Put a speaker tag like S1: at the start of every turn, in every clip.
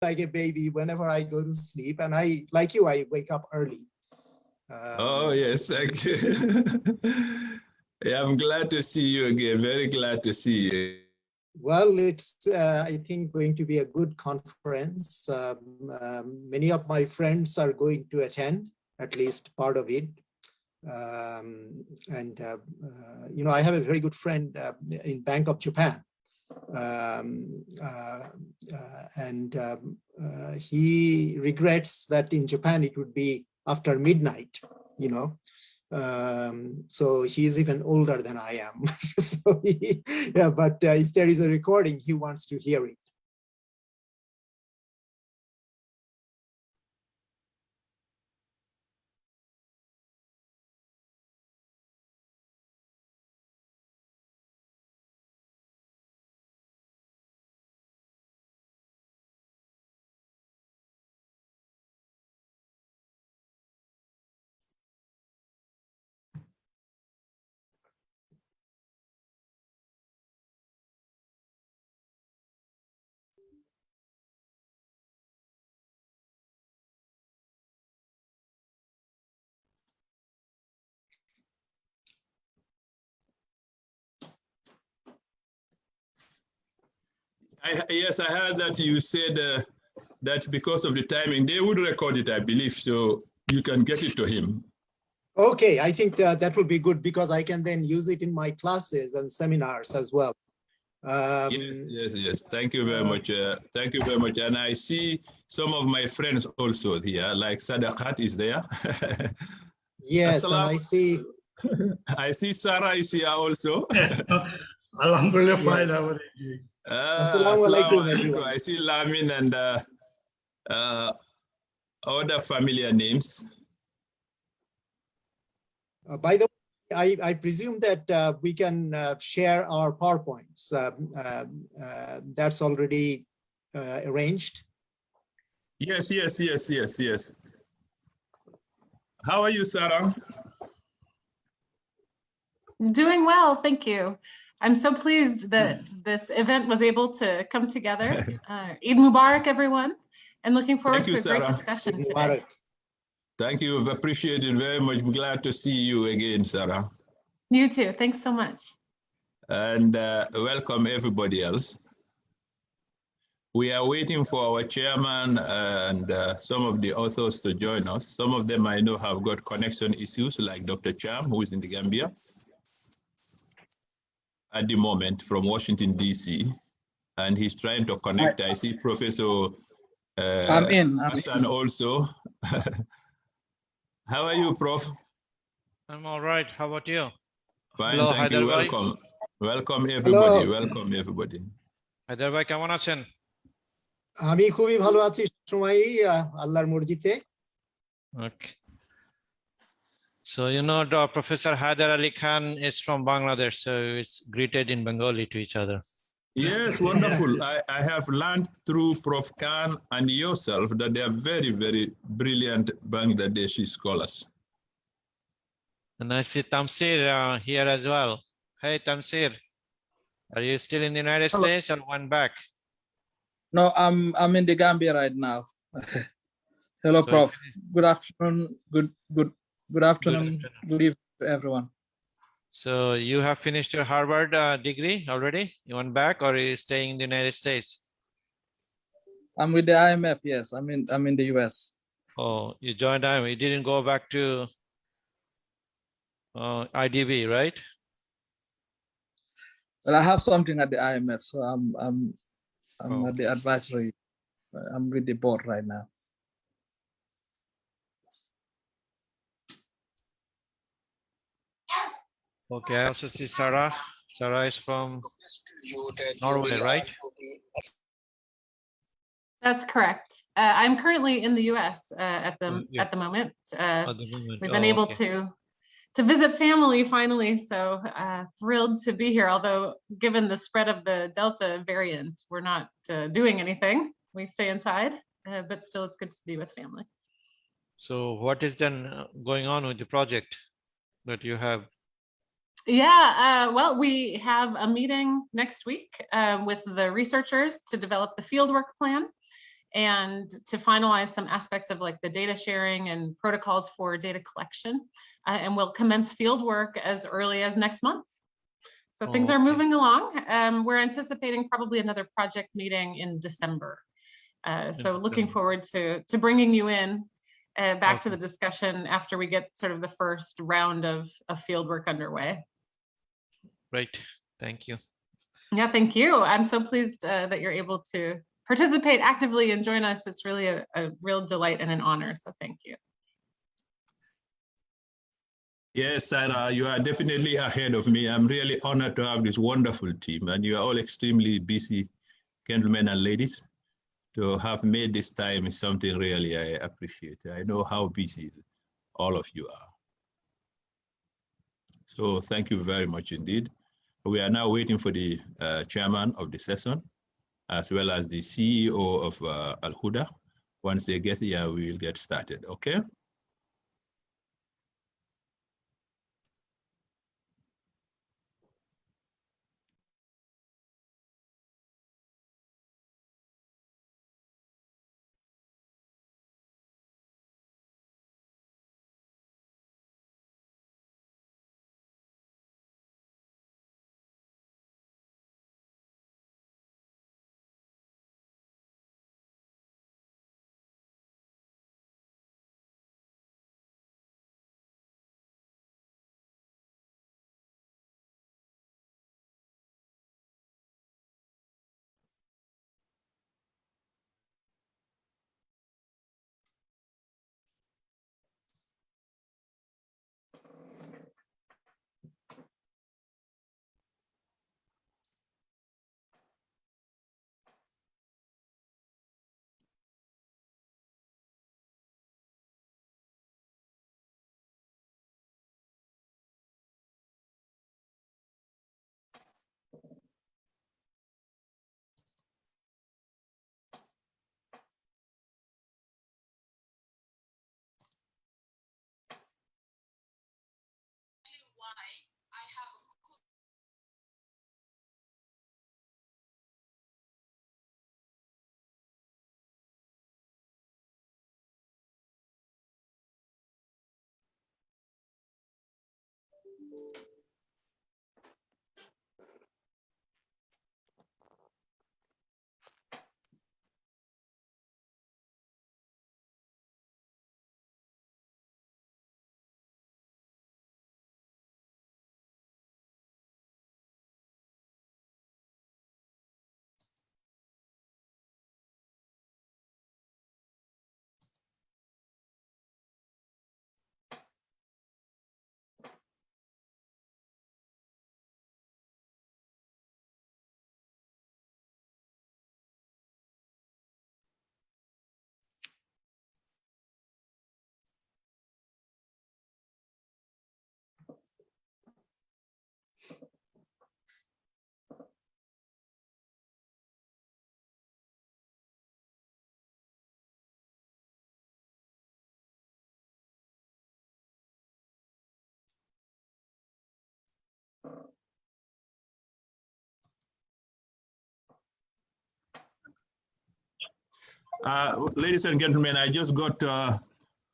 S1: like a baby whenever I go to sleep, and I, like you, I wake up early.
S2: Oh, yes, thank you. Yeah, I'm glad to see you again. Very glad to see you.
S1: Well, it's, I think, going to be a good conference. Many of my friends are going to attend, at least part of it. You know, I have a very good friend in Bank of Japan. He regrets that in Japan it would be after midnight, you know. So he's even older than I am. So yeah, but if there is a recording, he wants to hear it.
S2: Yes, I heard that you said that because of the timing, they would record it, I believe, so you can get it to him.
S1: Okay, I think that will be good because I can then use it in my classes and seminars as well.
S2: Yes. Thank you very much. Thank you very much. And I see some of my friends also here, like Sadaqat is there.
S1: Yes, and I see.
S2: I see Sarah is here also.
S3: Alhamdulillah, fine.
S1: Assalamu alaikum, everyone.
S2: I see Lamin and other familiar names.
S1: By the way, I presume that we can share our PowerPoints. That's already arranged.
S2: Yes. How are you, Sarah?
S4: Doing well, thank you. I'm so pleased that this event was able to come together. Eid Mubarak, everyone, and looking forward to a great discussion today.
S2: Thank you. I've appreciated very much. I'm glad to see you again, Sarah.
S4: You too. Thanks so much.
S2: And welcome everybody else. We are waiting for our chairman and some of the authors to join us. Some of them I know have got connection issues, like Dr. Cham, who is in the Gambia at the moment from Washington, D.C. And he's trying to connect. I see Professor Hassan also. How are you, Prof?
S5: I'm all right. How about you?
S2: Fine,
S5: Hello,
S2: thank you. Welcome. Welcome everybody.
S1: Hello.
S2: Welcome everybody.
S5: Haider bhai, কেমন আছেন?
S1: আমি খুবই ভালো আছি সময়ই আল্লাহর মর্জিতে।
S5: Okay. So you know, Professor Haider Ali Khan is from Bangladesh, so it's greeted in Bengali to each other.
S2: Yes, wonderful. I have learned through Prof. Khan and yourself that they are very, very brilliant Bangladeshi scholars.
S5: And I see Tamsir here as well. Hey, Tamsir, are you still in the United States or went back?
S6: No, I'm in the Gambia right now. Hello, so Prof. Good afternoon. Good afternoon. Good evening to everyone.
S5: So you have finished your Harvard degree already? You went back, or are you staying in the United States?
S6: I'm with the IMF. Yes, I'm in the US.
S5: Oh, you joined IMF. You didn't go back to IDB, right?
S6: Well, I have something at the IMF, so I'm at the advisory. I'm with the board right now.
S5: Okay, I also see Sarah. Sarah is from Norway, right?
S4: That's correct. I'm currently in the U.S. at the moment. We've been able to visit family finally, so thrilled to be here. Although, given the spread of the Delta variant, we're not doing anything. We stay inside, but still, it's good to be with family.
S5: So, what is then going on with the project that you have?
S4: Yeah, well, we have a meeting next week with the researchers to develop the fieldwork plan. and to finalize some aspects of like the data sharing and protocols for data collection. And we'll commence field work as early as next month. So things are moving along. We're anticipating probably another project meeting in December. So looking forward to bringing you in back to the discussion after we get sort of the first round of field work underway.
S5: Right, thank you.
S4: Yeah, thank you. I'm so pleased that you're able to participate actively and join us. It's really a real delight and an honor, so thank you.
S2: Yes, Sarah, you are definitely ahead of me. I'm really honored to have this wonderful team, and you are all extremely busy gentlemen and ladies. To have made this time is something really I appreciate. I know how busy all of you are. So thank you very much indeed. We are now waiting for the chairman of the session, as well as the CEO of AlHuda. Once they get here, we will get started, okay? Ladies and gentlemen, I just got the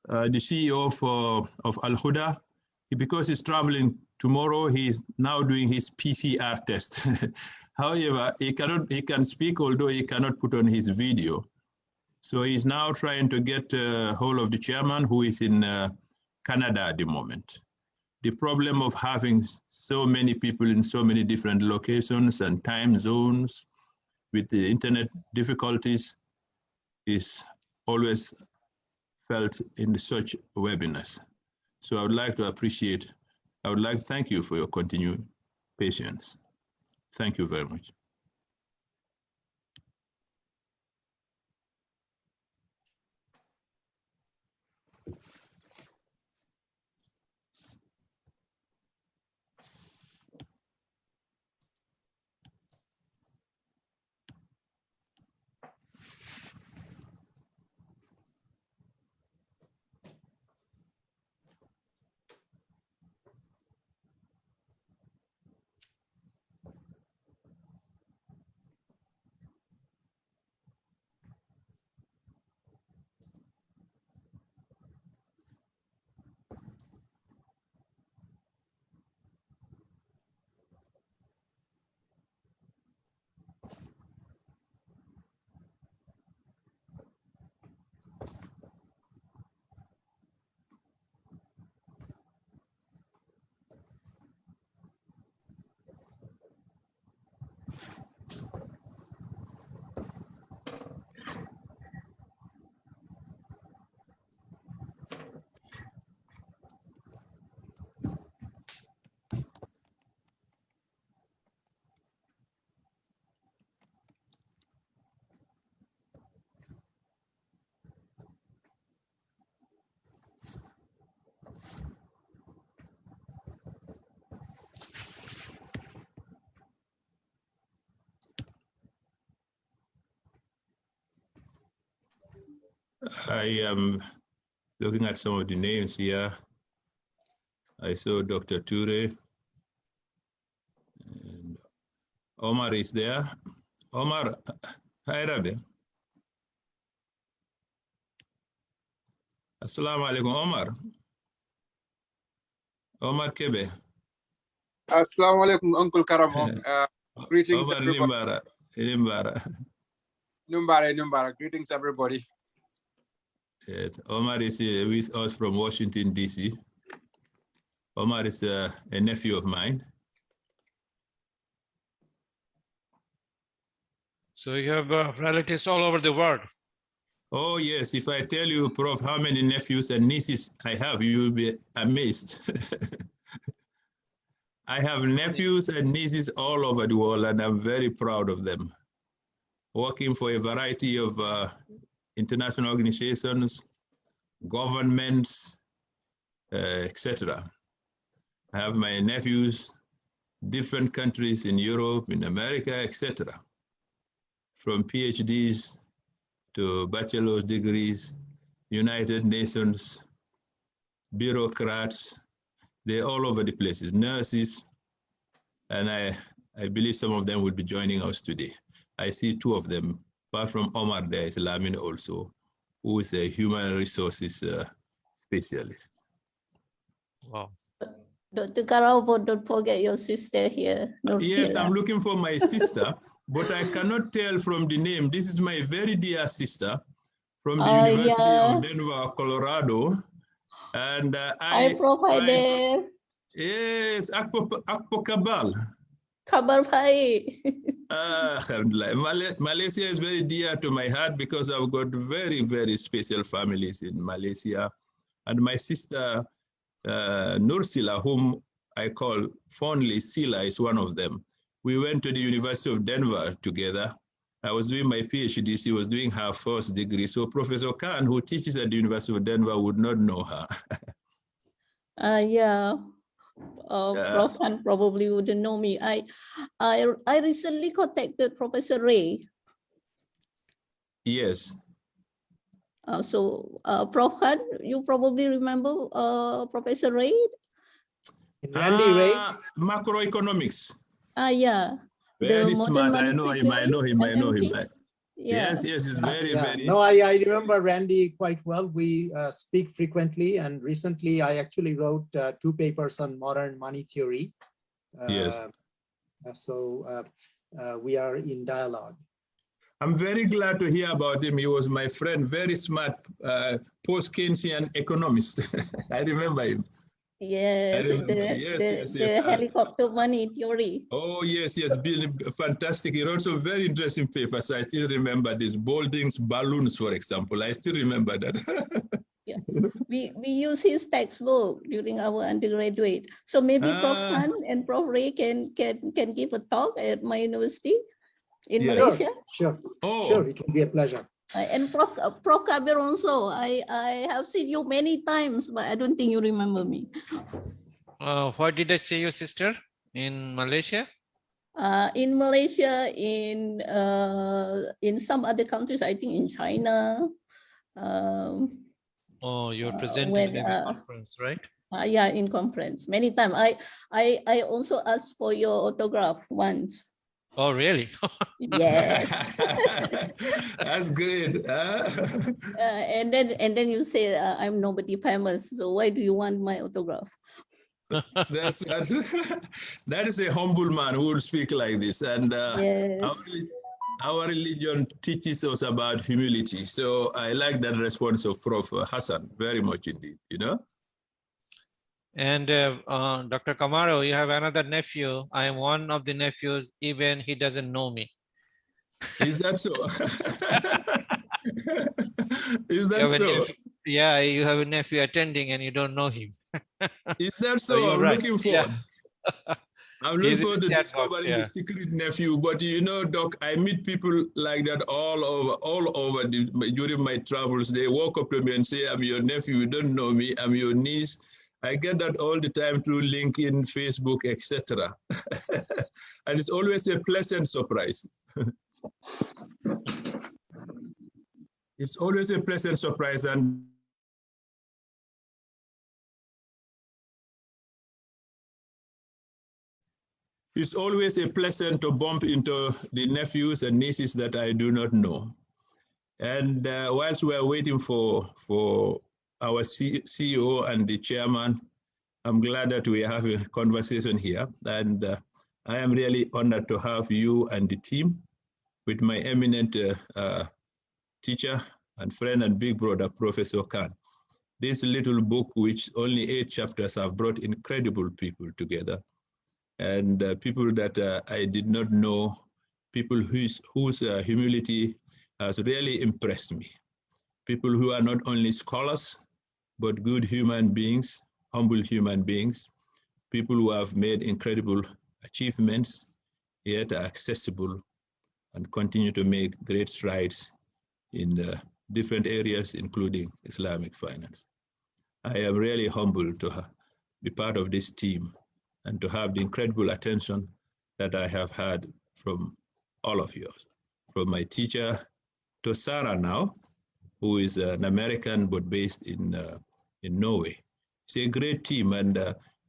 S2: CEO of AlHuda. Because he's traveling tomorrow, he's now doing his PCR test. However, he can speak, although he cannot put on his video. So he's now trying to get hold of the chairman, who is in Canada at the moment. The problem of having so many people in so many different locations and time zones with the internet difficulties is always felt in such webinars. So I would like to thank you for your continued patience. Thank you very much. I am looking at some of the names here. I saw Dr. Ture. And Omar is there. Omar, hi Rabi. Assalamu alaikum, Omar. Omar Kebe.
S7: Assalamu alaikum, Uncle Karamo. Greetings,
S2: Omar
S7: everybody.
S2: Limbara.
S7: Numbara. Greetings, everybody.
S2: Yes, Omar is with us from Washington, D.C. Omar is a nephew of mine.
S5: So you have relatives all over the world.
S2: Oh, yes. If I tell you, Prof, how many nephews and nieces I have, you will be amazed. I have nephews and nieces all over the world, and I'm very proud of them. Working for a variety of international organizations, governments, etc. I have my nephews, different countries in Europe, in America, etc. From PhDs to bachelor's degrees, United Nations, bureaucrats, they're all over the places, nurses, and I believe some of them will be joining us today. I see two of them. Apart from Omar, there is Lamin also, who is a human resources specialist.
S5: Wow.
S8: Dr. Karabo, don't forget your sister here.
S2: Yes, I'm looking for my sister, but I cannot tell from the name. This is my very dear sister from the University of Denver, Colorado. And
S8: I provide there.
S2: Yes, Akpo Kabal.
S8: Kabar Bhai.
S2: Malaysia is very dear to my heart because I've got very, very special families in Malaysia. And my sister, Nursila, whom I call fondly Sila, is one of them. We went to the University of Denver together. I was doing my PhD, she was doing her first degree. So Professor Khan, who teaches at the University of Denver, would not know her.
S8: Prof Khan probably wouldn't know me. I recently contacted Professor Ray.
S2: Yes.
S8: Prof Khan, you probably remember Professor Ray?
S1: Randy Ray?
S2: Macroeconomics.
S8: Yeah.
S2: Very smart. I know him.
S8: Yeah.
S2: Yes, it's very, very.
S1: No, I remember Randy quite well. We speak frequently, and recently I actually wrote 2 papers on modern money theory.
S2: Yes.
S1: We are in dialogue.
S2: I'm very glad to hear about him. He was my friend, very smart post-Keynesian economist. I remember him.
S8: Yes, the helicopter money theory.
S2: Oh, yes, been fantastic. He wrote some very interesting papers. I still remember these Balding's balloons, for example. I still remember that.
S8: Yeah, we use his textbook during our undergraduate. So maybe Prof Khan and Prof Ray can give a talk at my university in Malaysia.
S1: Sure, it will be a pleasure.
S8: And Prof Kabir also, I have seen you many times, but I don't think you remember me.
S5: What did I say, your sister in Malaysia?
S8: In Malaysia, in some other countries, I think in China.
S5: You're presenting in a conference, right?
S8: Yeah, in conference many times. I also asked for your autograph once.
S5: Oh, really?
S8: Yes.
S2: That's great.
S8: And then you say I'm nobody famous, so why do you want my autograph?
S2: That is a humble man who would speak like this, and
S8: yes.
S2: our religion teaches us about humility. So I like that response of Prof. Hassan very much indeed.
S5: And Dr. Kamaro, you have another nephew. I am one of the nephews, even he doesn't know me.
S2: Is that so? Is that so?
S5: Yeah, you have a nephew attending and you don't know him.
S2: Is that so? I'm looking forward.
S5: Yeah.
S2: I'm looking forward to discovering the secret nephew. But Doc, I meet people like that all over during my travels. They walk up to me and say, I'm your nephew, you don't know me, I'm your niece. I get that all the time through LinkedIn, Facebook, etc. And it's always a pleasant surprise. It's always a pleasant surprise, and it's always a pleasant to bump into the nephews and nieces that I do not know. And whilst we are waiting for our CEO and the chairman, I'm glad that we are having a conversation here. And I am really honored to have you and the team with my eminent teacher and friend and big brother, Professor Khan. This little book, which only 8 chapters, have brought incredible people together. And people that I did not know, people whose humility has really impressed me. People who are not only scholars, but good human beings, humble human beings, people who have made incredible achievements, yet are accessible and continue to make great strides in different areas, including Islamic finance. I am really humbled to be part of this team and to have the incredible attention that I have had from all of you, from my teacher to Sarah now, who is an American but based in Norway. It's a great team, and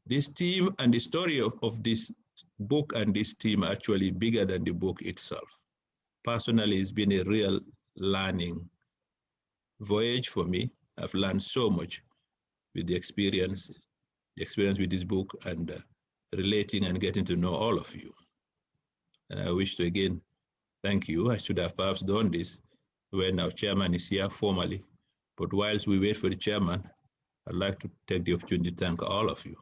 S2: this team and the story of this book and this team are actually bigger than the book itself. Personally, it's been a real learning voyage for me. I've learned so much with the experience with this book and relating and getting to know all of you. And I wish to again thank you. I should have perhaps done this when our chairman is here formally, but whilst we wait for the chairman, I'd like to take the opportunity to thank all of you,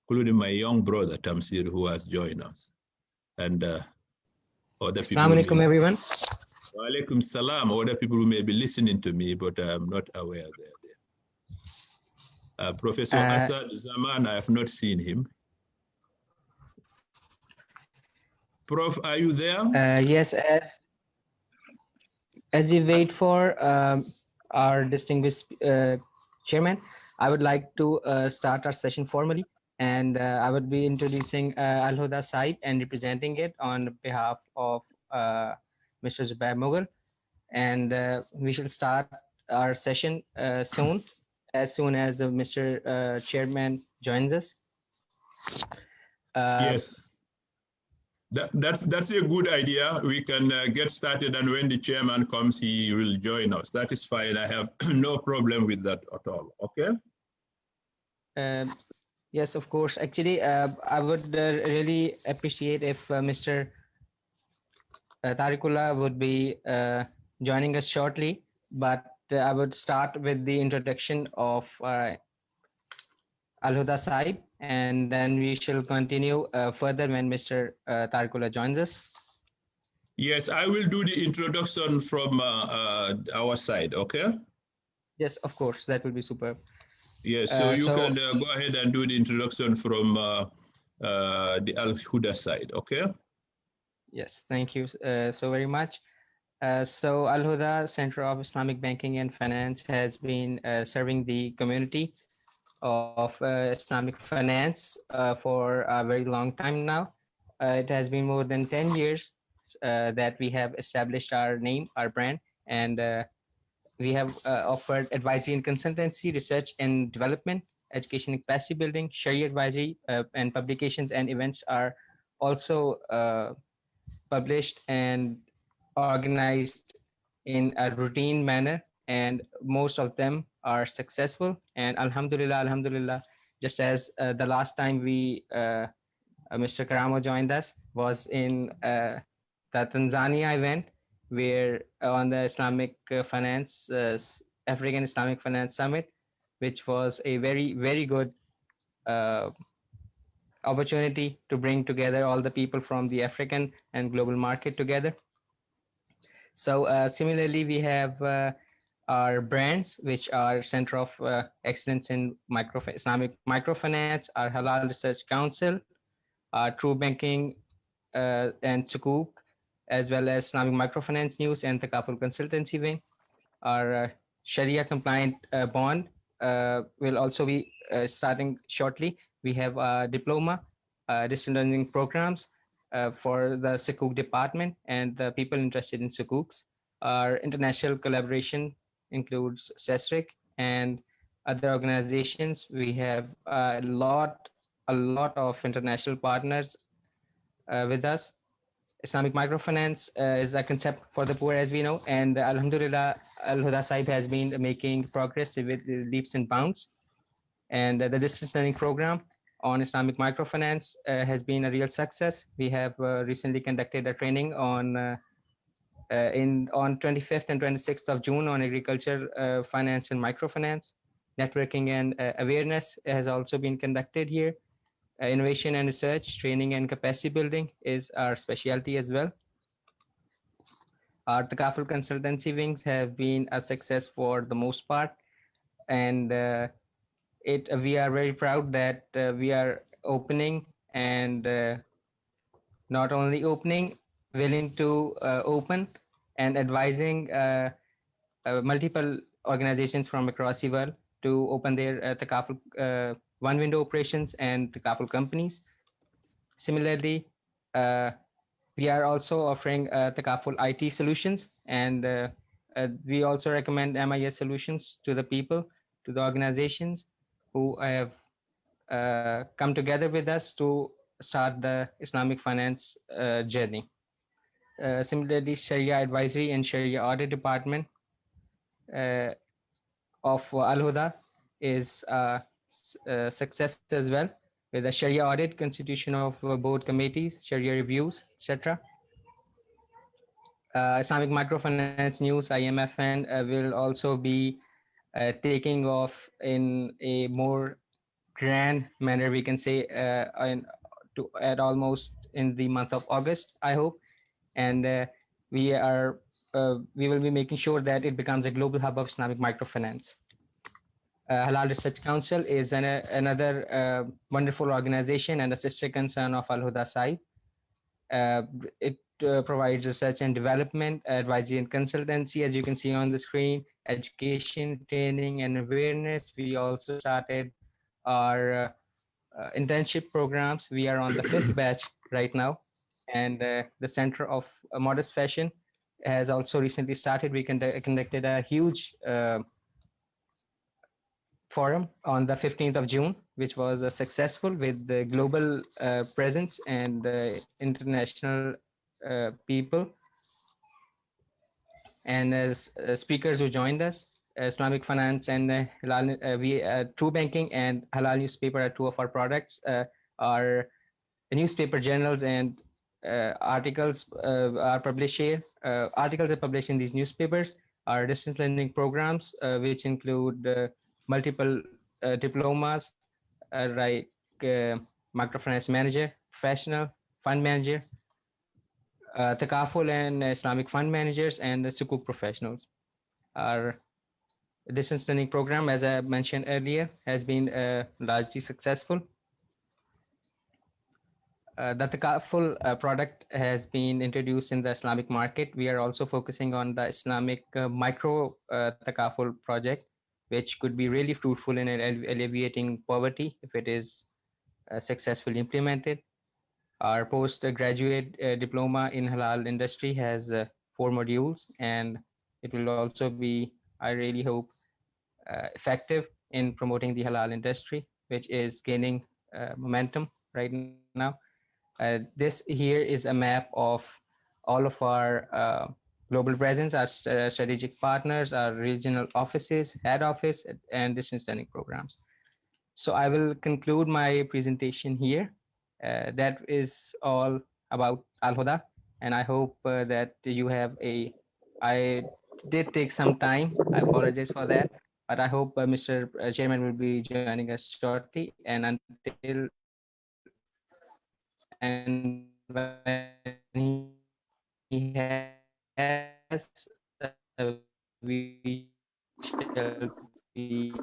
S2: including my young brother Tamsir, who has joined us, and other people.
S9: Assalamu alaikum, everyone.
S2: Wa alaikum salam. Other people who may be listening to me, but I'm not aware they're there. Professor Asad Zaman, I have not seen him. Prof, are you there?
S9: Yes, as we wait for our distinguished chairman, I would like to start our session formally, and I would be introducing AlHuda CIBE and representing it on behalf of Mr. Zubair Mughal, and we shall start our session soon as Mr. Chairman joins us.
S2: Yes. That's a good idea. We can get started, and when the chairman comes, he will join us. That is fine. I have no problem with that at all. Okay?
S9: Yes, of course. Actually, I would really appreciate if Mr. Tariqullah would be joining us shortly, but I would start with the introduction of AlHuda CIBE, and then we shall continue further when Mr. Tariqullah joins us.
S2: Yes, I will do the introduction from our side, okay?
S9: Yes, of course, that will be superb.
S2: Yes, so you can go ahead and do the introduction from the AlHuda side, okay?
S9: Yes, thank you so very much. So AlHuda Center of Islamic Banking and Finance has been serving the community of Islamic finance for a very long time now. It has been more than 10 years that we have established our name, our brand, and we have offered advisory and consultancy, research and development, education and capacity building, Sharia advisory, and publications and events are also published and organized in a routine manner, and most of them are successful. And alhamdulillah, just as the last time Mr. Karamo joined us was in the Tanzania event, where on the Islamic Finance, African Islamic Finance Summit, which was a very, very good opportunity to bring together all the people from the African and global market together. So similarly, we have our brands, which are Center of Excellence in Islamic Microfinance, our Halal Research Council, our True Banking and Sukuk, as well as Islamic Microfinance News and the Thaqaful Consultancy Wing. Our Sharia compliant bond will also be starting shortly. We have a diploma, distance learning programs for the Sukuk department and the people interested in Sukuks. Our international collaboration includes CESRIC and other organizations. We have a lot of international partners with us. Islamic microfinance is a concept for the poor, as we know, and Alhamdulillah, AlHuda CIBE has been making progress with leaps and bounds. And the distance learning program on Islamic microfinance has been a real success. We have recently conducted a training on 25th and 26th of June on agriculture, finance and microfinance. Networking and awareness has also been conducted here. Innovation and research, training and capacity building is our specialty as well. Our Takaful consultancy wings have been a success for the most part. And we are very proud that we are opening and not only opening, willing to open and advising multiple organizations from across the world to open their Takaful one window operations and Takaful companies. Similarly, we are also offering Takaful IT solutions, and we also recommend MIS solutions to the people, to the organizations who have come together with us to start the Islamic finance journey. Similarly, Sharia Advisory and Sharia Audit Department of AlHuda is a success as well, with a Sharia audit, constitution of board committees, Sharia reviews, etc. Islamic Microfinance News, IMFN, will also be taking off in a more grand manner, we can say, at almost in the month of August, I hope. And we will be making sure that it becomes a global hub of Islamic microfinance. Halal Research Council is another wonderful organization and a sister concern of AlHuda CIBE. It provides research and development, advisory and consultancy, as you can see on the screen, education, training, and awareness. We also started our internship programs. We are on the 5th batch right now, and the Center of Modest Fashion has also recently started. We conducted a huge forum on the 15th of June, which was successful with the global presence and international people and as speakers who joined us. Islamic Finance and Halal, True Banking and Halal Newspaper are two of our products. Our newspaper journals and articles are published here. Articles are published in these newspapers. Our distance learning programs, which include multiple diplomas like microfinance manager, professional, fund manager, Takaful and Islamic fund managers, and Sukuk professionals. Our distance learning program, as I mentioned earlier, has been largely successful. The Takaful product has been introduced in the Islamic market. We are also focusing on the Islamic micro Takaful project, which could be really fruitful in alleviating poverty if it is successfully implemented. Our postgraduate diploma in halal industry has 4 modules, and it will also be, I really hope, effective in promoting the halal industry, which is gaining momentum right now. This here is a map of all of our global presence, our strategic partners, our regional offices, head office, and distance learning programs. So I will conclude my presentation here. That is all about AlHuda, and I hope that you have I did take some time. I apologize for that, but I hope Mr. Chairman will be joining us shortly. And until and when he has, we shall be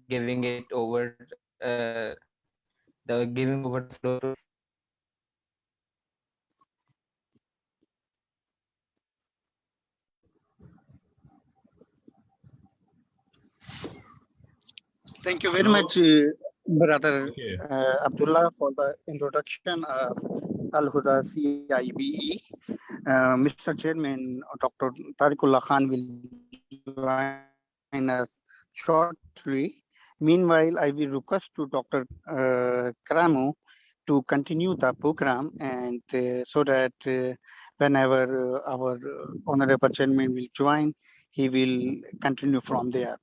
S9: giving it over giving over the floor to.
S10: Thank you very much, Brother Abdullah, for the introduction. AlHuda CIBE. Mr. Chairman, Dr. Tariqullah Khan will join us shortly. Meanwhile, I will request to Dr. Karamu to continue the program, and so that whenever our Honorable Chairman will join, he will continue from there.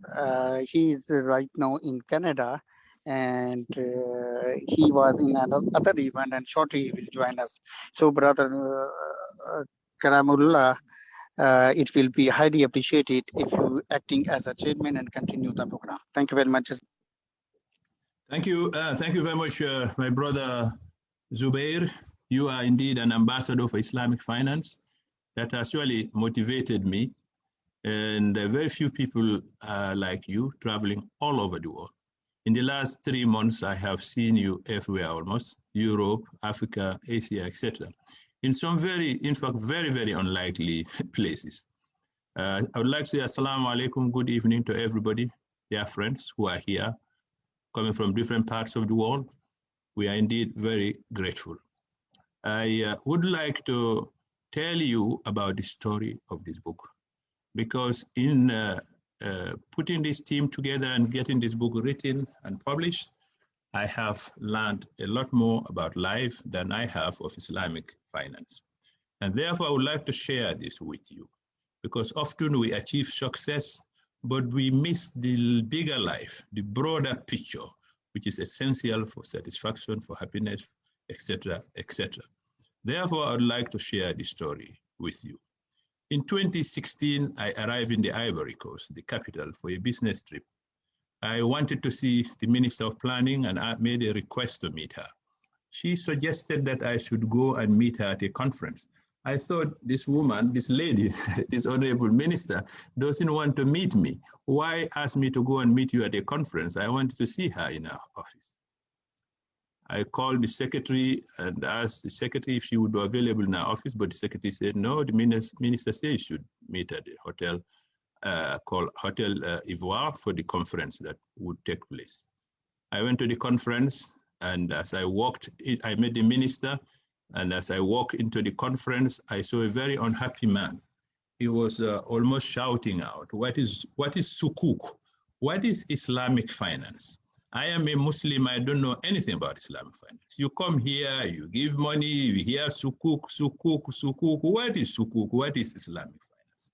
S10: He is right now in Canada, and he was in another event, and shortly he will join us. So, Brother Karamullah, it will be highly appreciated if you acting as a chairman and continue the program. Thank you very much.
S2: Thank you very much, my brother Zubair. You are indeed an ambassador for Islamic finance. That has really motivated me. And very few people like you traveling all over the world. In the last 3 months, I have seen you everywhere almost, Europe, Africa, Asia, etc. In some in fact, very, very unlikely places. I would like to say assalamu alaikum, good evening to everybody, dear friends who are here, coming from different parts of the world. We are indeed very grateful. I would like to tell you about the story of this book, because in putting this team together and getting this book written and published, I have learned a lot more about life than I have of Islamic finance. And therefore, I would like to share this with you, because often we achieve success, but we miss the bigger life, the broader picture, which is essential for satisfaction, for happiness, etc., etc. Therefore, I would like to share this story with you. In 2016, I arrived in the Ivory Coast, the capital, for a business trip. I wanted to see the Minister of Planning, and I made a request to meet her. She suggested that I should go and meet her at a conference. I thought this woman, this lady, this honorable minister, doesn't want to meet me. Why ask me to go and meet you at a conference? I wanted to see her in her office. I called the secretary and asked the secretary if she would be available in her office, but the secretary said, no, the minister said you should meet at the hotel called Hotel Ivoire for the conference that would take place. I went to the conference, and as I walked in, I met the minister, and as I walked into the conference, I saw a very unhappy man. He was almost shouting out, what is sukuk? What is Islamic finance? I am a Muslim, I don't know anything about Islamic finance. You come here, you give money, you hear sukuk, sukuk, sukuk. What is sukuk? What is Islamic finance?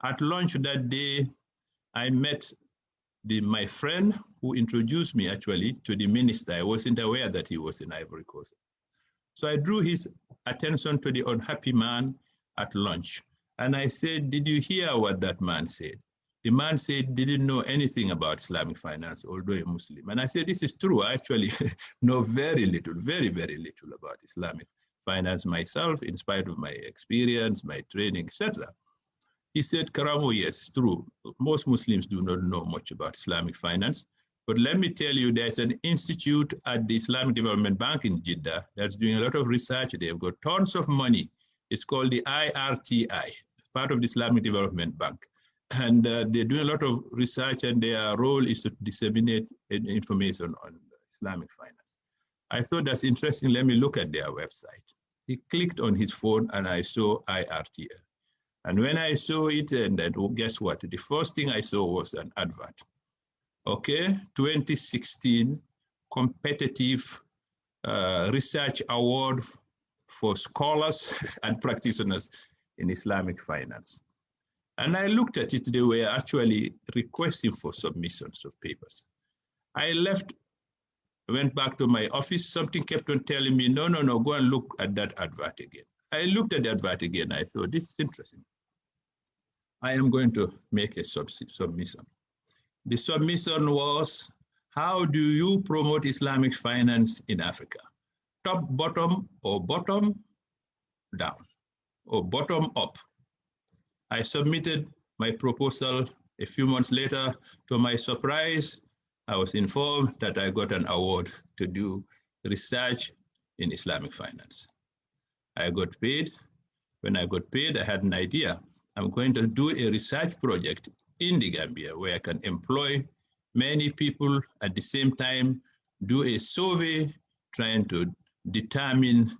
S2: At lunch that day, I met my friend who introduced me actually to the minister. I wasn't aware that he was in Ivory Coast. So I drew his attention to the unhappy man at lunch. And I said, did you hear what that man said? The man said didn't know anything about Islamic finance, although a Muslim. And I said, this is true. I actually know very little, very, very little about Islamic finance myself, in spite of my experience, my training, etc. He said, Karamo, yes, true. Most Muslims do not know much about Islamic finance. But let me tell you, there's an institute at the Islamic Development Bank in Jeddah that's doing a lot of research. They've got tons of money. It's called the IRTI, part of the Islamic Development Bank. And they're doing a lot of research, and their role is to disseminate information on Islamic finance. I thought that's interesting. Let me look at their website. He clicked on his phone, and I saw IRTI. And when I saw it, and then guess what? The first thing I saw was an advert. Okay, 2016 Competitive Research Award for Scholars and Practitioners in Islamic Finance. And I looked at it, they were actually requesting for submissions of papers. I left, went back to my office, something kept on telling me, no, go and look at that advert again. I looked at the advert again, I thought, this is interesting. I am going to make a submission. The submission was, how do you promote Islamic finance in Africa? Top, bottom, or bottom down, or bottom up? I submitted my proposal. A few months later, to my surprise, I was informed that I got an award to do research in Islamic finance. I got paid. When I got paid, I had an idea. I'm going to do a research project in the Gambia where I can employ many people at the same time, do a survey trying to determine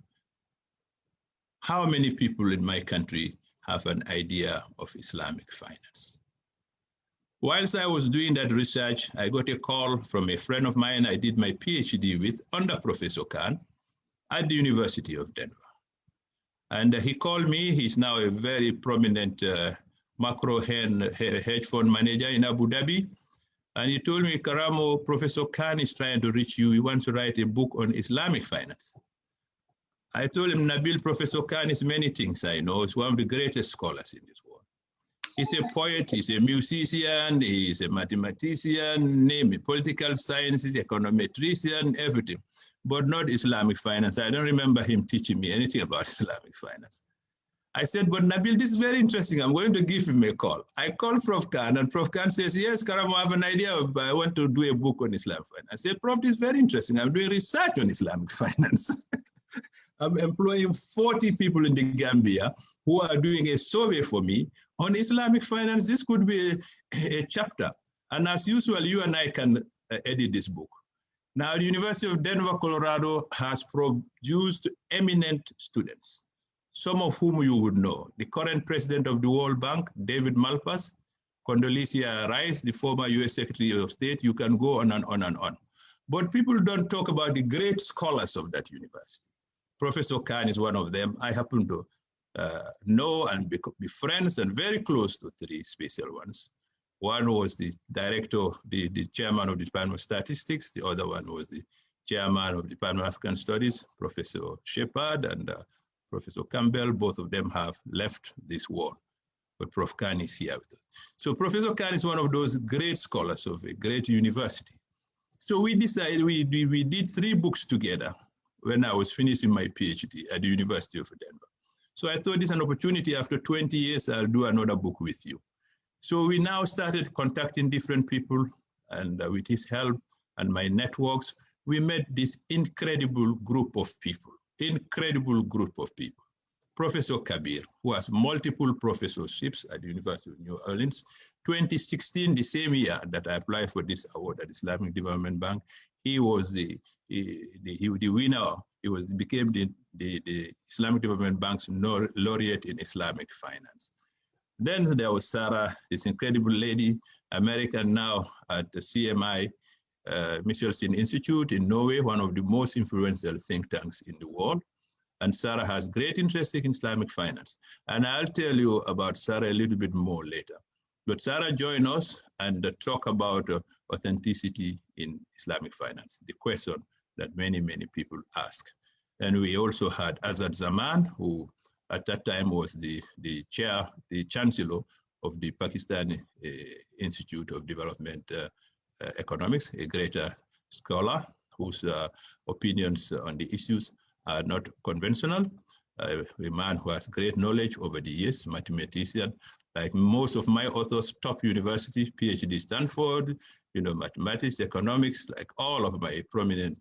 S2: how many people in my country have an idea of Islamic finance? Whilst I was doing that research, I got a call from a friend of mine I did my PhD with under Professor Khan at the University of Denver. And he called me. He's now a very prominent macro hedge fund manager in Abu Dhabi. And he told me, Karamo, Professor Khan is trying to reach you. He wants to write a book on Islamic finance. I told him, Nabil, Professor Khan is many things I know. He's one of the greatest scholars in this world. He's a poet, he's a musician, he's a mathematician, name it, political sciences, econometrician, everything, but not Islamic finance. I don't remember him teaching me anything about Islamic finance. I said, but Nabil, this is very interesting. I'm going to give him a call. I called Prof. Khan, and Prof. Khan says, yes, Karamo, I have an idea. I want to do a book on Islamic finance. I said, Prof, this is very interesting. I'm doing research on Islamic finance. I'm employing 40 people in the Gambia who are doing a survey for me on Islamic finance. This could be a chapter. And as usual, you and I can edit this book. Now, the University of Denver, Colorado has produced eminent students, some of whom you would know. The current president of the World Bank, David Malpass, Condoleezza Rice, the former US Secretary of State. You can go on and on and on. But people don't talk about the great scholars of that university. Professor Khan is one of them. I happen to know and be friends and very close to three special ones. One was the director, the chairman of the Department of Statistics. The other one was the chairman of the Department of African Studies, Professor Shepard and Professor Campbell. Both of them have left this world, but Prof. Khan is here with us. So Professor Khan is one of those great scholars of a great university. So we decided, we did 3 books together when I was finishing my PhD at the University of Denver. So I thought this is an opportunity. After 20 years, I'll do another book with you. So we now started contacting different people, and with his help and my networks, we met this incredible group of people. Professor Kabir, who has multiple professorships at the University of New Orleans. 2016, the same year that I applied for this award at Islamic Development Bank, he was the winner. He became the Islamic Development Bank's laureate in Islamic finance. Then there was Sarah, this incredible lady, American now at the CMI, Michelsen Institute in Norway, one of the most influential think tanks in the world. And Sarah has great interest in Islamic finance. And I'll tell you about Sarah a little bit more later. But Sarah joined us and talk about authenticity in Islamic finance, the question that many, many people ask. And we also had Azad Zaman, who at that time was the chancellor of the Pakistani Institute of Development Economics, a great scholar whose opinions on the issues are not conventional, a man who has great knowledge over the years, mathematician, like most of my authors, top university, PhD Stanford, mathematics, economics, like all of my prominent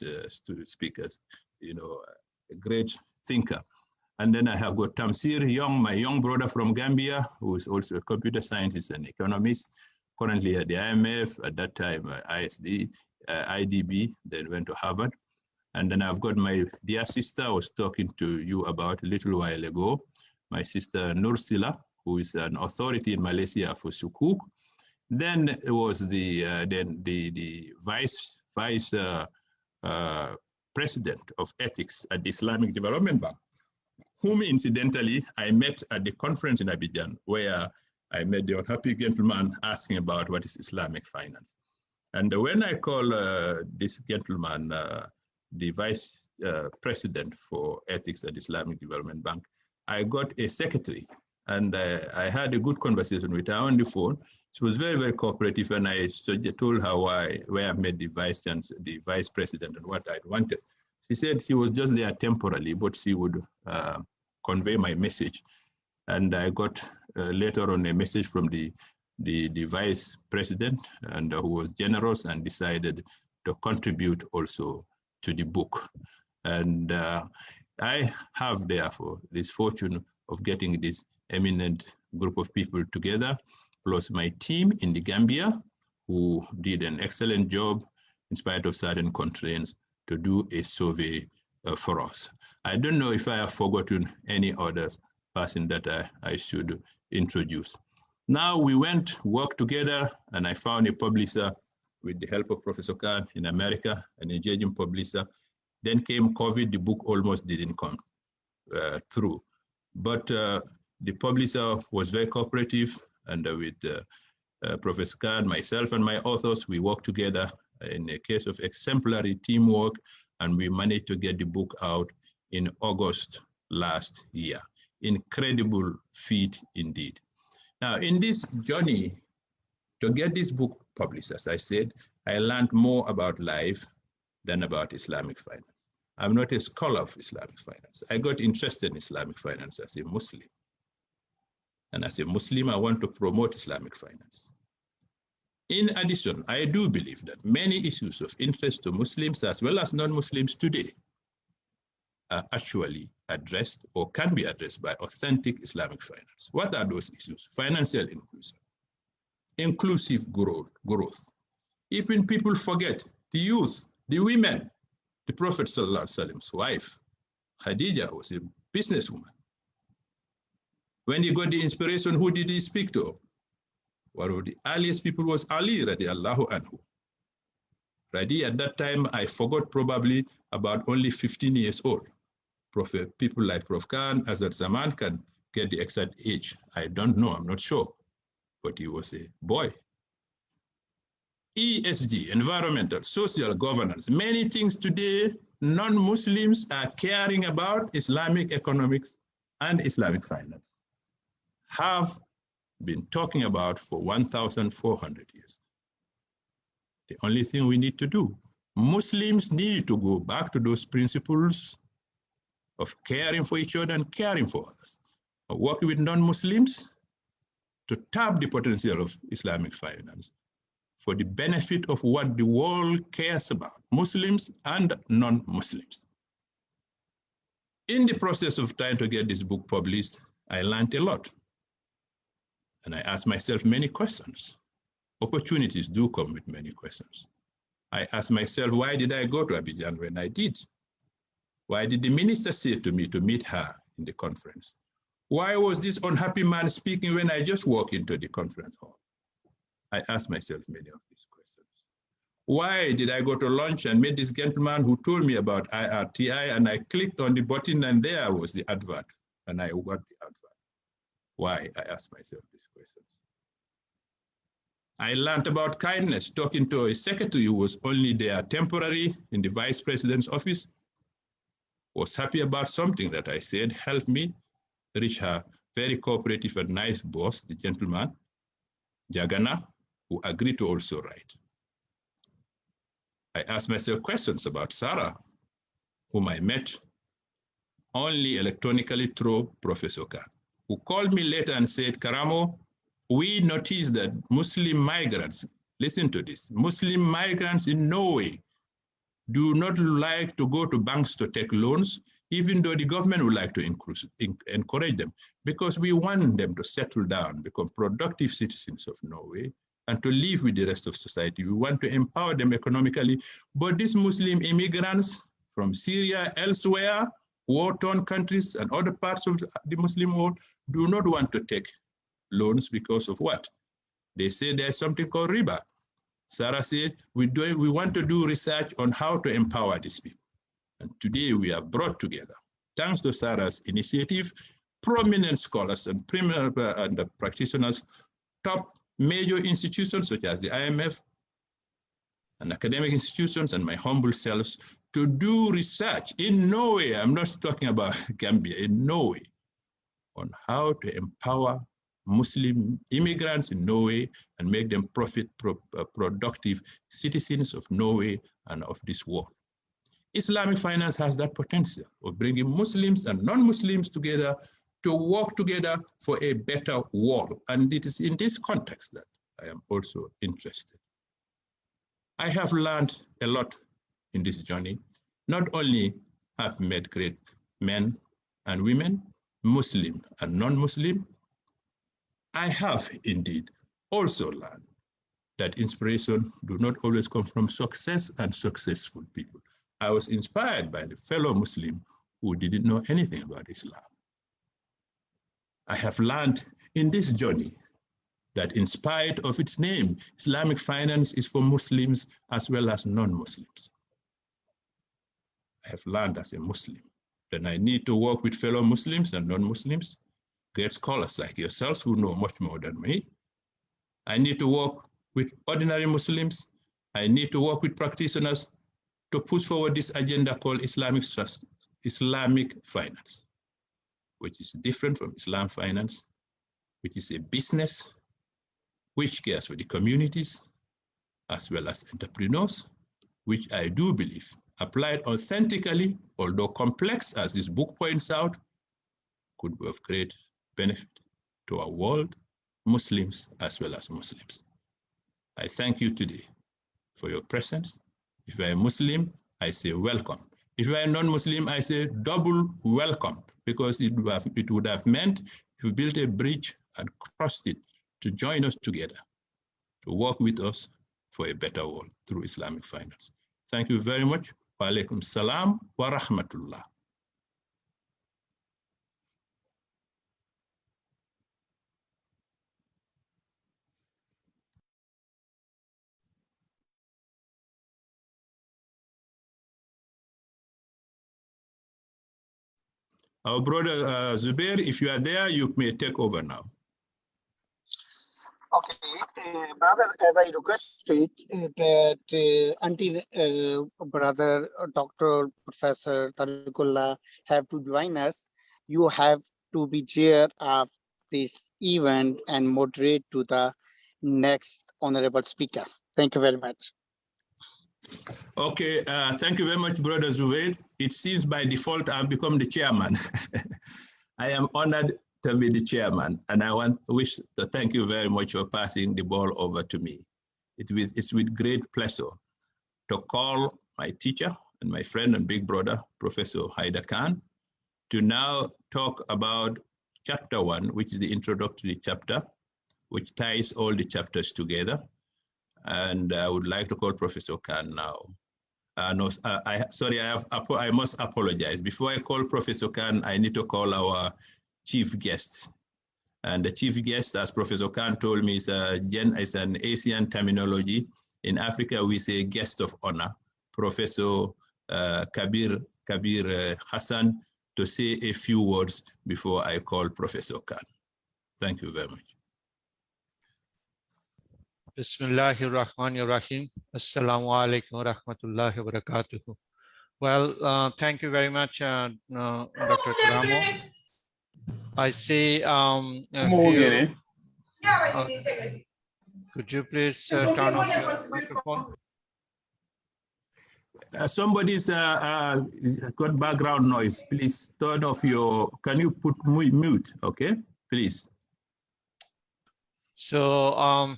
S2: speakers, a great thinker. And then I have got Tamsir Young, my young brother from Gambia, who is also a computer scientist and economist, currently at the IMF, at that time ISD, IDB, then went to Harvard. And then I've got my dear sister I was talking to you about a little while ago, my sister Nursila, who is an authority in Malaysia for sukuk. Then it was the vice president of ethics at the Islamic Development Bank, whom incidentally I met at the conference in Abidjan, where I met the unhappy gentleman asking about what is Islamic finance. And when I call this gentleman, the vice president for ethics at Islamic Development Bank, I got a secretary, and I had a good conversation with her on the phone. She was very, very cooperative, and I told her where I met the vice president and what I wanted. She said she was just there temporarily, but she would convey my message. And I got later on a message from the vice president, and who was generous and decided to contribute also to the book. And I have therefore this fortune of getting this eminent group of people together, plus my team in the Gambia, who did an excellent job in spite of certain constraints to do a survey for us. I don't know if I have forgotten any other person that I should introduce. Now we worked together, and I found a publisher with the help of Professor Khan in America, an engaging publisher. Then came COVID, the book almost didn't come through. But the publisher was very cooperative, and with Professor Khan, myself, and my authors, we worked together in a case of exemplary teamwork, and we managed to get the book out in August last year. Incredible feat indeed. Now, in this journey to get this book published, as I said, I learned more about life than about Islamic finance. I'm not a scholar of Islamic finance. I got interested in Islamic finance as a Muslim. And as a Muslim, I want to promote Islamic finance. In addition, I do believe that many issues of interest to Muslims as well as non-Muslims today are actually addressed or can be addressed by authentic Islamic finance. What are those issues? Financial inclusion, inclusive growth. Even people forget the youth, the women, the Prophet ﷺ's wife, Khadija, was a businesswoman. When he got the inspiration, who did he speak to? One of the earliest people was Ali radiallahu anhu. Radi, at that time, I forgot, probably about only 15 years old. People like Prof. Khan, Azad Zaman can get the exact age. I don't know, I'm not sure, but he was a boy. ESG, environmental, social governance, many things today non-Muslims are caring about Islamic economics and Islamic finance, have been talking about for 1,400 years. The only thing we need to do, Muslims need to go back to those principles of caring for each other and caring for others, working with non-Muslims to tap the potential of Islamic finance for the benefit of what the world cares about, Muslims and non-Muslims. In the process of trying to get this book published, I learned a lot. And I asked myself many questions. Opportunities do come with many questions. I asked myself, why did I go to Abidjan when I did? Why did the minister say to me to meet her in the conference? Why was this unhappy man speaking when I just walked into the conference hall? I asked myself many of these questions. Why did I go to lunch and meet this gentleman who told me about IRTI, and I clicked on the button and there was the advert, and I got the advert? Why? I asked myself these questions. I learned about kindness, talking to a secretary who was only there temporarily in the vice president's office, was happy about something that I said, helped me reach her very cooperative and nice boss, the gentleman, Jagana, who agreed to also write. I asked myself questions about Sarah, whom I met only electronically through Professor Khan, who called me later and said, Karamo, we noticed that Muslim migrants, listen to this, Muslim migrants in Norway do not like to go to banks to take loans, even though the government would like to encourage them, because we want them to settle down, become productive citizens of Norway, and to live with the rest of society. We want to empower them economically. But these Muslim immigrants from Syria, elsewhere, war-torn countries and other parts of the Muslim world do not want to take loans because of what? They say there's something called riba. Sarah said, we want to do research on how to empower these people. And today we have brought together, thanks to Sarah's initiative, prominent scholars and practitioners, top major institutions such as the IMF and academic institutions and my humble selves to do research in Norway. I'm not talking about Gambia, in Norway, on how to empower Muslim immigrants in Norway and make them productive citizens of Norway and of this world. Islamic finance has that potential of bringing Muslims and non-Muslims together to work together for a better world. And it is in this context that I am also interested. I have learned a lot in this journey. Not only have met great men and women, Muslim and non-Muslim, I have indeed also learned that inspiration do not always come from success and successful people. I was inspired by the fellow Muslim who didn't know anything about Islam. I have learned in this journey that in spite of its name, Islamic finance is for Muslims as well as non-Muslims. I have learned as a Muslim that I need to work with fellow Muslims and non-Muslims, great scholars like yourselves who know much more than me. I need to work with ordinary Muslims. I need to work with practitioners to push forward this agenda called Islamic finance, which is different from Islam finance, which is a business which cares for the communities as well as entrepreneurs, which I do believe applied authentically, although complex as this book points out, could be of great benefit to our world, Muslims as well as Muslims. I thank you today for your presence. If you are a Muslim, I say welcome. If you are a non-Muslim, I say double welcome, because it would have meant you built a bridge and crossed it to join us together, to work with us for a better world through Islamic finance. Thank you very much. Wa alaikum salam wa rahmatullah. Our brother Zubair, if you are there, you may take over now.
S10: Okay, brother, as I requested that until brother Dr. Professor Tariqullah have to join us, you have to be chair of this event and moderate to the next honorable speaker. Thank you very much.
S2: Okay, thank you very much, Brother Zubair. It seems by default I've become the chairman. I am honored to be the chairman, and I wish to thank you very much for passing the ball over to me. It's with great pleasure to call my teacher and my friend and big brother, Professor Haider Khan, to now talk about chapter 1, which is the introductory chapter, which ties all the chapters together. And I would like to call Professor Khan now. I must apologize. Before I call Professor Khan, I need to call our chief guest. And the chief guest, as Professor Khan told me, is an Asian terminology. In Africa, we say guest of honor. Professor Kabir Hassan, to say a few words before I call Professor Khan. Thank you very much.
S5: Bismillahirrahmanirrahim. Assalamu alaikum wa rahmatullahi wa barakatuhu. Well, thank you very much, Dr. Karamo. I see could you please turn off your microphone?
S2: Somebody's got background noise. Please turn off your, can you put mute, okay? Please.
S5: So,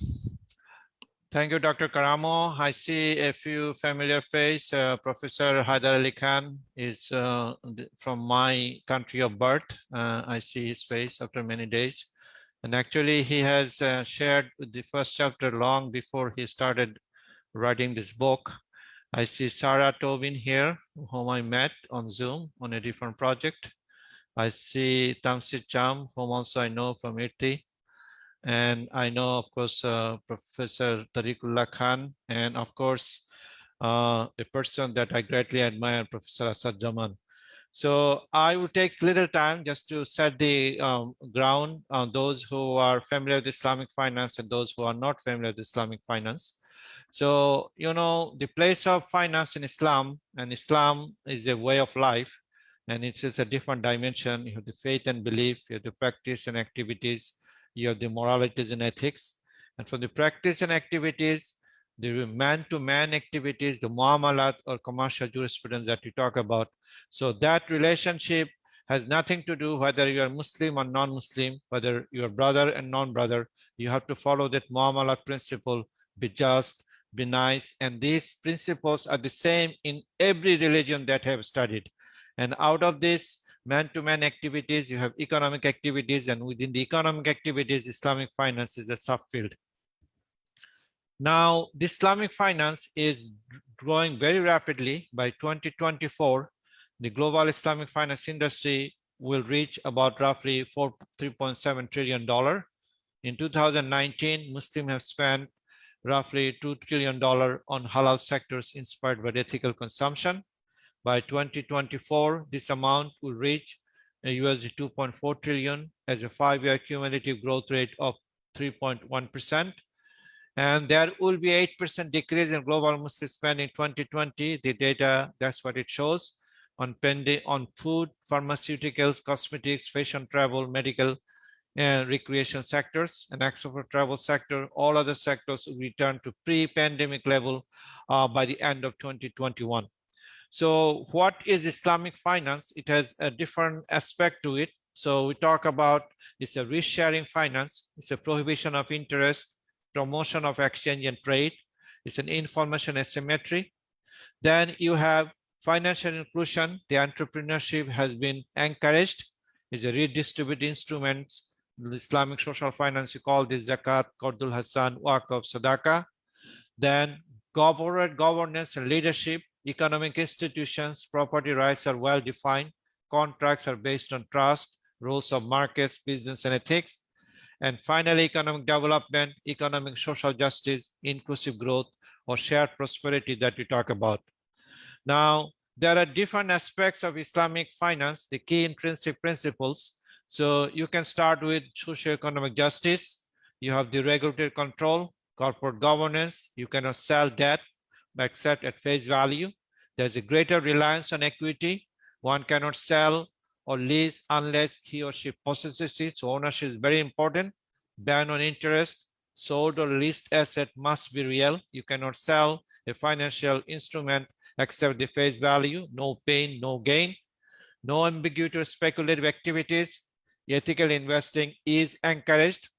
S5: thank you, Dr. Karamo. I see a few familiar faces. Professor Haider Ali Khan is from my country of birth. I see his face after many days. And actually, he has shared the first chapter long before he started writing this book. I see Sarah Tobin here, whom I met on Zoom on a different project. I see Tamsit Cham, whom also I know from IRTI. And I know, of course, Professor Tariqullah Khan, and of course, a person that I greatly admire, Professor Asad Zaman. So I will take little time just to set the ground on those who are familiar with Islamic finance and those who are not familiar with Islamic finance. So, you know, the place of finance in Islam, and Islam is a way of life, and it is a different dimension. You have the faith and belief, you have the practice and activities, you have the moralities and ethics. And for the practice and activities, the man-to-man activities, the muamalat or commercial jurisprudence that you talk about. So that relationship has nothing to do whether you are Muslim or non-Muslim, whether you are brother and non-brother. You have to follow that muamalat principle, be just, be nice. And these principles are the same in every religion that I have studied. And out of this man-to-man activities, you have economic activities, and within the economic activities, Islamic finance is a subfield. Now, the Islamic finance is growing very rapidly. By 2024, the global Islamic finance industry will reach about roughly $3.7 trillion. In 2019, Muslims have spent roughly $2 trillion on halal sectors inspired by ethical consumption. By 2024, this amount will reach $2.4 trillion as a 5-year cumulative growth rate of 3.1%. And there will be 8% decrease in global Muslim spend in 2020. The data, that's what it shows on food, pharmaceuticals, cosmetics, fashion, travel, medical, and recreation sectors, and except for travel sector, all other sectors will return to pre-pandemic level by the end of 2021. So what is Islamic finance? It has a different aspect to it. So we talk about it's a risk-sharing finance, it's a prohibition of interest, promotion of exchange and trade, it's an information asymmetry. Then you have financial inclusion. The entrepreneurship has been encouraged, is a redistributed instrument. Islamic social finance, you call this zakat, qardul hasan, waqf, sadaqah. Then corporate governance and leadership, economic institutions, property rights are well defined, contracts are based on trust, rules of markets, business and ethics. And finally, economic development, economic social justice, inclusive growth, or shared prosperity that we talk about. Now, there are different aspects of Islamic finance, the key intrinsic principles. So you can start with socioeconomic justice. You have the regulatory control, corporate governance. You cannot sell debt except at face value. There's a greater reliance on equity. One cannot sell or lease unless he or she possesses it. So ownership is very important. Ban on interest. Sold or leased asset must be real. You cannot sell a financial instrument except the face value. No pain, no gain. No ambiguity or speculative activities. Ethical investing is encouraged.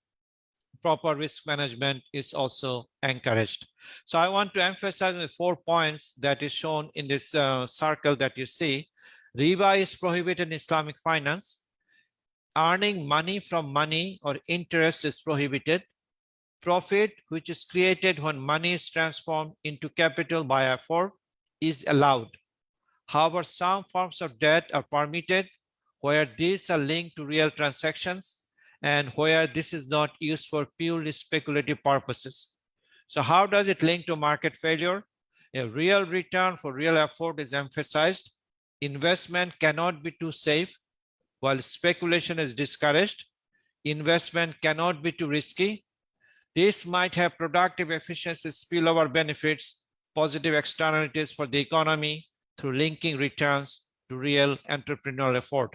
S5: Proper risk management is also encouraged. So I want to emphasize the 4 points that is shown in this circle that you see. Riba is prohibited in Islamic finance. Earning money from money or interest is prohibited. Profit, which is created when money is transformed into capital by effort, is allowed. However, some forms of debt are permitted where these are linked to real transactions and where this is not used for purely speculative purposes. So how does it link to market failure? A real return for real effort is emphasized. Investment cannot be too safe, while speculation is discouraged. Investment cannot be too risky. This might have productive efficiency spillover benefits, positive externalities for the economy through linking returns to real entrepreneurial effort.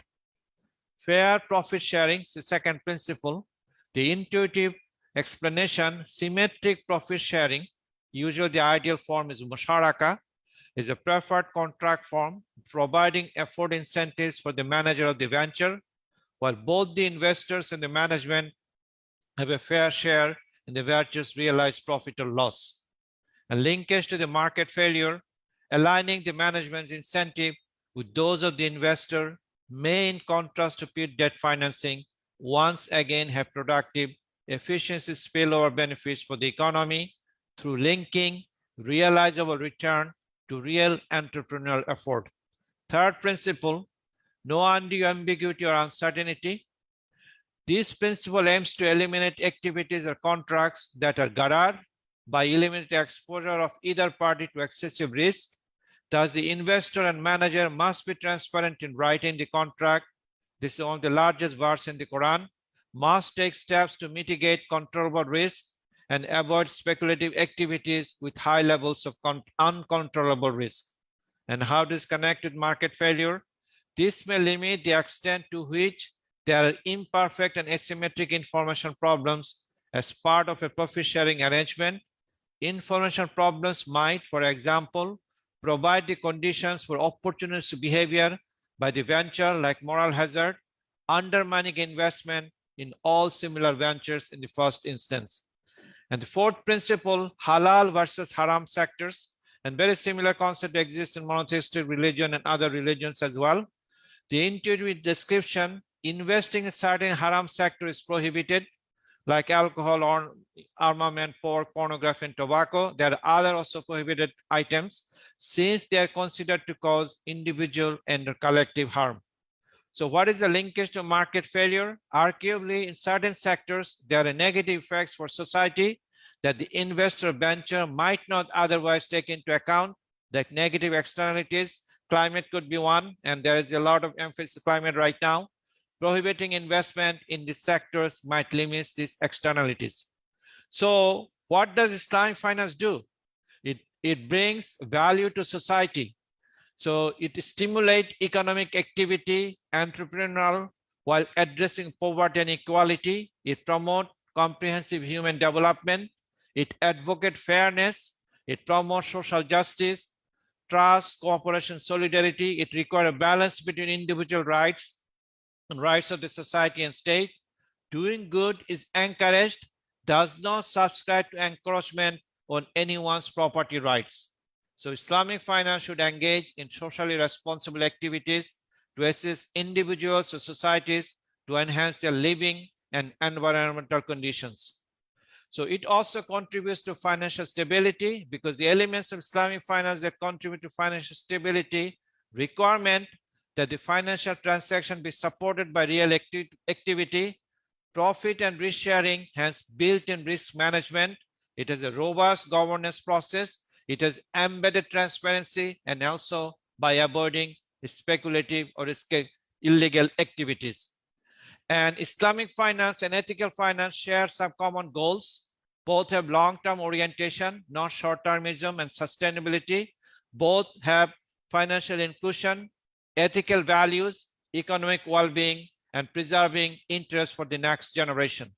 S5: Fair profit sharing is the second principle. The intuitive explanation, symmetric profit sharing, usually the ideal form is musharaka, is a preferred contract form, providing effort incentives for the manager of the venture, while both the investors and the management have a fair share in the venture's realized profit or loss. A linkage to the market failure, aligning the management's incentive with those of the investor may, in contrast to pure debt financing, once again have productive efficiency spillover benefits for the economy through linking realizable return to real entrepreneurial effort. Third principle, no undue ambiguity or uncertainty. This principle aims to eliminate activities or contracts that are gharar by eliminating exposure of either party to excessive risk. Thus, the investor and manager must be transparent in writing the contract. This is one of the largest verses in the Quran. Must take steps to mitigate controllable risk and avoid speculative activities with high levels of uncontrollable risk. And how does connect with market failure? This may limit the extent to which there are imperfect and asymmetric information problems as part of a profit sharing arrangement. Information problems might, for example, provide the conditions for opportunistic behavior by the venture, like moral hazard, undermining investment in all similar ventures in the first instance. And the fourth principle, halal versus haram sectors, and very similar concept exists in monotheistic religion and other religions as well. The intuitive description, investing in certain haram sector is prohibited, like alcohol, or armament, pork, pornography, and tobacco. There are other also prohibited items since they are considered to cause individual and collective harm. So what is the linkage to market failure? Arguably, in certain sectors, there are negative effects for society that the investor venture might not otherwise take into account, like negative externalities. Climate could be one, and there is a lot of emphasis on climate right now. Prohibiting investment in these sectors might limit these externalities. So what does Islamic finance do? It brings value to society. So it stimulates economic activity, entrepreneurial, while addressing poverty and equality. It promotes comprehensive human development. It advocates fairness. It promotes social justice, trust, cooperation, solidarity. It requires a balance between individual rights and rights of the society and state. Doing good is encouraged, does not subscribe to encroachment on anyone's property rights. So Islamic finance should engage in socially responsible activities to assist individuals or societies to enhance their living and environmental conditions. So it also contributes to financial stability, because the elements of Islamic finance that contribute to financial stability requirement that the financial transaction be supported by real activity, profit and risk sharing, hence built-in risk management. It has a robust governance process. It has embedded transparency, and also by avoiding speculative or illegal activities. And Islamic finance and ethical finance share some common goals. Both have long-term orientation, not short-termism and sustainability. Both have financial inclusion, ethical values, economic well-being, and preserving interest for the next generation.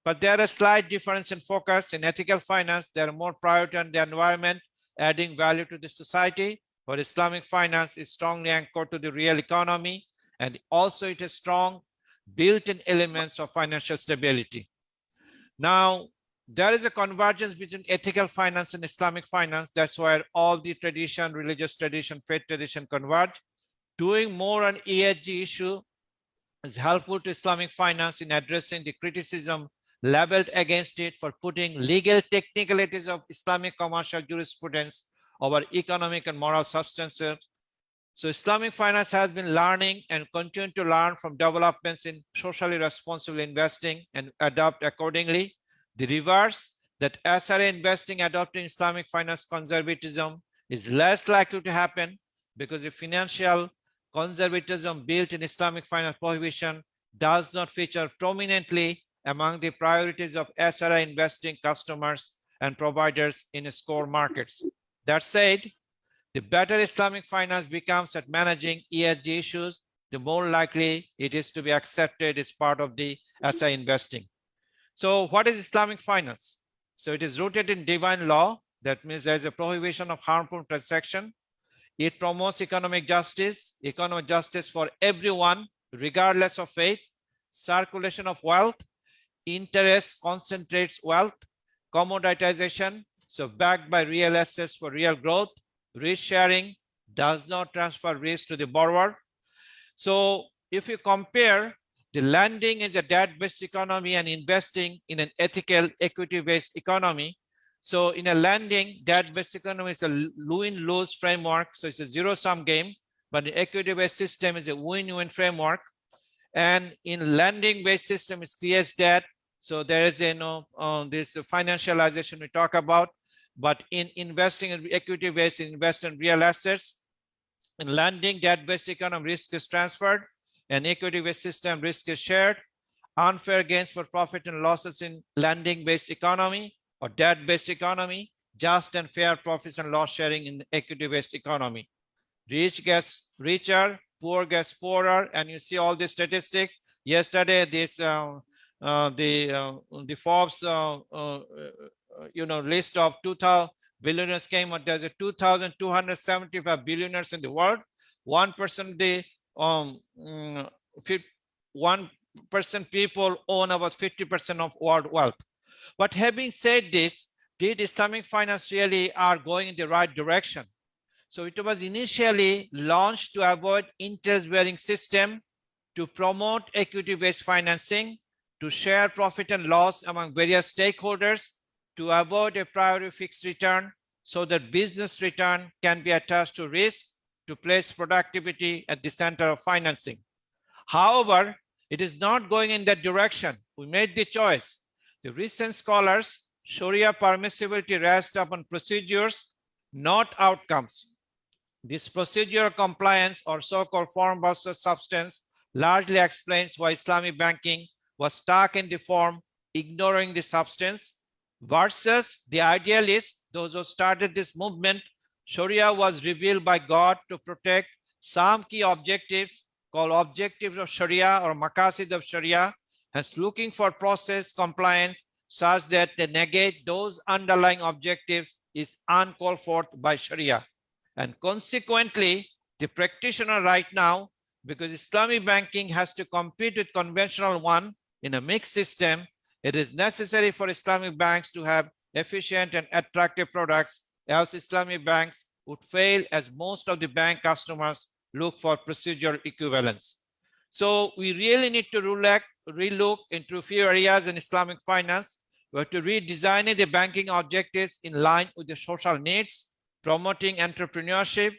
S5: But there are a slight difference in focus. In ethical finance, there are more priority on the environment, adding value to the society, but Islamic finance is strongly anchored to the real economy, and also it has strong built-in elements of financial stability. Now, there is a convergence between ethical finance and Islamic finance. That's where all the tradition, religious tradition, faith tradition converge. Doing more on ESG issue is helpful to Islamic finance in addressing the criticism leveled against it for putting legal technicalities of Islamic commercial jurisprudence over economic and moral substances. So Islamic finance has been learning and continue to learn from developments in socially responsible investing and adopt accordingly. The reverse, that SRA investing adopting Islamic finance conservatism is less likely to happen, because the financial conservatism built in Islamic finance prohibition does not feature prominently among the priorities of SRA investing customers and providers in its core markets. That said, the better Islamic finance becomes at managing ESG issues, the more likely it is to be accepted as part of the SRA investing. So what is Islamic finance? So it is rooted in divine law. That means there is a prohibition of harmful transaction. It promotes economic justice for everyone, regardless of faith, circulation of wealth, interest concentrates wealth, commoditization, so backed by real assets for real growth, risk sharing, does not transfer risk to the borrower. So if you compare, the lending is a debt-based economy and investing in an ethical equity-based economy. So in a lending, debt-based economy is a win-lose framework. So it's a zero-sum game, but the equity-based system is a win-win framework. And in lending-based system, it creates debt. So there is this financialization we talk about. But in investing in equity-based, invest in real assets. In lending, debt-based economy, risk is transferred, and equity-based system, risk is shared. Unfair gains for profit and losses in lending-based economy or debt-based economy, just and fair profits and loss sharing in equity-based economy. Rich gets richer, poor gets poorer, and you see all the statistics. Yesterday, this the Forbes list of 2,000 billionaires came out. There's a 2,275 billionaires in the world. 1% the 1% people own about 50% of world wealth. But having said this, did Islamic finance really are going in the right direction? So it was initially launched to avoid interest-bearing system, to promote equity-based financing, to share profit and loss among various stakeholders, to avoid a priori fixed return. so that business return can be attached to risk to place productivity at the center of financing. However, it is not going in that direction. We made the choice. The recent scholars, Sharia permissibility rests upon procedures, not outcomes. This procedural compliance, or so-called form versus substance, largely explains why Islamic banking was stuck in the form, ignoring the substance, versus the idealists, those who started this movement. Sharia was revealed by God to protect some key objectives called objectives of Sharia or maqasid of Sharia, hence looking for process compliance such that they negate those underlying objectives is uncalled for by Sharia. And consequently, the practitioner right now, because Islamic banking has to compete with conventional one in a mixed system, it is necessary for Islamic banks to have efficient and attractive products, else Islamic banks would fail, as most of the bank customers look for procedural equivalence. So we really need to relook into a few areas in Islamic finance. We have to redesign the banking objectives in line with the social needs, promoting entrepreneurship,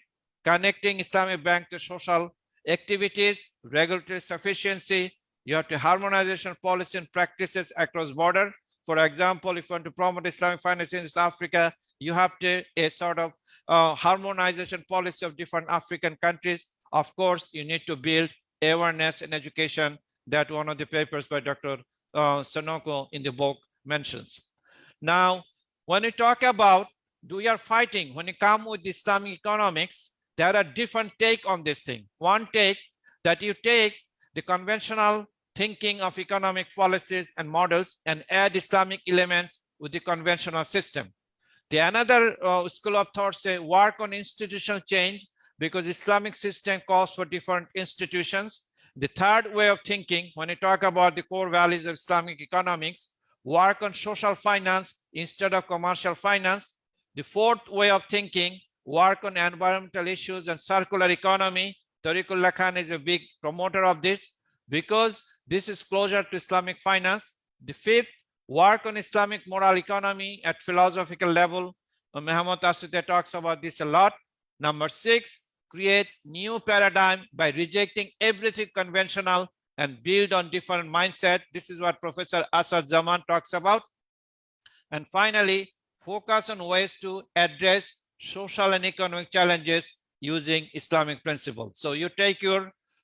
S5: connecting Islamic bank to social activities, regulatory sufficiency. You have to harmonization policy and practices across border. For example, if you want to promote Islamic finance in East Africa, you have to a sort of harmonization policy of different African countries. Of course, you need to build awareness and education that one of the papers by Dr. Sonoko in the book mentions. Now, when we talk about we are fighting, when you come with Islamic economics, there are different take on this thing. One take that you take the conventional thinking of economic policies and models and add Islamic elements with the conventional system. The another school of thought say work on institutional change because Islamic system calls for different institutions. The third way of thinking, when you talk about the core values of Islamic economics, work on social finance instead of commercial finance. The fourth way of thinking, work on environmental issues and circular economy. Tariqullah Khan is a big promoter of this because this is closer to Islamic finance. The fifth, work on Islamic moral economy at philosophical level. Muhammad Asute talks about this a lot. Number six, create new paradigm by rejecting everything conventional and build on different mindset. This is what Professor Asad Zaman talks about. And finally, focus on ways to address social and economic challenges using Islamic principles. So you take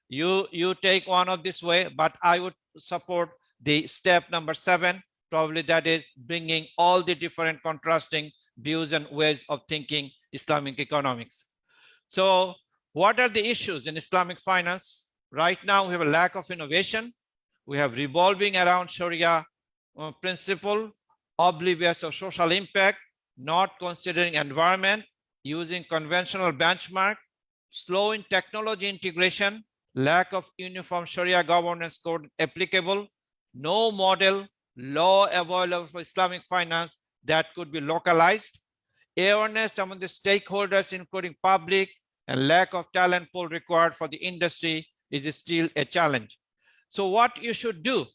S5: you take one of this way, but I would support the step number 7, probably that is bringing all the different contrasting views and ways of thinking Islamic economics. So what are the issues in Islamic finance? Right now we have a lack of innovation. We have revolving around Sharia principle, oblivious of social impact, not considering environment, using conventional benchmark, slow in technology integration, lack of uniform Sharia governance code applicable, no model law available for Islamic finance that could be localized, awareness among the stakeholders, including public, and lack of talent pool required for the industry is still a challenge. So what you should do,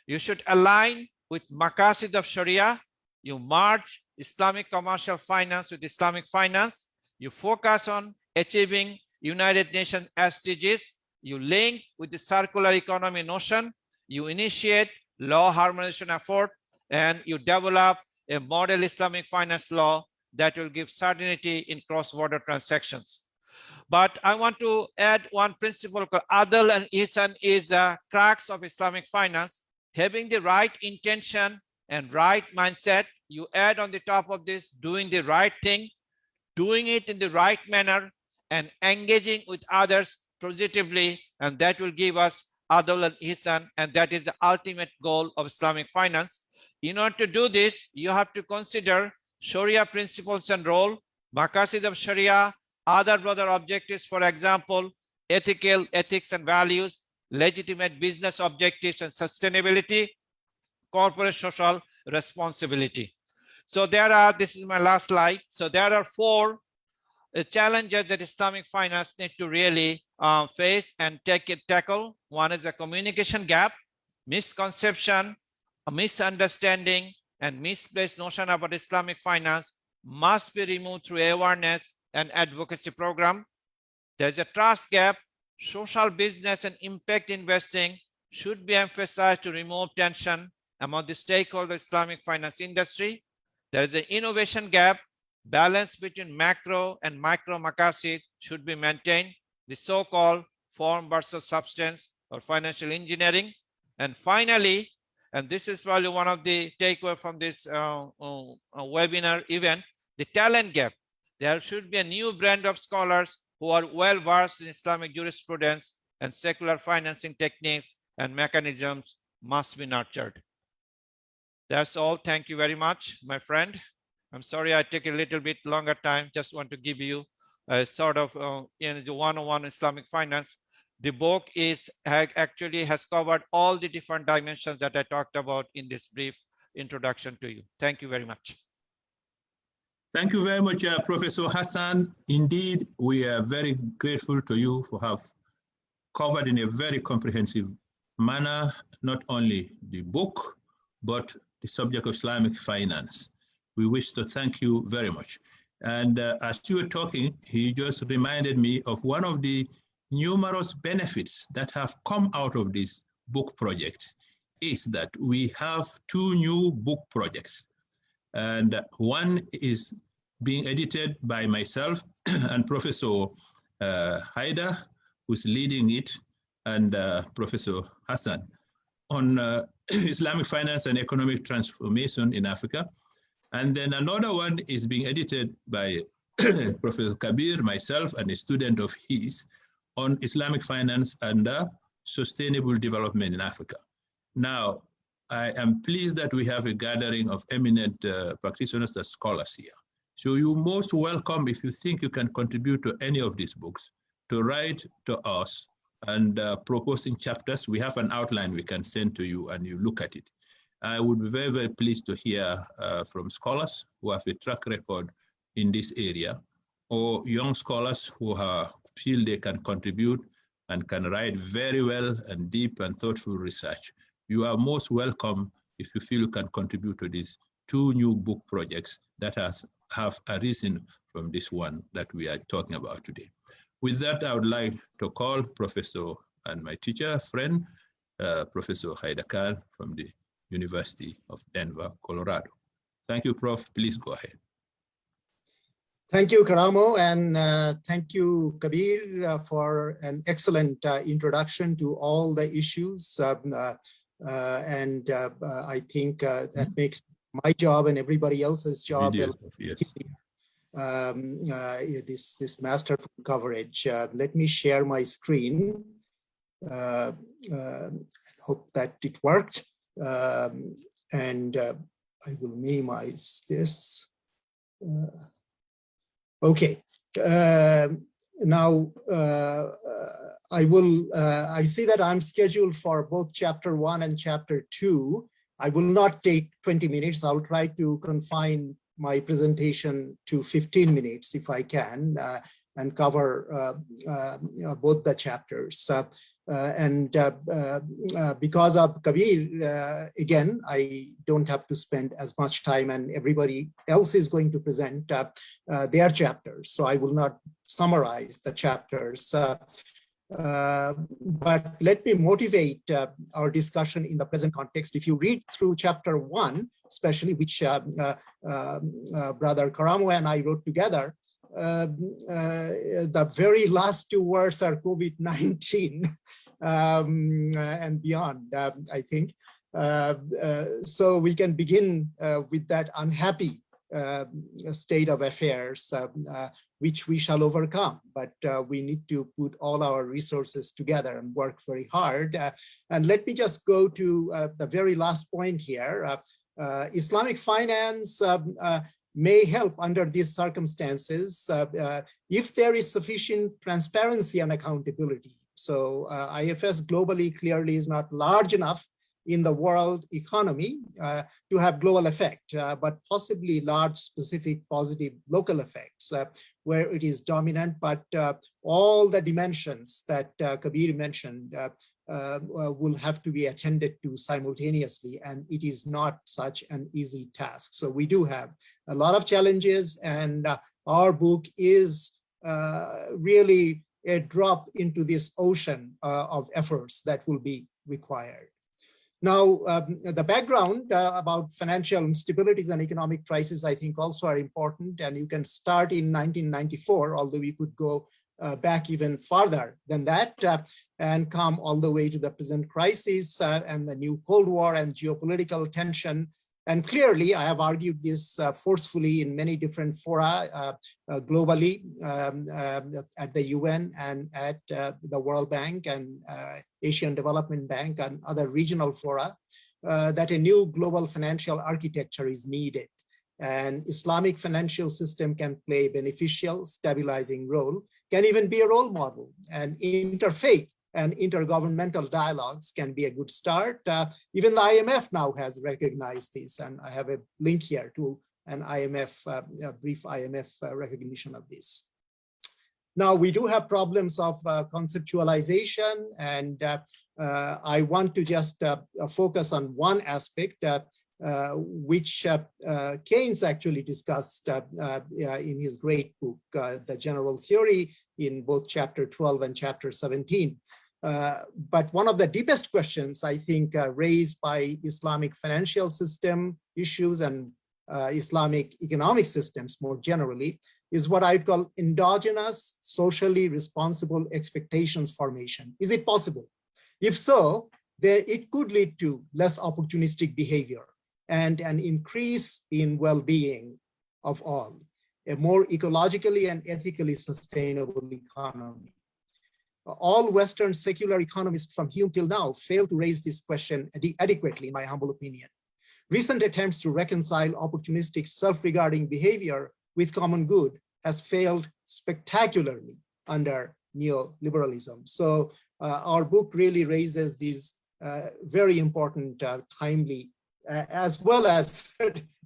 S5: you should align with maqasid of Sharia. You merge Islamic commercial finance with Islamic finance. You focus on achieving United Nations SDGs. You link with the circular economy notion. You initiate law harmonization effort, and you develop a model Islamic finance law that will give certainty in cross-border transactions. But I want to add one principle called Adl and Ihsan is the crux of Islamic finance. Having the right intention and right mindset, you add on the top of this, doing the right thing, doing it in the right manner, and engaging with others positively, and that will give us Adl and Ihsan, and that is the ultimate goal of Islamic finance. In order to do this, you have to consider Sharia principles and role, maqasid of Sharia, other broader objectives, for example, ethics and values, legitimate business objectives and sustainability, corporate social responsibility. So there are, this is my last slide. So there are 4 challenges that Islamic finance need to really face and tackle. One is a communication gap, misconception, a misunderstanding, and misplaced notion about Islamic finance must be removed through awareness and advocacy program. There's a trust gap. Social business and impact investing should be emphasized to remove tension among the stakeholder Islamic finance industry. There is an innovation gap. Balance between macro and micro maqasid should be maintained. The so-called form versus substance or financial engineering. And finally, and this is probably one of the takeaway from this webinar event, the talent gap. There should be a new brand of scholars who are well versed in Islamic jurisprudence and secular financing techniques and mechanisms must be nurtured. That's all. Thank you very much, my friend. I'm sorry I take a little bit longer time. Just want to give you a sort of the one-on-one Islamic finance. The book actually has covered all the different dimensions that I talked about in this brief introduction to you. Thank you very much.
S2: Thank you very much, Professor Hassan. Indeed, we are very grateful to you for have covered in a very comprehensive manner, not only the book, but the subject of Islamic finance. We wish to thank you very much. And as you were talking, he just reminded me of one of the numerous benefits that have come out of this book project is that we have 2 new book projects. And one is being edited by myself and Professor Haida, who's leading it, and Professor Hassan on Islamic finance and economic transformation in Africa. And then another one is being edited by Professor Kabir, myself, and a student of his on Islamic finance and sustainable development in Africa. Now, I am pleased that we have a gathering of eminent practitioners and scholars here. So you're most welcome if you think you can contribute to any of these books to write to us and proposing chapters. We have an outline we can send to you and you look at it. I would be very, very pleased to hear from scholars who have a track record in this area or young scholars who feel they can contribute and can write very well and deep and thoughtful research. You are most welcome if you feel you can contribute to these 2 new book projects that have arisen from this one that we are talking about today. With that, I would like to call Professor and my teacher, friend, Professor Haida Khan from the University of Denver, Colorado. Thank you, Prof. Please go ahead.
S1: Thank you, Karamo, and thank you, Kabir, for an excellent introduction to all the issues. I think that makes my job and everybody else's job this masterful coverage. Let me share my screen. Hope that it worked. I will minimize this. Okay. Now I see that I'm scheduled for both chapter 1 and chapter 2. I will not take 20 minutes. I'll try to confine my presentation to 15 minutes if I can and cover both the chapters. Because of Kabir, again, I don't have to spend as much time, and everybody else is going to present their chapters. So I will not summarize the chapters. But let me motivate our discussion in the present context. If you read through chapter 1, especially which Brother Karamo and I wrote together, the very last 2 words are COVID-19 and beyond, I think. So we can begin with that unhappy state of affairs, which we shall overcome. But we need to put all our resources together and work very hard. And let me just go to the very last point here. Islamic finance may help under these circumstances if there is sufficient transparency and accountability. So IFS globally clearly is not large enough in the world economy to have global effect, but possibly large specific positive local effects where it is dominant. But all the dimensions that Kabir mentioned will have to be attended to simultaneously, and it is not such an easy task. So we do have a lot of challenges, and our book is really a drop into this ocean of efforts that will be required. Now, the background about financial instabilities and economic crisis, I think, also are important. And you can start in 1994, although we could go back even farther than that, and come all the way to the present crisis and the new Cold War and geopolitical tension. And clearly, I have argued this forcefully in many different fora globally, at the UN and at the World Bank and Asian Development Bank and other regional fora, that a new global financial architecture is needed. And Islamic financial system can play a beneficial, stabilizing role, can even be a role model, and interfaith and intergovernmental dialogues can be a good start. Even the IMF now has recognized this, and I have a link here to an IMF, a brief IMF recognition of this. Now, we do have problems of conceptualization, and I want to just focus on one aspect, which Keynes actually discussed in his great book, The General Theory, in both chapter 12 and chapter 17. But one of the deepest questions, I think, raised by Islamic financial system issues and Islamic economic systems more generally, is what I'd call endogenous, socially responsible expectations formation. Is it possible? If so, then it could lead to less opportunistic behavior and an increase in well-being of all, a more ecologically and ethically sustainable economy. All Western secular economists from Hume till now fail to raise this question adequately, in my humble opinion. Recent attempts to reconcile opportunistic self-regarding behavior with common good has failed spectacularly under neoliberalism. So our book really raises these very important, timely, as well as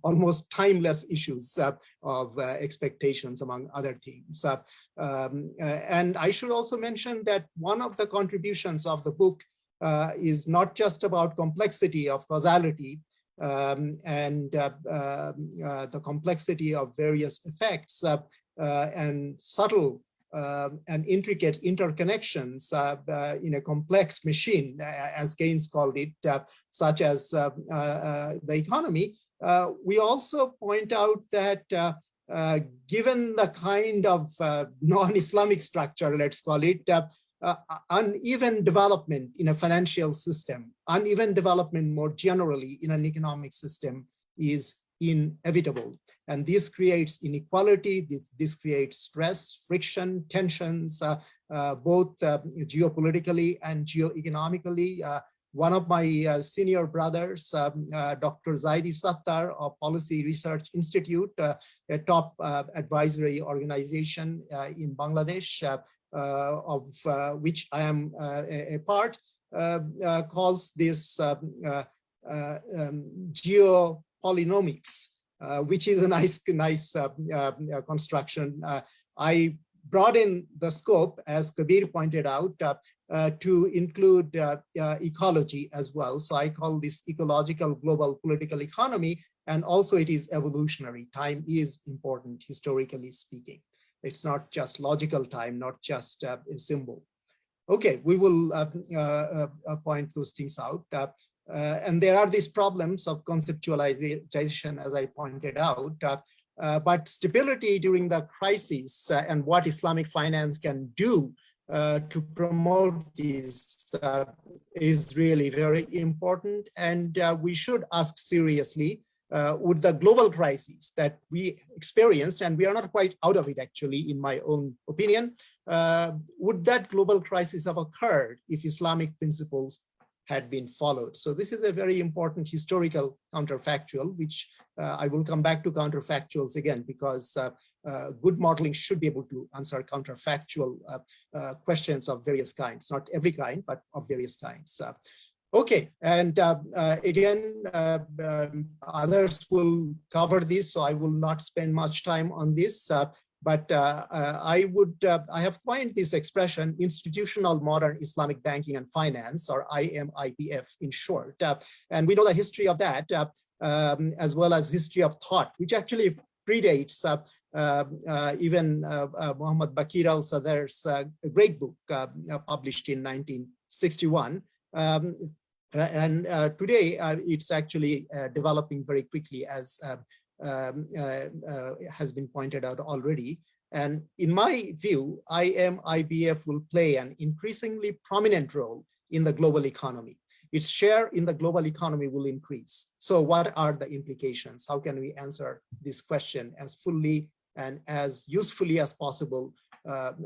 S1: almost timeless issues of expectations, among other things. And I should also mention that one of the contributions of the book is not just about complexity of causality and the complexity of various effects and subtle and intricate interconnections in a complex machine, as Keynes called it, such as the economy. We also point out that given the kind of non-Islamic structure, let's call it, uneven development in a financial system, uneven development more generally in an economic system is inevitable. And this creates inequality, this creates stress, friction, tensions, both geopolitically and geoeconomically. One of my senior brothers, Dr. Zaidi Sattar of Policy Research Institute, a top advisory organization in Bangladesh, of which I am a part, calls this geopolynomics, which is a nice construction. I brought in the scope, as Kabir pointed out, to include ecology as well. So I call this ecological global political economy, and also it is evolutionary. Time is important, historically speaking. It's not just logical time, not just a symbol. Okay, we will point those things out. And there are these problems of conceptualization, as I pointed out, but stability during the crisis and what Islamic finance can do to promote this is really very important. And we should ask seriously, would the global crisis that we experienced, and we are not quite out of it actually, in my own opinion, would that global crisis have occurred if Islamic principles had been followed? So this is a very important historical counterfactual, which I will come back to counterfactuals again, because good modeling should be able to answer counterfactual questions of various kinds, not every kind, but of various kinds. Okay, and again, others will cover this, so I will not spend much time on this. But I have coined this expression, institutional modern Islamic banking and finance, or IMIBF in short. And we know the history of that, as well as history of thought, which actually predates even Muhammad Bakir al-Sadr's great book published in 1961. And today it's actually developing very quickly, as has been pointed out already. And in my view, IMIBF will play an increasingly prominent role in the global economy. Its share in the global economy will increase. So what are the implications? How can we answer this question as fully and as usefully as possible,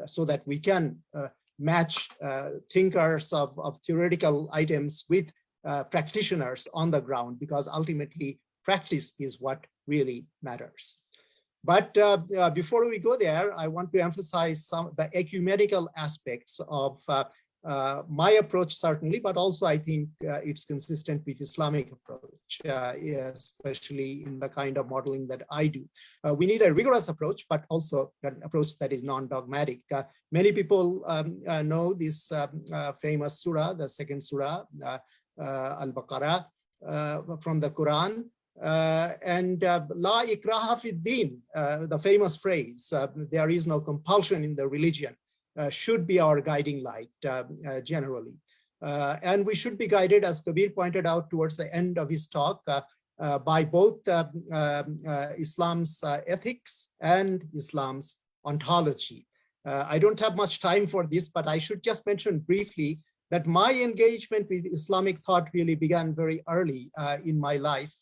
S1: so that we can match thinkers of theoretical items with practitioners on the ground, because ultimately practice is what really matters. But before we go there, I want to emphasize some of the ecumenical aspects of my approach, certainly, but also I think it's consistent with Islamic approach, especially in the kind of modeling that I do. We need a rigorous approach, but also an approach that is non-dogmatic. Many people know this famous surah, the second surah, Al-Baqarah, from the Quran. And La ikraha fi din, the famous phrase, there is no compulsion in the religion, should be our guiding light generally. And we should be guided, as Kabir pointed out towards the end of his talk, by both Islam's ethics and Islam's ontology. I don't have much time for this, but I should just mention briefly that my engagement with Islamic thought really began very early in my life.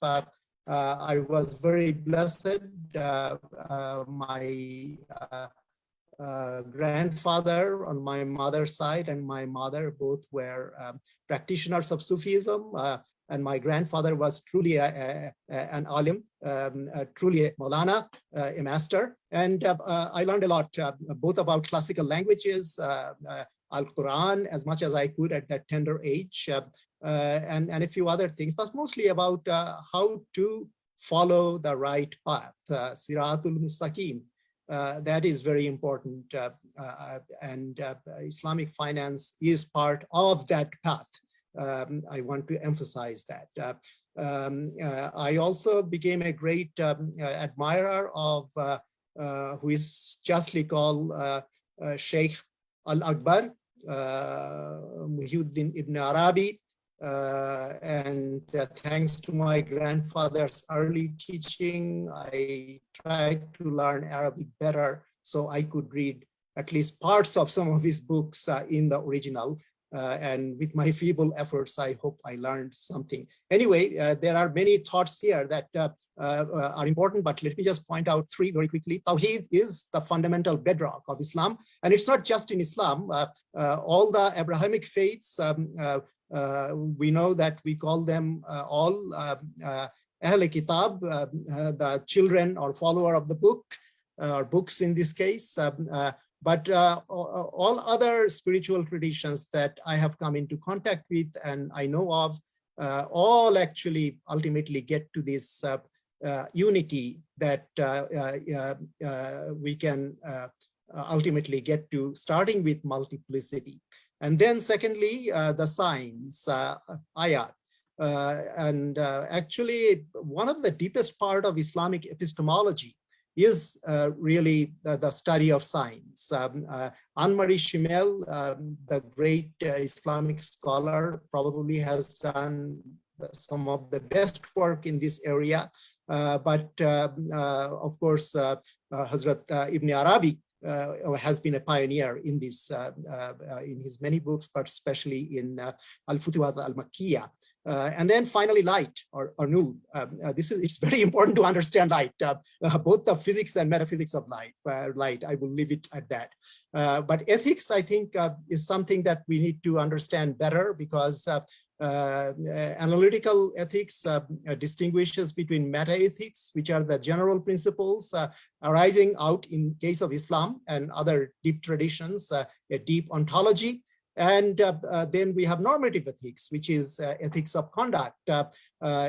S1: I was very blessed. My grandfather on my mother's side and my mother both were practitioners of Sufism, and my grandfather was truly an alim, truly a Maulana, a master. And I learned a lot, both about classical languages, Al-Quran, as much as I could at that tender age, and a few other things, but mostly about how to follow the right path, Siratul Mustaqim. That is very important, and Islamic finance is part of that path. I want to emphasize that. I also became a great admirer of who is justly called Sheikh Al-Akbar, Muhyiddin Ibn Arabi, and thanks to my grandfather's early teaching, I tried to learn Arabic better so I could read at least parts of some of his books in the original. And with my feeble efforts, I hope I learned something. Anyway, there are many thoughts here that are important, but let me just point out three very quickly. Tawheed is the fundamental bedrock of Islam, and it's not just in Islam. All the Abrahamic faiths, we know that we call them all Ahl Kitab, the children or follower of the book, or books in this case. But all other spiritual traditions that I have come into contact with and I know of, all actually ultimately get to this unity that we can ultimately get to, starting with multiplicity. And then secondly, the signs, ayat. And actually, one of the deepest part of Islamic epistemology is really the study of signs. Anne-Marie Schimmel, the great Islamic scholar, probably has done some of the best work in this area. But of course, Hazrat Ibn Arabi has been a pioneer in this, in his many books, but especially in Al-Futuhat al-Makkiyah. And then finally, light or nur. It's very important to understand light, both the physics and metaphysics of light. I will leave it at that. But ethics, I think, is something that we need to understand better, because analytical ethics distinguishes between meta-ethics, which are the general principles arising out in case of Islam and other deep traditions, a deep ontology. And then we have normative ethics, which is ethics of conduct,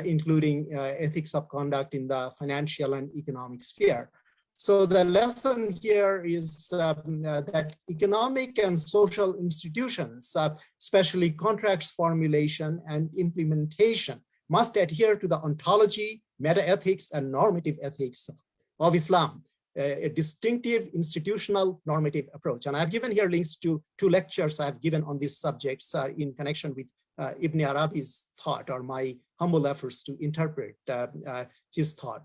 S1: including ethics of conduct in the financial and economic sphere. So the lesson here is that economic and social institutions, especially contracts formulation and implementation, must adhere to the ontology, meta-ethics, and normative ethics of Islam, a distinctive institutional normative approach. And I've given here links to 2 lectures I've given on these subjects in connection with Ibn Arabi's thought, or my humble efforts to interpret his thought.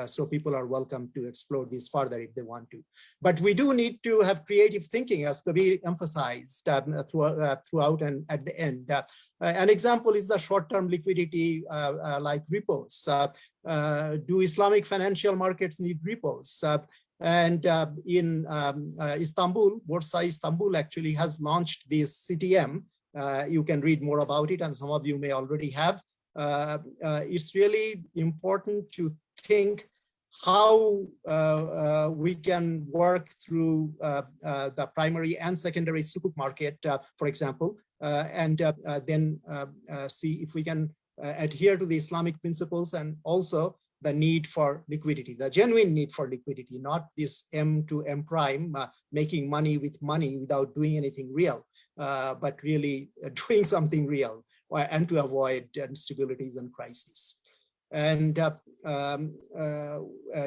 S1: So people are welcome to explore this further if they want to. But we do need to have creative thinking, as Kabir emphasized throughout and at the end. An example is the short-term liquidity like repos. Do Islamic financial markets need repos? And in Istanbul, Borsa Istanbul actually has launched this CTM. You can read more about it, and some of you may already have. It's really important to think how we can work through the primary and secondary sukuk market, for example, and then see if we can adhere to the Islamic principles, and also the need for liquidity, the genuine need for liquidity, not this M to M prime, making money with money without doing anything real, but really doing something real, and to avoid instabilities and crises. And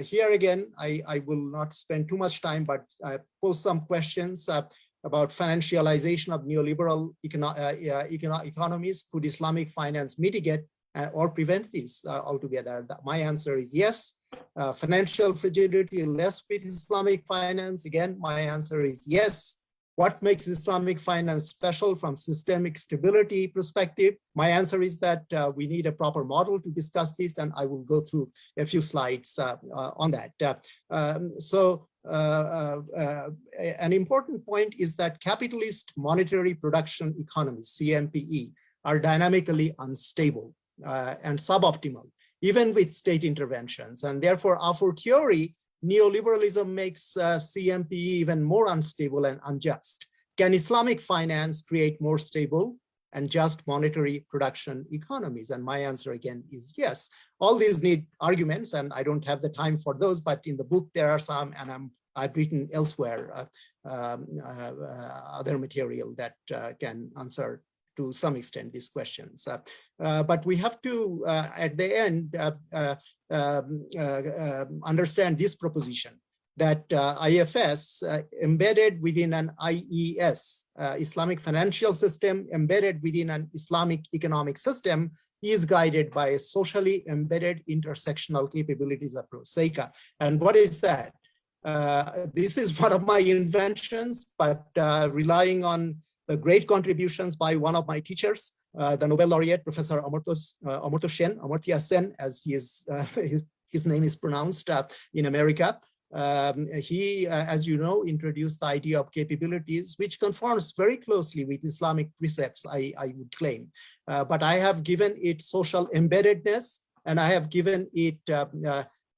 S1: here again, I will not spend too much time, but pose some questions about financialization of neoliberal economies. Could Islamic finance mitigate or prevent this altogether? My answer is yes. Financial fragility less with Islamic finance? Again, my answer is yes. What makes Islamic finance special from systemic stability perspective? My answer is that we need a proper model to discuss this, and I will go through a few slides on that. An important point is that capitalist monetary production economies, CMPE, are dynamically unstable and suboptimal, even with state interventions. And therefore, a fortiori, neoliberalism makes CMPE even more unstable and unjust. Can Islamic finance create more stable and just monetary production economies? And my answer again is yes. All these need arguments, and I don't have the time for those, but in the book there are some, and I've written elsewhere other material that can answer to some extent these questions. But we have to, at the end, understand this proposition, that IFS embedded within an IES, Islamic financial system embedded within an Islamic economic system, is guided by a socially embedded intersectional capabilities approach, SEICA. And what is that? This is one of my inventions, but relying on the great contributions by one of my teachers, the Nobel laureate, Professor Amartya Sen, as his name is pronounced in America. He, as you know, introduced the idea of capabilities, which conforms very closely with Islamic precepts, I would claim. But I have given it social embeddedness, and I have given it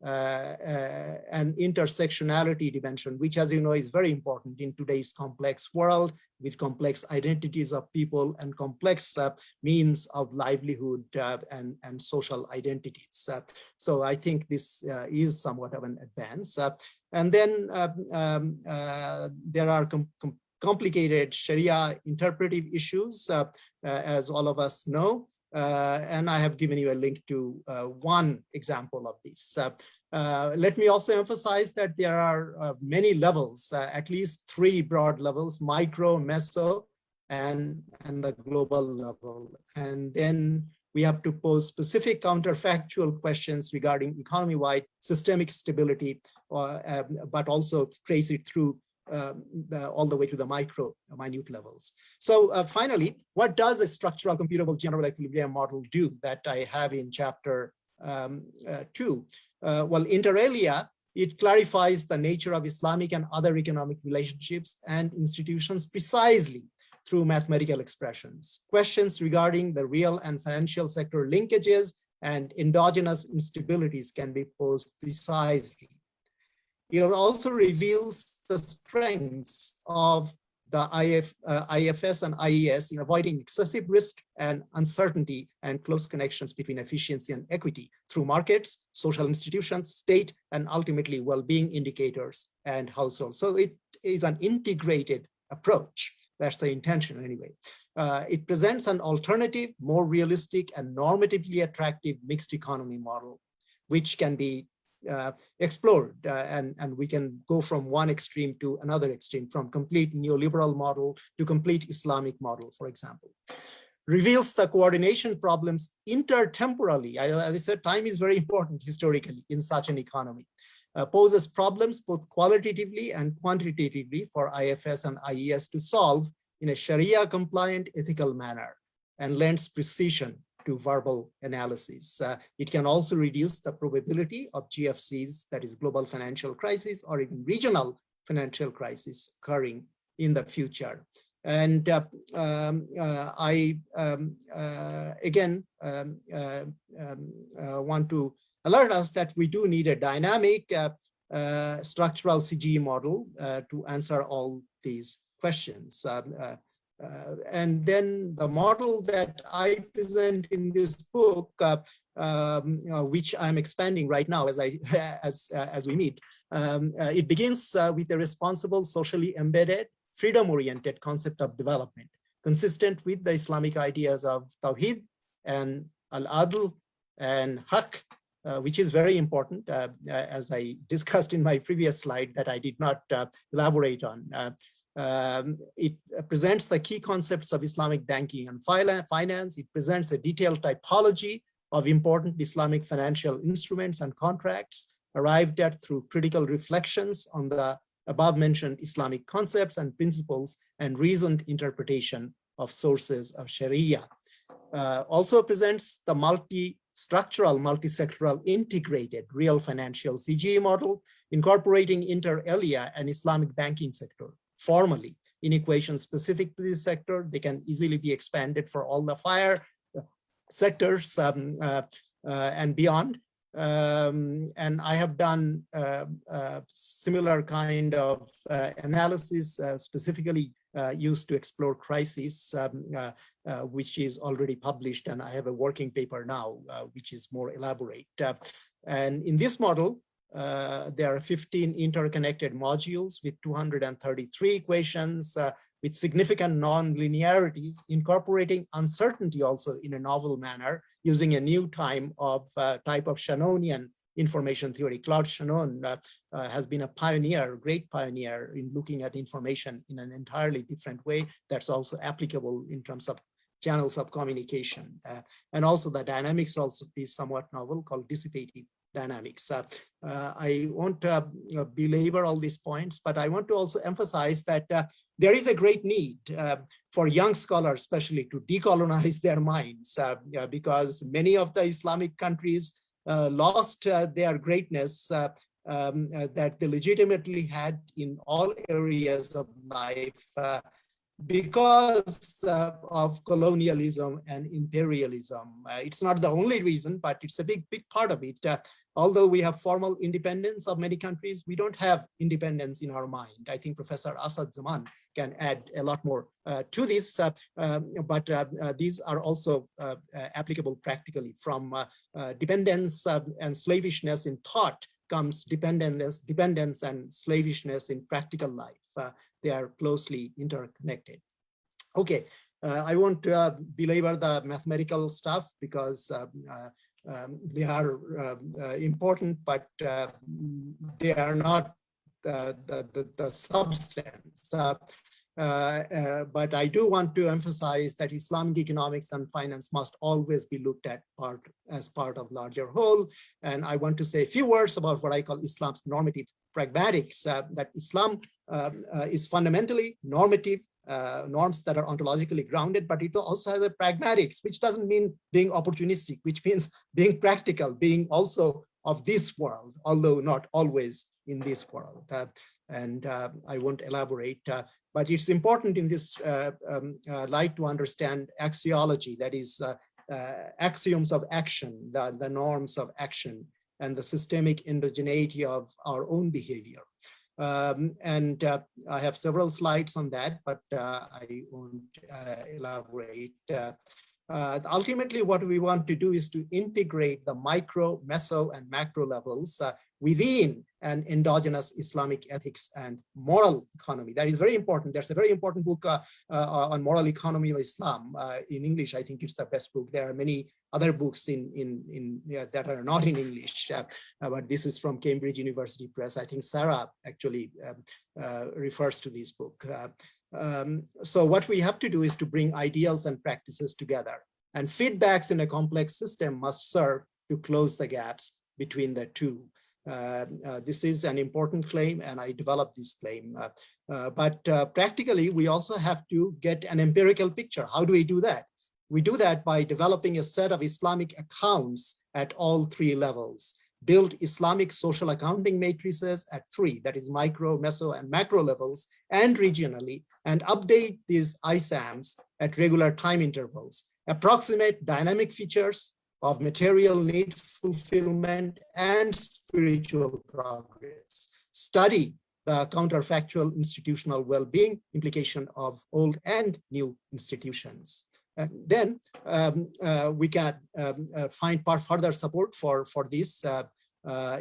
S1: an intersectionality dimension, which, as you know, is very important in today's complex world, with complex identities of people and complex means of livelihood and social identities. So I think this is somewhat of an advance. And then there are complicated Sharia interpretive issues, as all of us know. And I have given you a link to one example of this. Let me also emphasize that there are many levels, at least 3 broad levels: micro, meso, and the global level. And then we have to pose specific counterfactual questions regarding economy-wide systemic stability, but also trace it through all the way to the minute levels. So finally, what does a structural computable general equilibrium model do that I have in chapter 2? Well, inter alia, it clarifies the nature of Islamic and other economic relationships and institutions precisely through mathematical expressions. Questions regarding the real and financial sector linkages and endogenous instabilities can be posed precisely. It also reveals the strengths of the IFS and IES in avoiding excessive risk and uncertainty and close connections between efficiency and equity through markets, social institutions, state, and ultimately well-being indicators and households. So it is an integrated approach. That's the intention anyway. It presents an alternative, more realistic and normatively attractive mixed economy model, which can be explored, and we can go from one extreme to another extreme, from complete neoliberal model to complete Islamic model, for example. Reveals the coordination problems intertemporally. As I said, time is very important historically in such an economy. Poses problems both qualitatively and quantitatively for IFS and IES to solve in a Sharia compliant ethical manner, and lends precision to verbal analysis. It can also reduce the probability of GFCs, that is global financial crisis, or even regional financial crisis occurring in the future. And I again want to alert us that we do need a dynamic structural CGE model to answer all these questions. And then the model that I present in this book, which I'm expanding right now as we meet, it begins with a responsible, socially embedded, freedom-oriented concept of development, consistent with the Islamic ideas of Tawheed and Al-Adl and Haq, which is very important, as I discussed in my previous slide that I did not elaborate on. It presents the key concepts of Islamic banking and finance. It presents a detailed typology of important Islamic financial instruments and contracts arrived at through critical reflections on the above-mentioned Islamic concepts and principles and reasoned interpretation of sources of Sharia. Also presents the multi-structural, multi-sectoral, integrated real financial CGE model, incorporating inter alia and Islamic banking sector formally in equations specific to this sector. They can easily be expanded for all the FIRE sectors and beyond. And I have done similar kind of analysis specifically used to explore crisis, which is already published, and I have a working paper now, which is more elaborate. And in this model, there are 15 interconnected modules with 233 equations with significant non-linearities, incorporating uncertainty also in a novel manner, using a new type of Shannonian information theory. Claude Shannon has been a pioneer, great pioneer in looking at information in an entirely different way that's also applicable in terms of channels of communication. And also the dynamics also is somewhat novel, called dissipative dynamics. I won't belabor all these points, but I want to also emphasize that there is a great need for young scholars, especially, to decolonize their minds, because many of the Islamic countries lost their greatness that they legitimately had in all areas of life because of colonialism and imperialism. It's not the only reason, but it's a big part of it. Although we have formal independence of many countries, we don't have independence in our mind. I think Professor Asad Zaman can add a lot more to this, but these are also applicable practically. From dependence and slavishness in thought comes dependence and slavishness in practical life. They are closely interconnected. Okay, I won't belabor the mathematical stuff because they are important, but they are not the substance. But I do want to emphasize that Islamic economics and finance must always be looked at as part of larger whole. And I want to say a few words about what I call Islam's normative pragmatics, that Islam is fundamentally normative, norms that are ontologically grounded, but it also has a pragmatics, which doesn't mean being opportunistic, which means being practical, being also of this world, although not always in this world. And I won't elaborate, but it's important in this light to understand axiology, that is axioms of action, the norms of action, and the systemic endogeneity of our own behavior. And I have several slides on that, but I won't elaborate. Ultimately, what we want to do is to integrate the micro, meso, and macro levels within an endogenous Islamic ethics and moral economy. That is very important. There's a very important book on moral economy of Islam. In English, I think it's the best book. There are many other books that are not in English, but this is from Cambridge University Press. I think Sarah actually refers to this book. So what we have to do is to bring ideals and practices together, and feedbacks in a complex system must serve to close the gaps between the two. This is an important claim, and I developed this claim. But practically, we also have to get an empirical picture. How do we do that? We do that by developing a set of Islamic accounts at all three levels. Build Islamic social accounting matrices at three, that is micro, meso, and macro levels, and regionally, and update these ISAMs at regular time intervals. Approximate dynamic features of material needs fulfillment and spiritual progress. Study the counterfactual institutional well-being implication of old and new institutions. Then we can find further support for this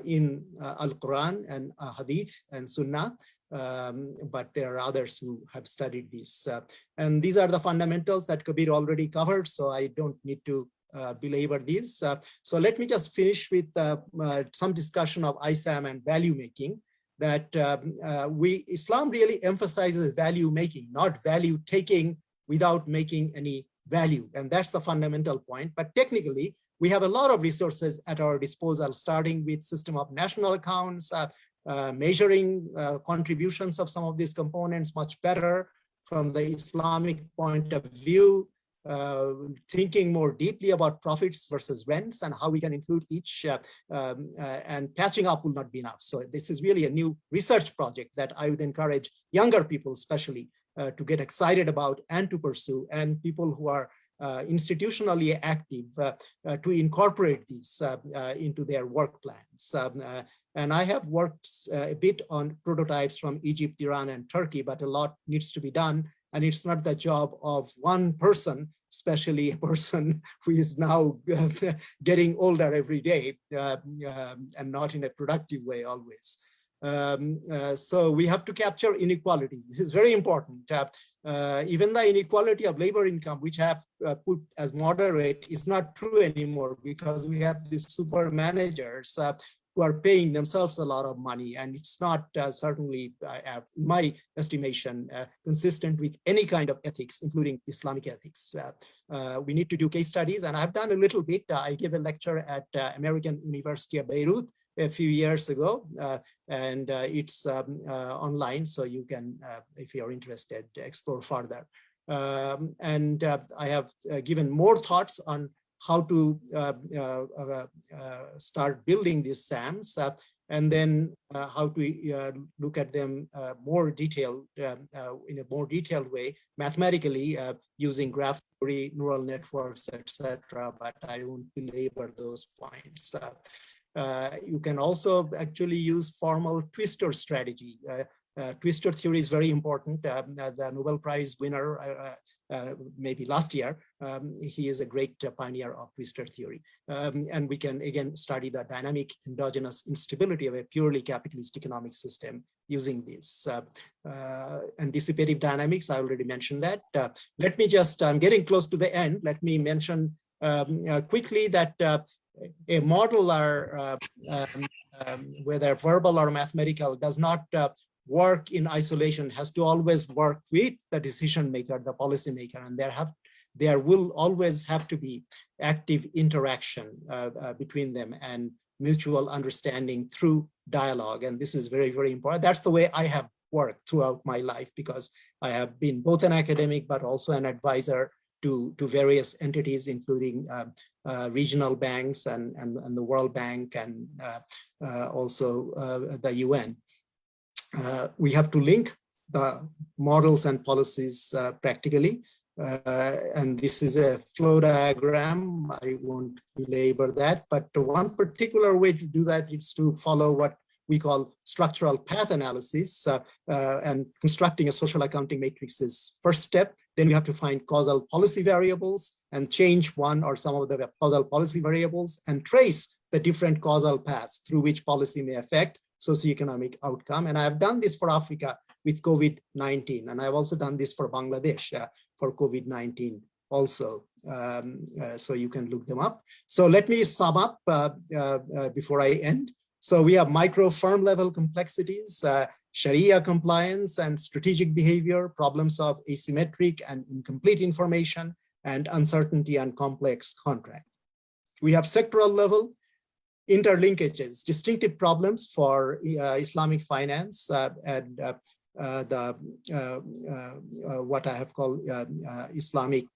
S1: in Al-Quran and Hadith and Sunnah, but there are others who have studied this. And these are the fundamentals that Kabir already covered, so I don't need to belabor these. So let me just finish with some discussion of ISAM and value making. That Islam really emphasizes value making, not value taking without making any value. And that's the fundamental point. But technically, we have a lot of resources at our disposal, starting with system of national accounts, measuring contributions of some of these components much better from the Islamic point of view, thinking more deeply about profits versus rents and how we can include each, and patching up will not be enough. So this is really a new research project that I would encourage younger people especially to get excited about and to pursue, and people who are institutionally active to incorporate these into their work plans. And I have worked a bit on prototypes from Egypt, Iran, and Turkey, but a lot needs to be done. And it's not the job of one person, especially a person who is now getting older every day and not in a productive way always. So we have to capture inequalities. This is very important. Even the inequality of labor income, which I have put as moderate, is not true anymore because we have these super managers who are paying themselves a lot of money, and it's not certainly, in my estimation, consistent with any kind of ethics, including Islamic ethics. We need to do case studies, and I've done a little bit. I gave a lecture at American University of Beirut a few years ago, and it's online, so you can, if you're interested, explore further. And I have given more thoughts on how to start building these SAMs, and then how to look at them more detailed, in a more detailed way, mathematically, using graph theory, neural networks, etc. But I won't belabor those points. You can also actually use formal twister strategy. Twister theory is very important. The Nobel Prize winner, maybe last year, he is a great pioneer of twister theory. And we can again study the dynamic endogenous instability of a purely capitalist economic system using this. Anticipative dynamics, I already mentioned that. Let me just, I'm getting close to the end. Let me mention quickly that a model, or whether verbal or mathematical, does not work in isolation, has to always work with the decision maker, the policy maker, and there will always have to be active interaction between them and mutual understanding through dialogue. And this is very, very important. That's the way I have worked throughout my life, because I have been both an academic but also an advisor to various entities, including regional banks and the World Bank, and also the UN. We have to link the models and policies practically. And this is a flow diagram. I won't belabor that, but one particular way to do that is to follow what we call structural path analysis, and constructing a social accounting matrix is first step. Then we have to find causal policy variables and change one or some of the causal policy variables and trace the different causal paths through which policy may affect socioeconomic outcome. And I've done this for Africa with COVID-19, and I've also done this for Bangladesh for COVID-19 also. So you can look them up. So let me sum up before I end. So we have micro firm level complexities, Sharia compliance and strategic behavior, problems of asymmetric and incomplete information, and uncertainty and complex contract. We have sectoral level interlinkages, distinctive problems for Islamic finance and what I have called Islamic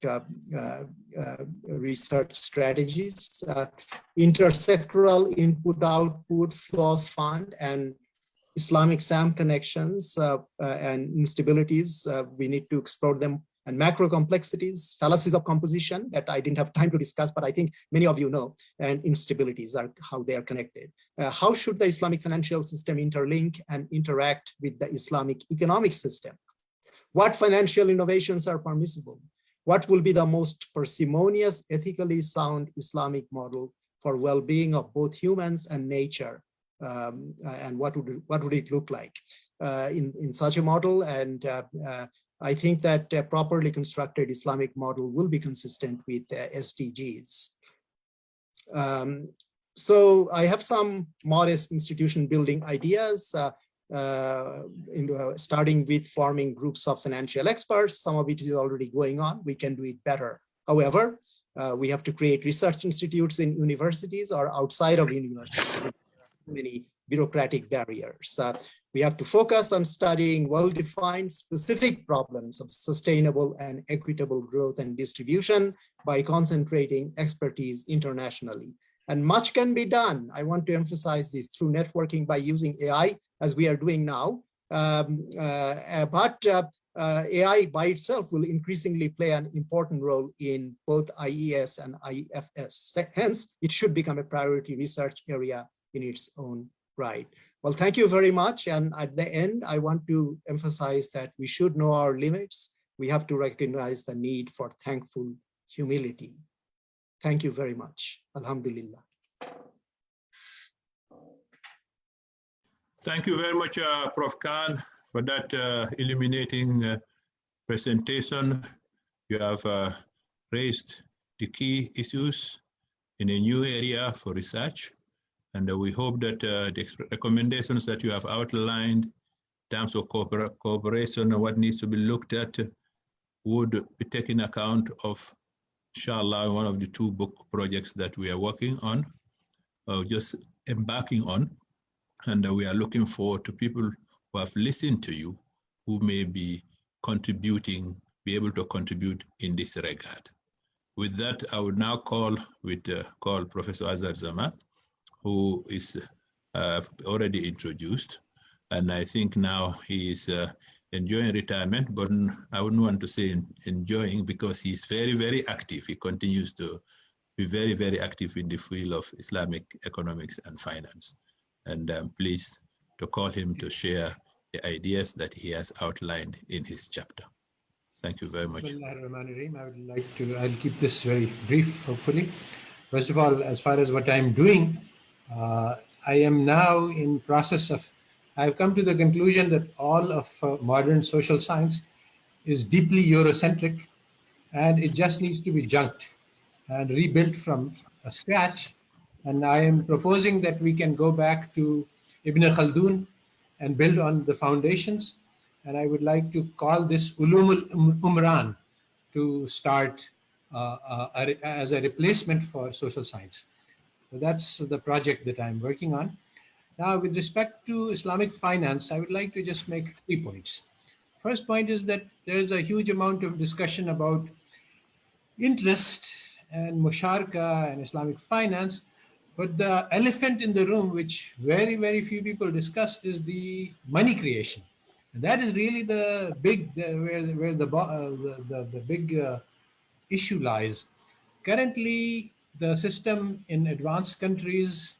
S1: research strategies, intersectoral input-output flow of fund, and Islamic SAM connections and instabilities. We need to explore them, and macro complexities, fallacies of composition that I didn't have time to discuss, but I think many of you know, and instabilities are how they are connected. How should the Islamic financial system interlink and interact with the Islamic economic system? What financial innovations are permissible? What will be the most parsimonious, ethically sound Islamic model for well-being of both humans and nature? And what would it look like in such a model? And I think that a properly constructed Islamic model will be consistent with SDGs. So I have some modest institution building ideas, starting with forming groups of financial experts. Some of it is already going on. We can do it better. However, we have to create research institutes in universities or outside of universities. Many bureaucratic barriers. We have to focus on studying well-defined specific problems of sustainable and equitable growth and distribution by concentrating expertise internationally. And much can be done. I want to emphasize this through networking by using AI, as we are doing now. AI by itself will increasingly play an important role in both IES and IFS. Hence, it should become a priority research area in its own right. Well, thank you very much. And at the end, I want to emphasize that we should know our limits. We have to recognize the need for thankful humility. Thank you very much. Alhamdulillah.
S2: Thank you very much, Prof. Khan, for that illuminating presentation. You have raised the key issues in a new area for research. And we hope that the recommendations that you have outlined in terms of cooperation and what needs to be looked at would be taken account of, inshallah, one of the 2 book projects that we are working on, just embarking on. And we are looking forward to people who have listened to you, who may be contributing, be able to contribute in this regard. With that, I would now call Professor Azhar Zaman, who is already introduced. And I think now he is enjoying retirement, but I wouldn't want to say enjoying because he's very, very active. He continues to be very, very active in the field of Islamic economics and finance. And I'm pleased to call him to share the ideas that he has outlined in his chapter. Thank you very much.
S11: I would like to, I'll keep this very brief, hopefully. First of all, as far as what I'm doing, I am now in process of, I've come to the conclusion that all of modern social science is deeply Eurocentric, and it just needs to be junked and rebuilt from scratch. And I am proposing that we can go back to Ibn Khaldun and build on the foundations. And I would like to call this Ulumul Umran to start as a replacement for social science. So that's the project that I'm working on. Now, with respect to Islamic finance, I would like to just make 3 points. First point is that there is a huge amount of discussion about interest and musharka and Islamic finance, but the elephant in the room, which very, very few people discuss, is the money creation. And that is really the big, where the big issue lies. Currently, the system in advanced countries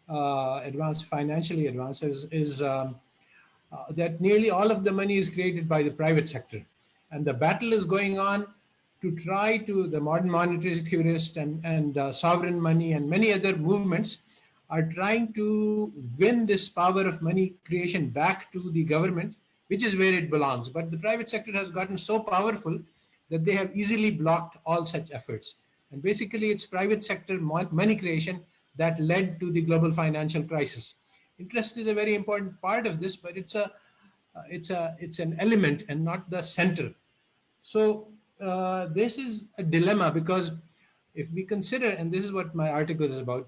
S11: advanced, financially advanced, is that nearly all of the money is created by the private sector. And the battle is going on to try to, the modern monetary theorists and sovereign money and many other movements are trying to win this power of money creation back to the government, which is where it belongs. But the private sector has gotten so powerful that they have easily blocked all such efforts. And basically it's private sector money creation that led to the global financial crisis. Interest is a very important part of this, but it's an element and not the center. So this is a dilemma, because if we consider, and this is what my article is about,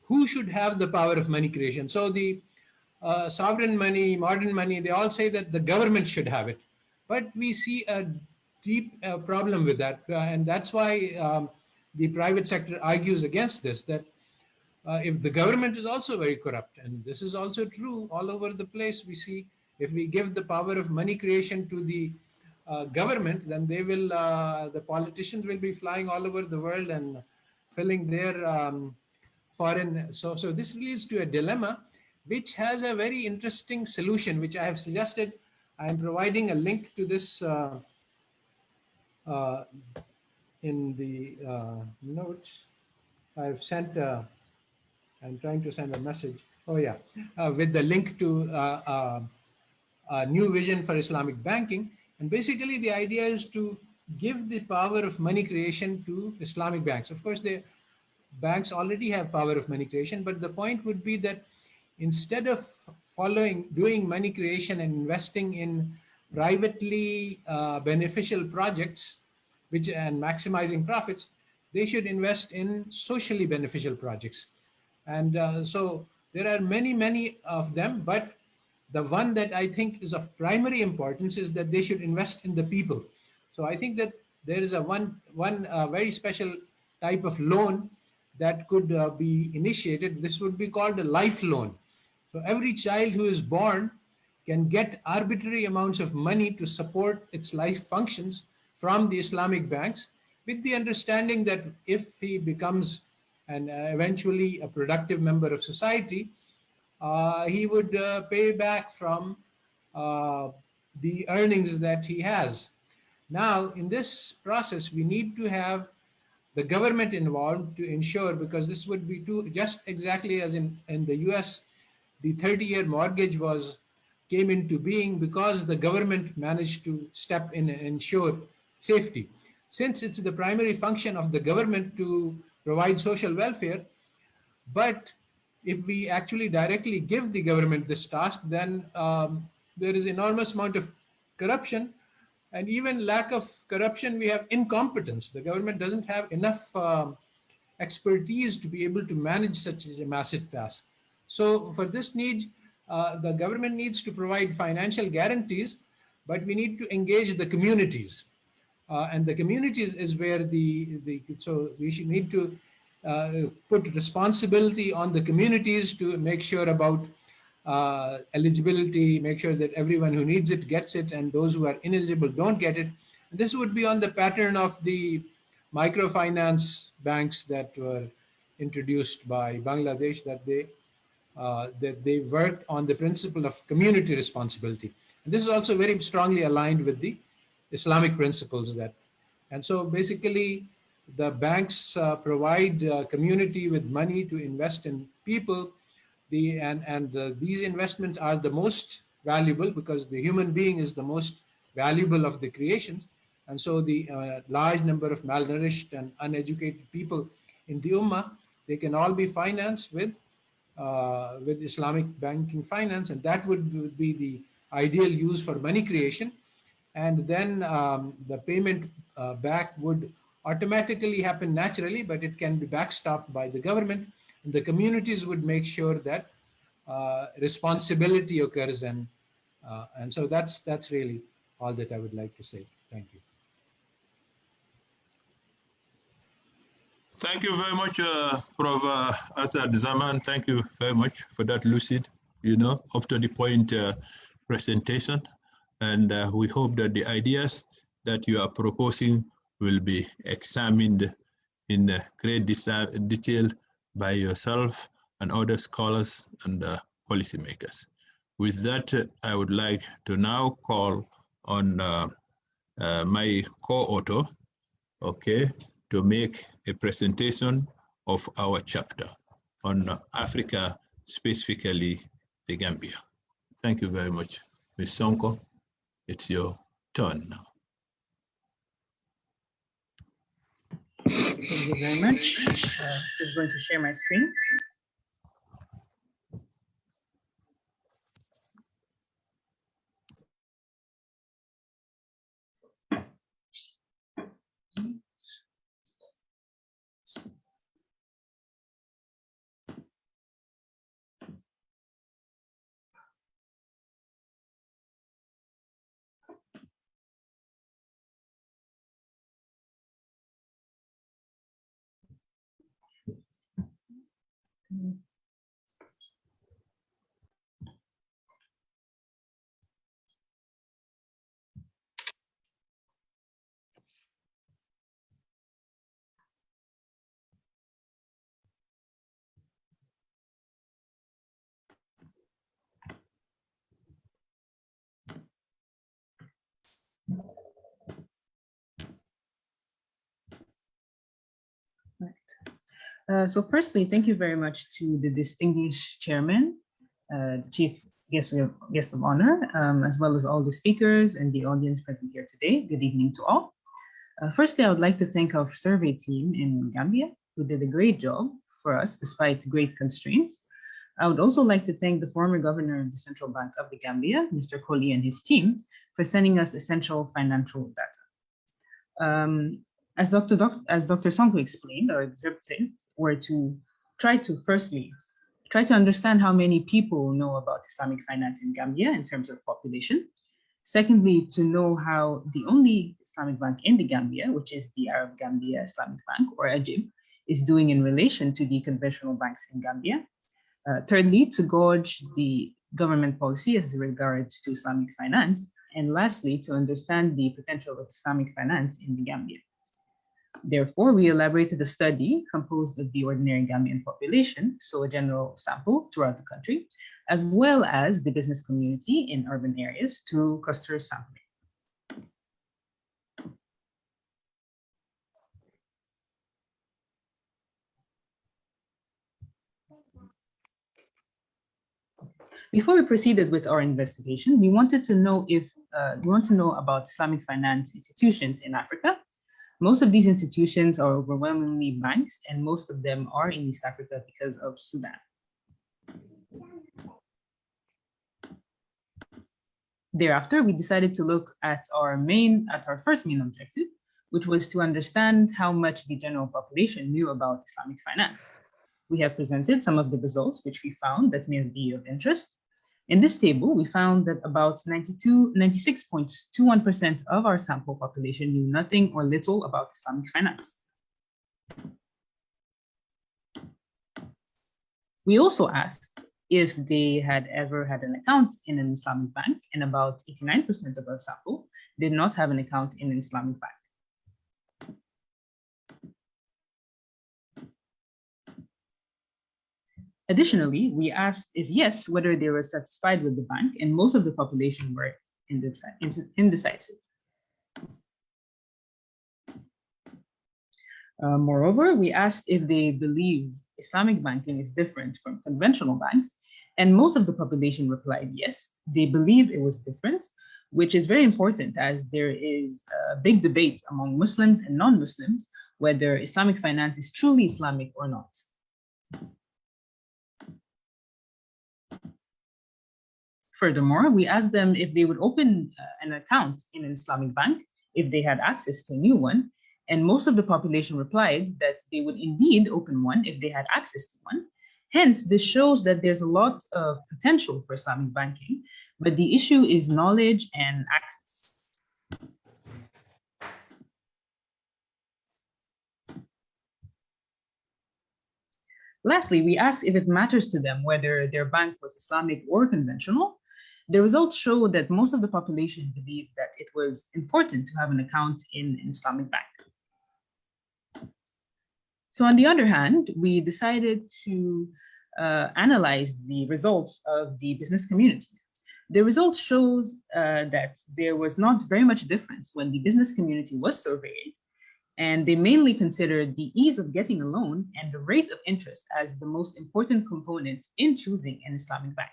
S11: who should have the power of money creation? So the sovereign money, modern money, they all say that the government should have it. But we see a deep problem with that. And that's why the private sector argues against this, that if the government is also very corrupt, and this is also true all over the place, we see if we give the power of money creation to the government, then they will, the politicians will be flying all over the world and filling their foreign. So this leads to a dilemma, which has a very interesting solution, which I have suggested. I am providing a link to this in the notes. I've sent, I'm trying to send a message. Oh yeah, with the link to a new vision for Islamic banking. And basically the idea is to give the power of money creation to Islamic banks. Of course, the banks already have power of money creation, but the point would be that instead of doing money creation and investing in privately beneficial projects, and maximizing profits, they should invest in socially beneficial projects. And so there are many of them, but the one that I think is of primary importance is that they should invest in the people. So I think that there is a one very special type of loan that could be initiated. This would be called a life loan. So every child who is born can get arbitrary amounts of money to support its life functions from the Islamic banks, with the understanding that if he becomes eventually a productive member of society, he would pay back from the earnings that he has. Now, in this process, we need to have the government involved to ensure, because this would be just exactly as in the US, the 30-year mortgage came into being because the government managed to step in and ensure safety. Since it's the primary function of the government to provide social welfare, but if we actually directly give the government this task, then there is enormous amount of corruption, and even lack of corruption, we have incompetence. The government doesn't have enough expertise to be able to manage such a massive task. So for this need, the government needs to provide financial guarantees, but we need to engage the communities. And the communities is where so we should need to put responsibility on the communities to make sure about eligibility, make sure that everyone who needs it gets it, and those who are ineligible don't get it. And this would be on the pattern of the microfinance banks that were introduced by Bangladesh, that they worked on the principle of community responsibility. And this is also very strongly aligned with the Islamic principles and so basically the banks provide community with money to invest in people. These investments are the most valuable because the human being is the most valuable of the creation. And so the large number of malnourished and uneducated people in the Ummah, they can all be financed with Islamic banking finance, and that would be the ideal use for money creation. And then the payment back would automatically happen naturally, but it can be backstopped by the government, and the communities would make sure that responsibility occurs. And so that's really all that I would like to say. Thank you.
S2: Thank you very much, Prof. Asad Zaman. Thank you very much for that lucid, up to the point presentation. And we hope that the ideas that you are proposing will be examined in great detail by yourself and other scholars and policymakers. With that, I would like to now call on my co-author, okay, to make a presentation of our chapter on Africa, specifically the Gambia. Thank you very much. Ms. Sonko, it's your turn now.
S12: Thank you very much. Just going to share my screen. So firstly, thank you very much to the distinguished chairman, chief guest of honor, as well as all the speakers and the audience present here today. Good evening to all. Firstly, I would like to thank our survey team in Gambia, who did a great job for us despite great constraints. I would also like to thank the former governor of the Central Bank of the Gambia, Mr. Kohli, and his team for sending us essential financial data. As Dr. Sonko explained, our objective were to try to understand how many people know about Islamic finance in Gambia in terms of population. Secondly, to know how the only Islamic bank in the Gambia, which is the Arab Gambia Islamic Bank, or AGIB, is doing in relation to the conventional banks in Gambia. Thirdly, to gauge the government policy as regards to Islamic finance. And lastly, to understand the potential of Islamic finance in the Gambia. Therefore, we elaborated a study composed of the ordinary Gambian population, so a general sample throughout the country, as well as the business community in urban areas through cluster sampling. Before we proceeded with our investigation, we wanted to know about Islamic finance institutions in Africa. Most of these institutions are overwhelmingly banks, and most of them are in East Africa because of Sudan. Thereafter, we decided to look at our first main objective, which was to understand how much the general population knew about Islamic finance. We have presented some of the results which we found that may be of interest. In this table, we found that about 96.21% of our sample population knew nothing or little about Islamic finance. We also asked if they had ever had an account in an Islamic bank, and about 89% of our sample did not have an account in an Islamic bank. Additionally, we asked if yes, whether they were satisfied with the bank, and most of the population were indecisive. Moreover, we asked if they believe Islamic banking is different from conventional banks, and most of the population replied yes, they believe it was different, which is very important as there is a big debate among Muslims and non-Muslims whether Islamic finance is truly Islamic or not. Furthermore, we asked them if they would open an account in an Islamic bank if they had access to a new one, and most of the population replied that they would indeed open one if they had access to one. Hence, this shows that there's a lot of potential for Islamic banking, but the issue is knowledge and access. Lastly, we asked if it matters to them whether their bank was Islamic or conventional. The results show that most of the population believed that it was important to have an account in an Islamic bank. So on the other hand, we decided to analyzed the results of the business community. The results shows that there was not very much difference when the business community was surveyed, and they mainly considered the ease of getting a loan and the rate of interest as the most important component in choosing an Islamic bank.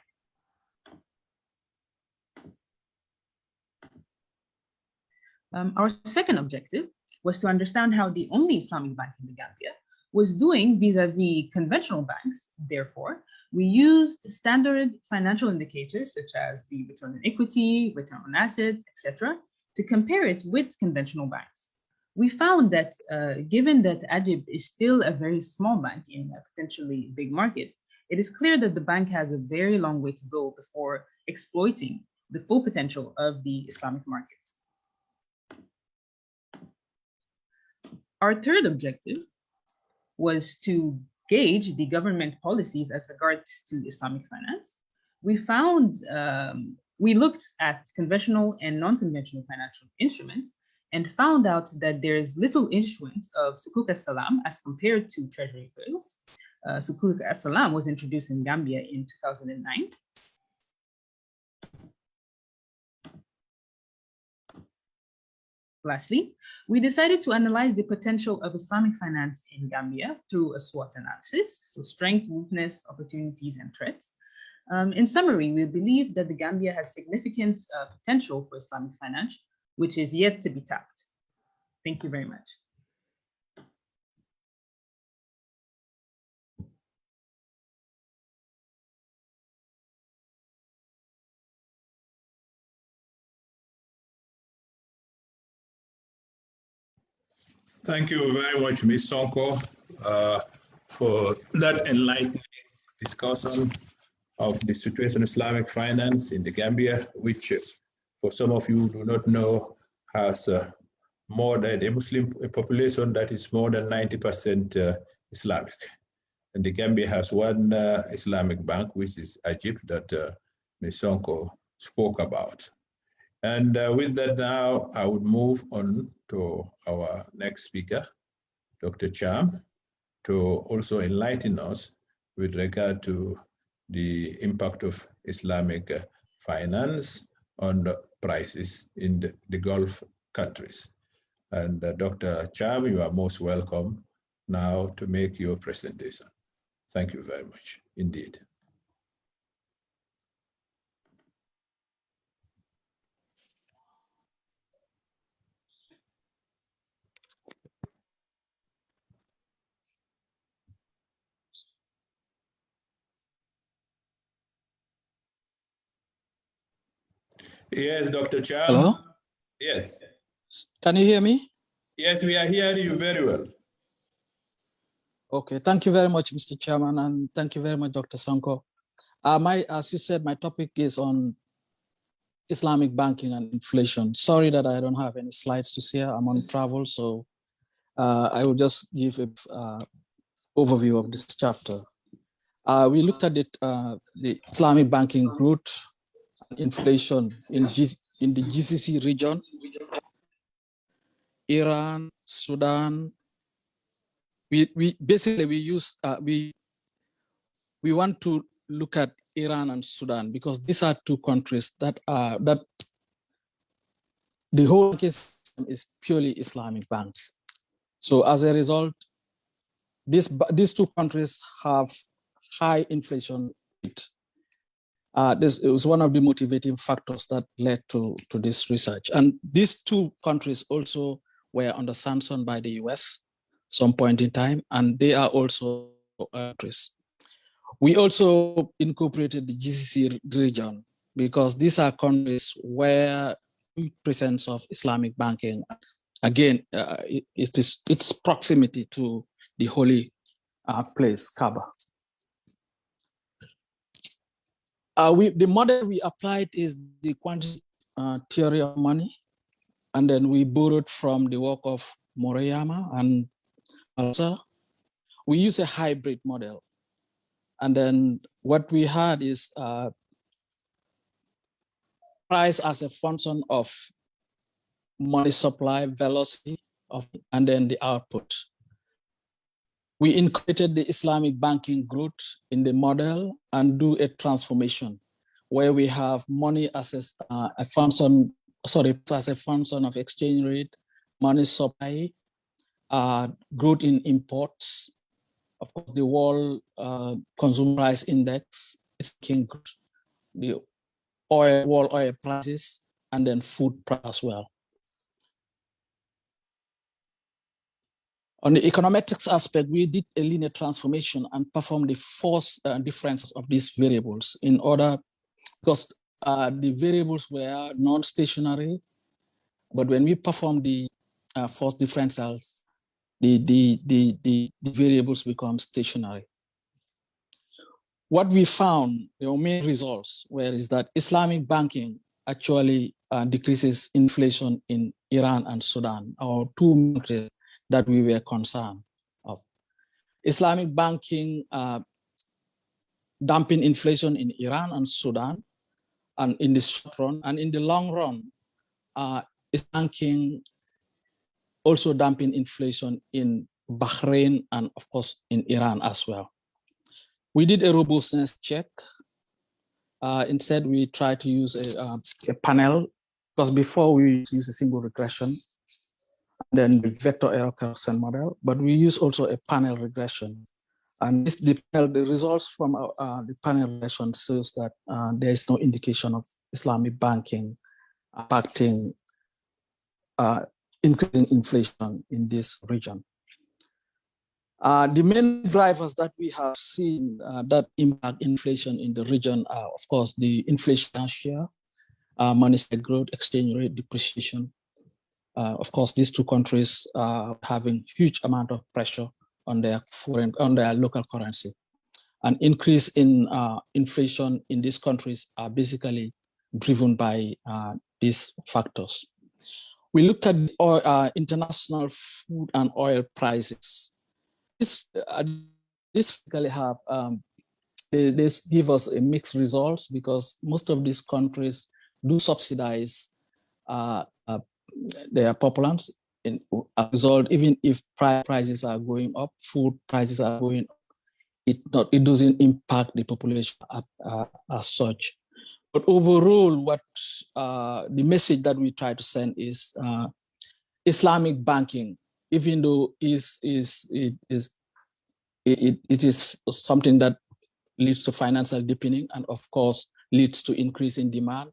S12: Our second objective was to understand how the only Islamic bank in the Gambia was doing vis-a-vis conventional banks. Therefore, we used standard financial indicators such as the return on equity, return on assets, etc., to compare it with conventional banks. We found that given that AGIB is still a very small bank in a potentially big market, it is clear that the bank has a very long way to go before exploiting the full potential of the Islamic markets. Our third objective was to gauge the government policies as regards to Islamic finance. We found, we looked at conventional and non-conventional financial instruments and found out that there is little issuance of Sukuk as-Salam as compared to treasury bills. Sukuk as-Salam was introduced in Gambia in 2009. Lastly, we decided to analyze the potential of Islamic finance in Gambia through a SWOT analysis, so strength, weakness, opportunities, and threats. In summary, we believe that the Gambia has significant potential for Islamic finance, which is yet to be tapped. Thank you very much.
S2: Thank you very much, Ms. Sonko, for that enlightening discussion of the situation of Islamic finance in the Gambia, which for some of you do not know has more than a Muslim population that is more than 90% Islamic. And the Gambia has one Islamic bank, which is AGIB, that Ms. Sonko spoke about. And with that now, I would move on to our next speaker, Dr. Cham, to also enlighten us with regard to the impact of Islamic finance on the prices in the Gulf countries. And Dr. Cham, you are most welcome now to make your presentation. Thank you very much indeed. Yes, Dr. Cham.
S6: Hello?
S2: Yes.
S6: Can you hear me?
S2: Yes, we are hearing you very well.
S6: Okay, thank you very much, Mr. Chairman, and thank you very much, Dr. Sonko. As you said, my topic is on Islamic banking and inflation. Sorry that I don't have any slides to share. I'm on travel, so I will just give an overview of this chapter. We looked at the Islamic banking growth and inflation in the GCC region, Iran, Sudan. We want to look at Iran and Sudan because these are two countries that the whole system is purely Islamic banks. So as a result, these two countries have high inflation rate. This was one of the motivating factors that led to this research. And these two countries also were under sanction by the US some point in time, and they are also countries. We also incorporated the GCC region because these are countries where the presence of Islamic banking, again, its proximity to the holy place, Kaaba. The model we applied is the quantity theory of money, and then we borrowed from the work of Moriyama and also we use a hybrid model. And then what we had is price as a function of money supply, velocity, and then the output. We integrated the Islamic banking growth in the model and do a transformation where we have money as a function, as a function of exchange rate, money supply, growth in imports. Of course, the world consumer price index is king, the world oil prices, and then food price as well. On the econometrics aspect, we did a linear transformation and performed the force differences of these variables in order, because the variables were non-stationary, but when we perform the force differentials, the variables become stationary. What we found, the main results is that Islamic banking actually decreases inflation in Iran and Sudan, our two countries that we were concerned of. Islamic banking dumping inflation in Iran and Sudan, and in the short run, and in the long run, is banking also dumping inflation in Bahrain and of course in Iran as well. We did a robustness check. Instead, we tried to use a panel, because before we use a single regression, and then the vector error correction model, but we use also a panel regression. And the results from the panel regression shows that there is no indication of Islamic banking impacting increasing inflation in this region. The main drivers that we have seen that impact inflation in the region are, of course, the inflation share, monetary growth, exchange rate depreciation. Of course, these two countries are having huge amount of pressure on their local currency. An increase in inflation in these countries are basically driven by these factors. We looked at international food and oil prices. This basically have this give us a mixed results, because most of these countries do subsidize their populace. As a result, even if prices are going up, food prices are going up, it doesn't impact the population as such. But overall, what the message that we try to send is Islamic banking, even though it is something that leads to financial deepening and of course leads to increase in demand,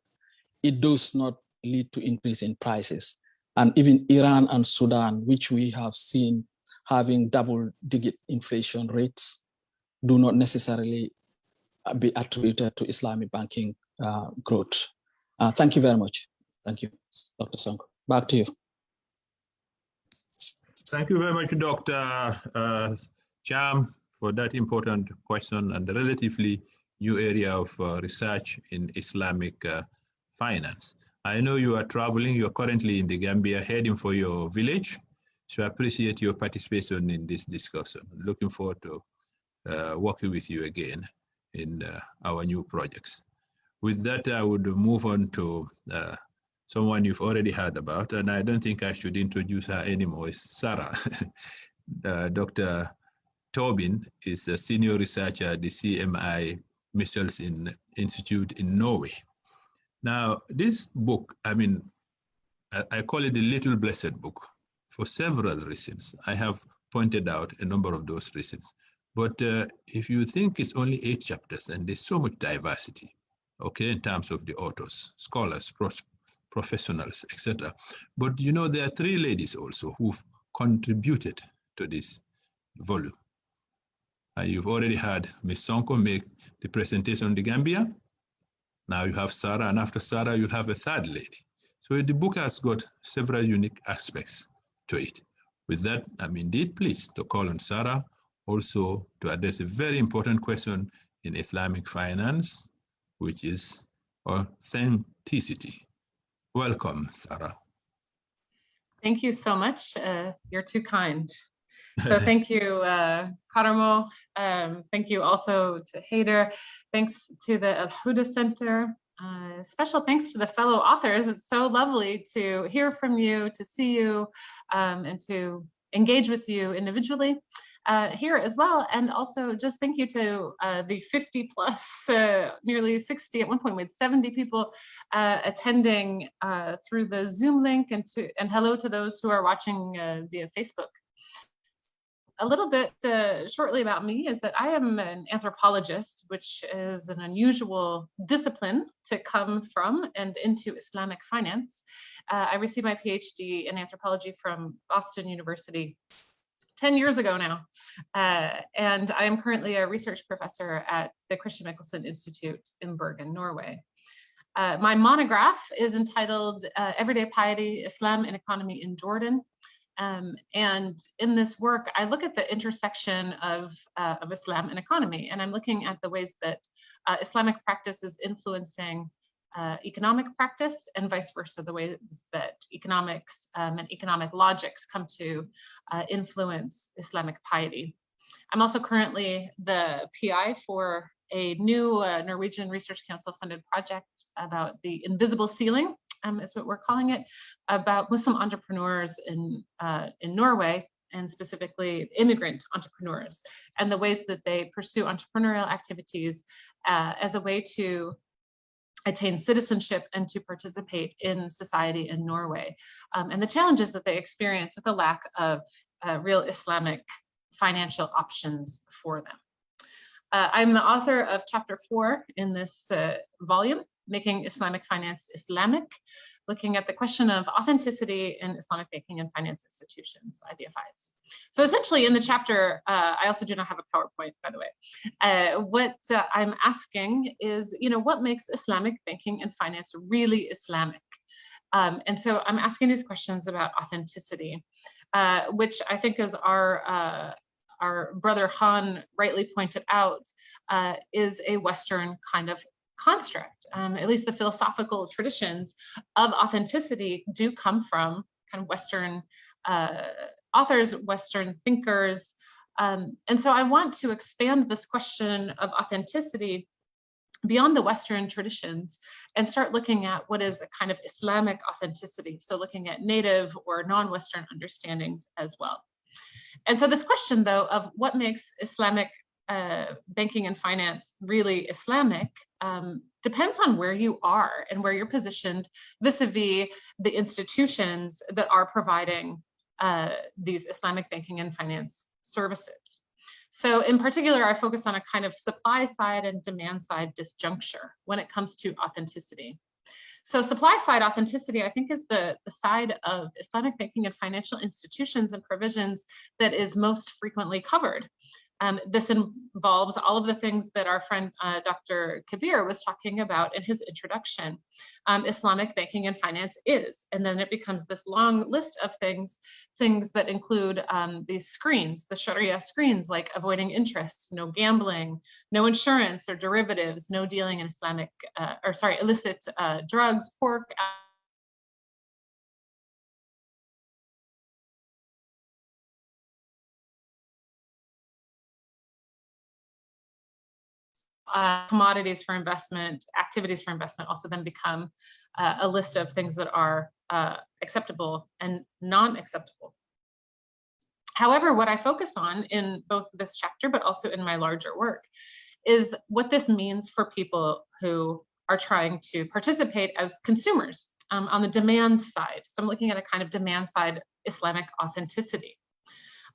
S6: it does not lead to increase in prices. And even Iran and Sudan, which we have seen having double-digit inflation rates, do not necessarily be attributed to Islamic banking growth. Thank you very much. Thank you, Dr. Sonko. Back to you.
S2: Thank you very much, Dr. Cham, for that important question and the relatively new area of research in Islamic finance. I know you are traveling, you're currently in the Gambia heading for your village, so I appreciate your participation in this discussion. Looking forward to working with you again in our new projects. With that, I would move on to someone you've already heard about, and I don't think I should introduce her anymore. It's Sarah. Dr. Tobin is a senior researcher at the CMI Missiles Institute in Norway. Now, this book, I mean, I call it the Little Blessed Book for several reasons. I have pointed out a number of those reasons. But if you think it's only 8 chapters and there's so much diversity, okay, in terms of the authors, scholars, professionals, etc. But you know, there are 3 ladies also who've contributed to this volume. You've already had Ms. Sonko make the presentation on the Gambia. Now you have Sarah, and after Sarah, you have a 3rd lady. So the book has got several unique aspects to it. With that, I'm indeed pleased to call on Sarah also to address a very important question in Islamic finance, which is authenticity. Welcome, Sarah.
S4: Thank you so much. You're too kind. So thank you, Karamo. Thank you also to Haider. Thanks to the AlHuda Center. Special thanks to the fellow authors. It's so lovely to hear from you, to see you, and to engage with you individually. here as well. And also just thank you to the 50 plus, nearly 60, at one point we had 70 people attending through the Zoom link, and hello to those who are watching via Facebook. A little bit shortly about me is that I am an anthropologist, which is an unusual discipline to come from and into Islamic finance. I received my PhD in anthropology from Boston University 10 years ago now. And I am currently a research professor at the Christian Michelsen Institute in Bergen, Norway. My monograph is entitled Everyday Piety, Islam and Economy in Jordan. And in this work, I look at the intersection of Islam and economy, and I'm looking at the ways that Islamic practice is influencing economic practice, and vice versa, the ways that economics and economic logics come to influence Islamic piety. I'm also currently the PI for a new Norwegian Research Council funded project about the invisible ceiling, is what we're calling it, about Muslim entrepreneurs in Norway, and specifically immigrant entrepreneurs, and the ways that they pursue entrepreneurial activities as a way to attain citizenship and to participate in society in Norway, and the challenges that they experience with a lack of real Islamic financial options for them. I'm the author of chapter 4 in this volume, Making Islamic Finance Islamic, looking at the question of authenticity in Islamic banking and finance institutions, IBFIs. So essentially in the chapter, I also do not have a PowerPoint, by the way. What I'm asking is, what makes Islamic banking and finance really Islamic? And so I'm asking these questions about authenticity, which I think is our brother Han rightly pointed out, is a Western kind of construct. At least the philosophical traditions of authenticity do come from kind of Western authors, Western thinkers. And so I want to expand this question of authenticity beyond the Western traditions and start looking at what is a kind of Islamic authenticity. So looking at native or non-Western understandings as well. And so this question, though, of what makes Islamic banking and finance really Islamic depends on where you are and where you're positioned vis-a-vis the institutions that are providing these Islamic banking and finance services. So in particular, I focus on a kind of supply side and demand side disjuncture when it comes to authenticity. So supply side authenticity, I think, is the side of Islamic banking and financial institutions and provisions that is most frequently covered. This involves all of the things that our friend Dr. Kabir was talking about in his introduction. Islamic banking and finance is, and then it becomes this long list of things that include these screens, the Sharia screens, like avoiding interest, no gambling, no insurance or derivatives, no dealing in illicit drugs, pork, commodities for investment, activities for investment also then become a list of things that are acceptable and non-acceptable. However, what I focus on in both this chapter, but also in my larger work, is what this means for people who are trying to participate as consumers on the demand side. So I'm looking at a kind of demand side Islamic authenticity.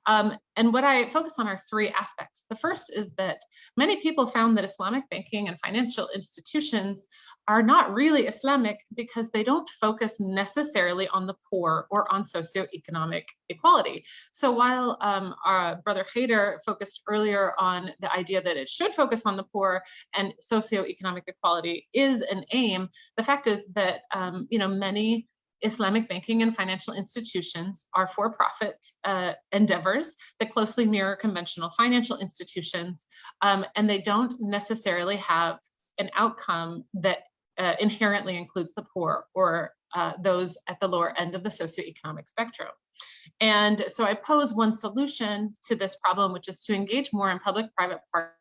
S4: And what I focus on are three aspects. The first is that many people found that Islamic banking and financial institutions are not really Islamic because they don't focus necessarily on the poor or on socioeconomic equality. So while our brother Haider focused earlier on the idea that it should focus on the poor and socioeconomic equality is an aim, the fact is that many Islamic banking and financial institutions are for-profit endeavors that closely mirror conventional financial institutions, and they don't necessarily have an outcome that inherently includes the poor or those at the lower end of the socioeconomic spectrum. And so I pose one solution to this problem, which is to engage more in public-private partnerships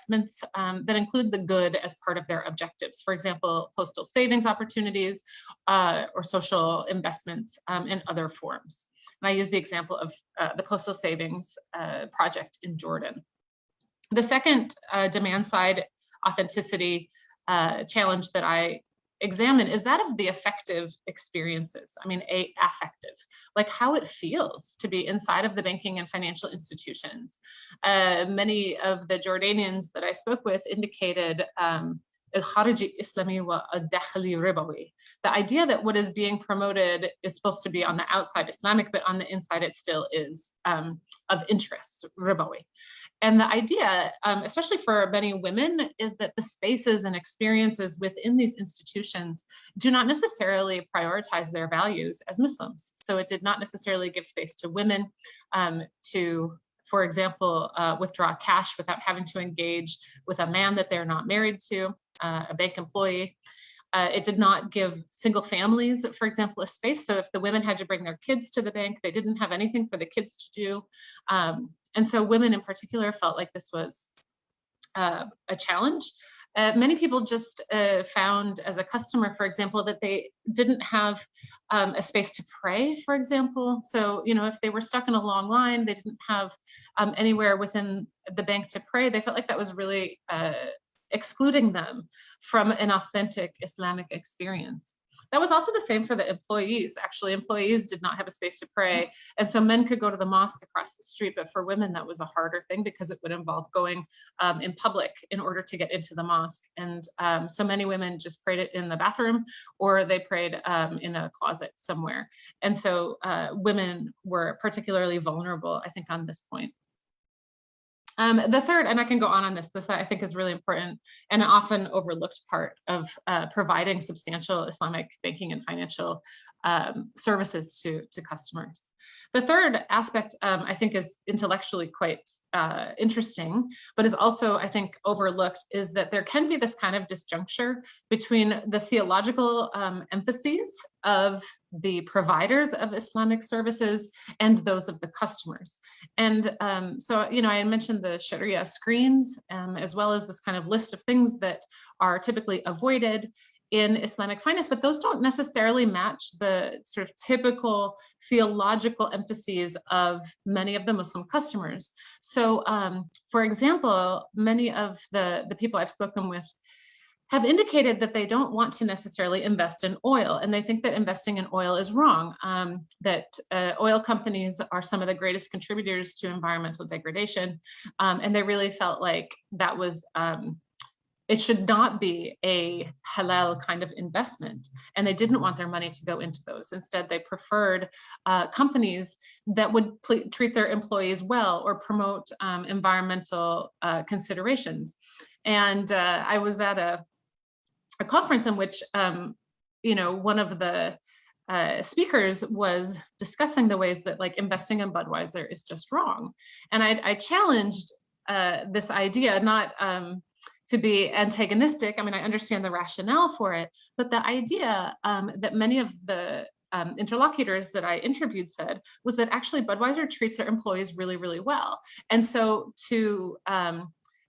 S4: that include the good as part of their objectives. For example, postal savings opportunities or social investments in other forms. And I use the example of the postal savings project in Jordan. The second demand side authenticity challenge that I examine is that of the affective experiences. I mean, affective, like how it feels to be inside of the banking and financial institutions. Many of the Jordanians that I spoke with indicated the idea that what is being promoted is supposed to be on the outside Islamic, but on the inside it still is of interest, ribawi. And the idea, especially for many women, is that the spaces and experiences within these institutions do not necessarily prioritize their values as Muslims. So it did not necessarily give space to women to, for example, withdraw cash without having to engage with a man that they're not married to, a bank employee. It did not give single families, for example, a space. So if the women had to bring their kids to the bank, they didn't have anything for the kids to do. And so women in particular felt like this was a challenge. Many people just found as a customer, for example, that they didn't have a space to pray, for example. So, you know, if they were stuck in a long line, they didn't have anywhere within the bank to pray. They felt like that was really excluding them from an authentic Islamic experience. That was also the same for the employees. Actually, employees did not have a space to pray. And so men could go to the mosque across the street, but for women, that was a harder thing because it would involve going in public in order to get into the mosque. And so many women just prayed it in the bathroom, or they prayed in a closet somewhere. And so women were particularly vulnerable, I think, on this point. The third, and I can go on this I think is really important and an often overlooked part of providing substantial Islamic banking and financial services to customers. The third aspect, I think, is intellectually quite interesting, but is also, I think, overlooked, is that there can be this kind of disjuncture between the theological emphases of the providers of Islamic services and those of the customers. And so, you know, I mentioned the Sharia screens, as well as this kind of list of things that are typically avoided in Islamic finance, but those don't necessarily match the sort of typical theological emphases of many of the Muslim customers. So, for example, many of the people I've spoken with have indicated that they don't want to necessarily invest in oil, and they think that investing in oil is wrong, that oil companies are some of the greatest contributors to environmental degradation, and they really felt like that was it should not be a halal kind of investment, and they didn't want their money to go into those. Instead, they preferred companies that would treat their employees well or promote environmental considerations. And I was at a conference in which, you know, one of the speakers was discussing the ways that, like, investing in Budweiser is just wrong. And I challenged this idea, not to be antagonistic. I mean, I understand the rationale for it, but the idea that many of the interlocutors that I interviewed said was that actually Budweiser treats their employees really, really well. And so to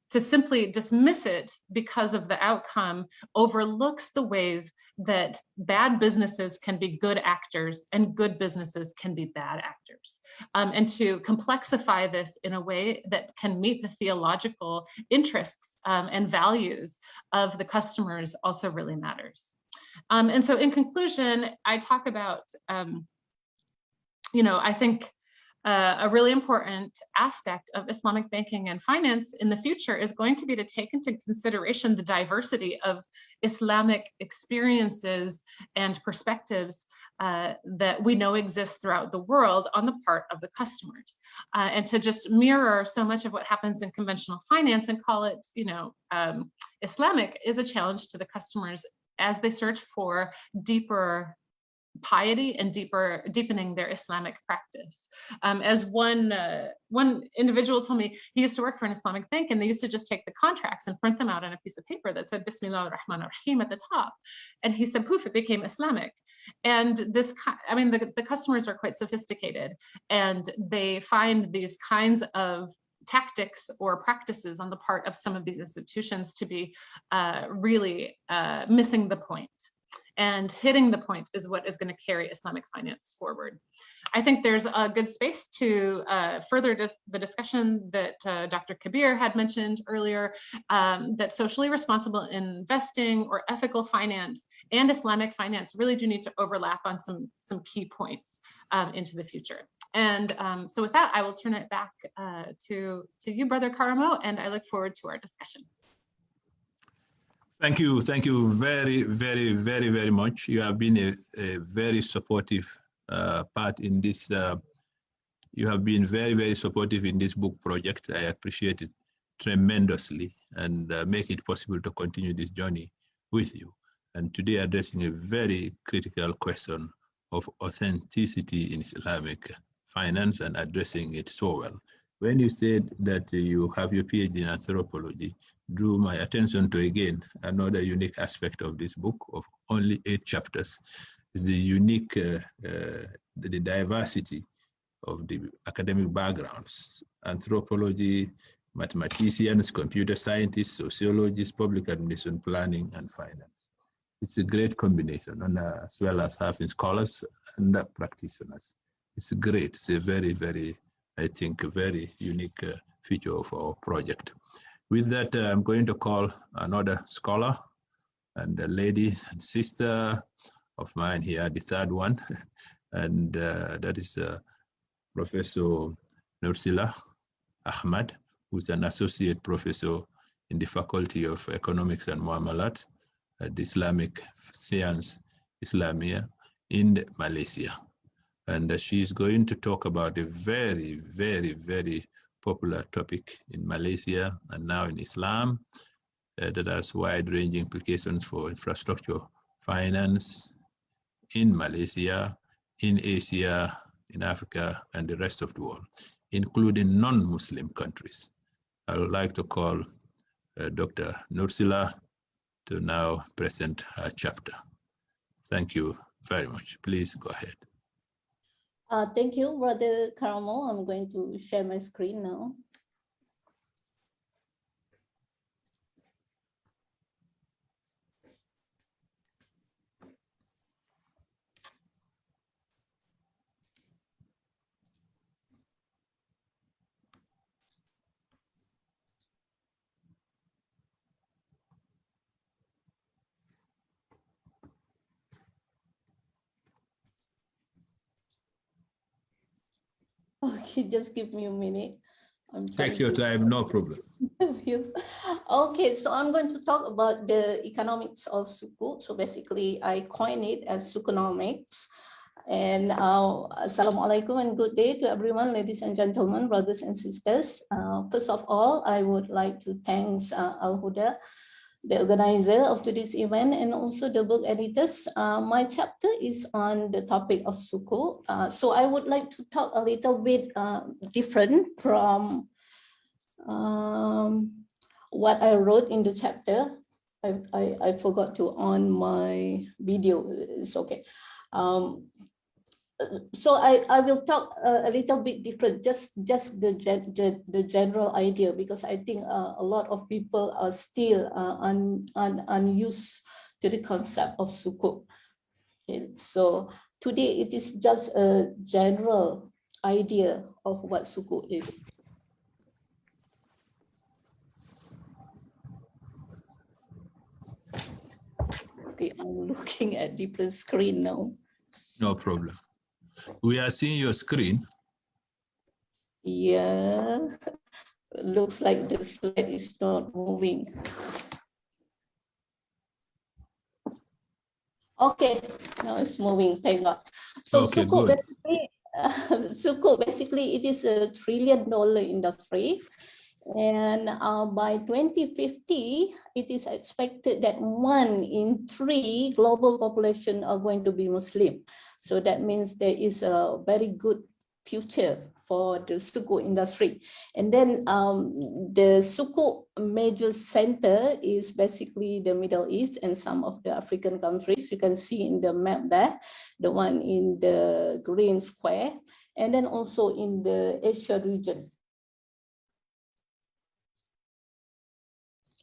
S4: simply dismiss it because of the outcome overlooks the ways that bad businesses can be good actors and good businesses can be bad actors. And to complexify this in a way that can meet the theological interests and values of the customers also really matters. And so in conclusion, I talk about, you know, I think a really important aspect of Islamic banking and finance in the future is going to be to take into consideration the diversity of Islamic experiences and perspectives that we know exist throughout the world on the part of the customers, and to just mirror so much of what happens in conventional finance and call it, you know, Islamic is a challenge to the customers as they search for deeper piety and deepening their Islamic practice. As one individual told me, he used to work for an Islamic bank, and they used to just take the contracts and print them out on a piece of paper that said Bismillah ar-Rahman ar-Rahim at the top. And he said, poof, it became Islamic. And this, I mean, the customers are quite sophisticated, and they find these kinds of tactics or practices on the part of some of these institutions to be really missing the point. And hitting the point is what is going to carry Islamic finance forward. I think there's a good space to further the discussion that Dr. Kabir had mentioned earlier, that socially responsible investing or ethical finance and Islamic finance really do need to overlap on some key points into the future. And so with that, I will turn it back to you, Brother Karamo, and I look forward to our discussion.
S2: Thank you very, very, very, very much. You have been a very supportive part in this. You have been very, very supportive in this book project. I appreciate it tremendously and make it possible to continue this journey with you. And today addressing a very critical question of authenticity in Islamic finance and addressing it so well. When you said that you have your PhD in anthropology, drew my attention to, again, another unique aspect of this book of only 8 chapters, is the unique, the diversity of the academic backgrounds: anthropology, mathematicians, computer scientists, sociologists, public administration, planning, and finance. It's a great combination, and as well as having scholars and practitioners. It's great. It's a very, very, I think, a very unique feature of our project. With that, I'm going to call another scholar and a lady and sister of mine here, the third one, and that is Professor Nursila Ahmad, who's an associate professor in the Faculty of Economics and Muamalat at the Islamic Science Islamia in Malaysia. And she's going to talk about a very, very, very popular topic in Malaysia and now in Islam that has wide-ranging implications for infrastructure, finance in Malaysia, in Asia, in Africa, and the rest of the world, including non-Muslim countries. I would like to call Dr. Nursila to now present her chapter. Thank you very much. Please go ahead.
S8: Thank you, Brother Karamo. I'm going to share my screen now. Okay, just give me a minute.
S2: Take your time, no problem.
S8: Okay, so I'm going to talk about the economics of sukuk. So basically, I coined it as sukunomics. And assalamualaikum and good day to everyone, ladies and gentlemen, brothers and sisters. First of all, I would like to thank AlHuda, the organizer of today's event, and also the book editors. My chapter is on the topic of sukuk. So I would like to talk a little bit different from what I wrote in the chapter. I forgot to on my video. It's okay. So I will talk a little bit different, just the general idea, because I think a lot of people are still unused to the concept of sukuk. Okay, so today it is just a general idea of what sukuk is. Okay, I'm looking at different screen now.
S2: No problem. We are seeing your screen.
S8: Yeah, looks like the slide is not moving. Okay, now it's moving, thank God. So
S2: okay,
S8: sukuk
S2: good.
S8: basically, sukuk basically it is a $1 trillion industry. And by 2050, it is expected that 1 in 3 global population are going to be Muslim. So that means there is a very good future for the sukuk industry. And then the sukuk major center is basically the Middle East and some of the African countries. You can see in the map there, the one in the green square, and then also in the Asia region.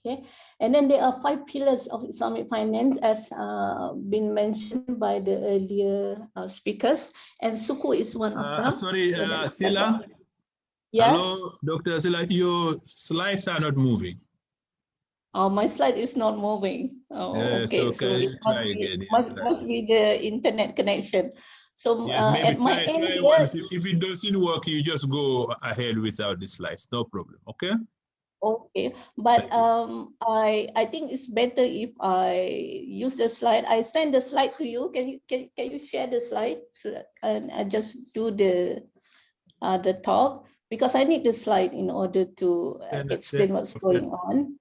S8: Okay, and then there are 5 pillars of Islamic finance, as been mentioned by the earlier speakers, and suku is one of them.
S2: Sorry,
S8: So
S2: Sila.
S8: yes.
S2: Hello, Dr. Sila. Your slides are not moving.
S8: Oh, my slide is not moving. Oh, okay. So
S2: can
S8: it
S2: you try again?
S8: must be the internet connection. So
S2: Yes, maybe
S8: at my end
S2: try
S8: here,
S2: once. If it doesn't work, you just go ahead without the slides. No problem. Okay.
S8: okay, but I think it's better if I use the slide. I send the slide to you. Can you share the slide so that, and I just do the talk, because I need the slide in order to explain what's going on.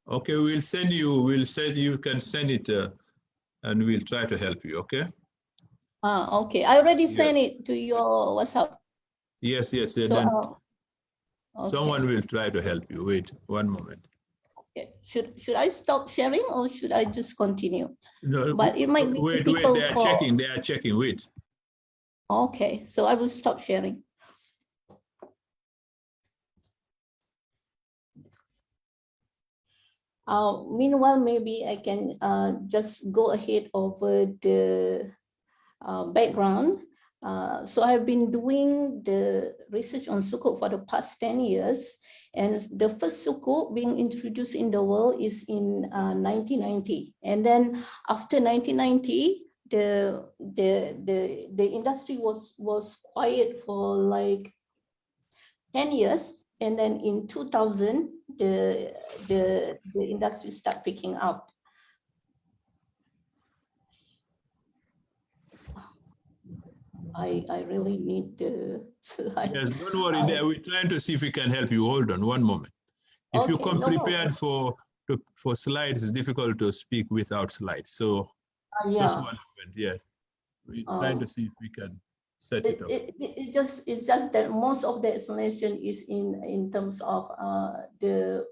S2: Okay, we'll send you. You can send it, and we'll try to help you. Okay.
S8: Okay. I already sent it to your WhatsApp.
S2: Yes. So, then
S8: okay.
S2: Someone will try to help you. Wait one moment.
S8: Okay. Should I stop sharing or should I just continue?
S2: No,
S8: but it might be
S2: wait.
S8: people
S2: They are checking. Wait.
S8: Okay, so I will stop sharing. Meanwhile, maybe I can just go ahead over the background. So I've been doing the research on sukuk for the past 10 years. And the first sukuk being introduced in the world is in 1990. And then after 1990, the industry was quiet for like 10 years. And then in 2000, the industry started picking up. I really need the slide.
S2: Yes, don't worry. We're trying to see if we can help you. Hold on one moment. If you come prepared for slides, it's difficult to speak without slides. So just one moment. Yeah, we're trying to see if we can set it up.
S8: It's just that most of the explanation is in terms of the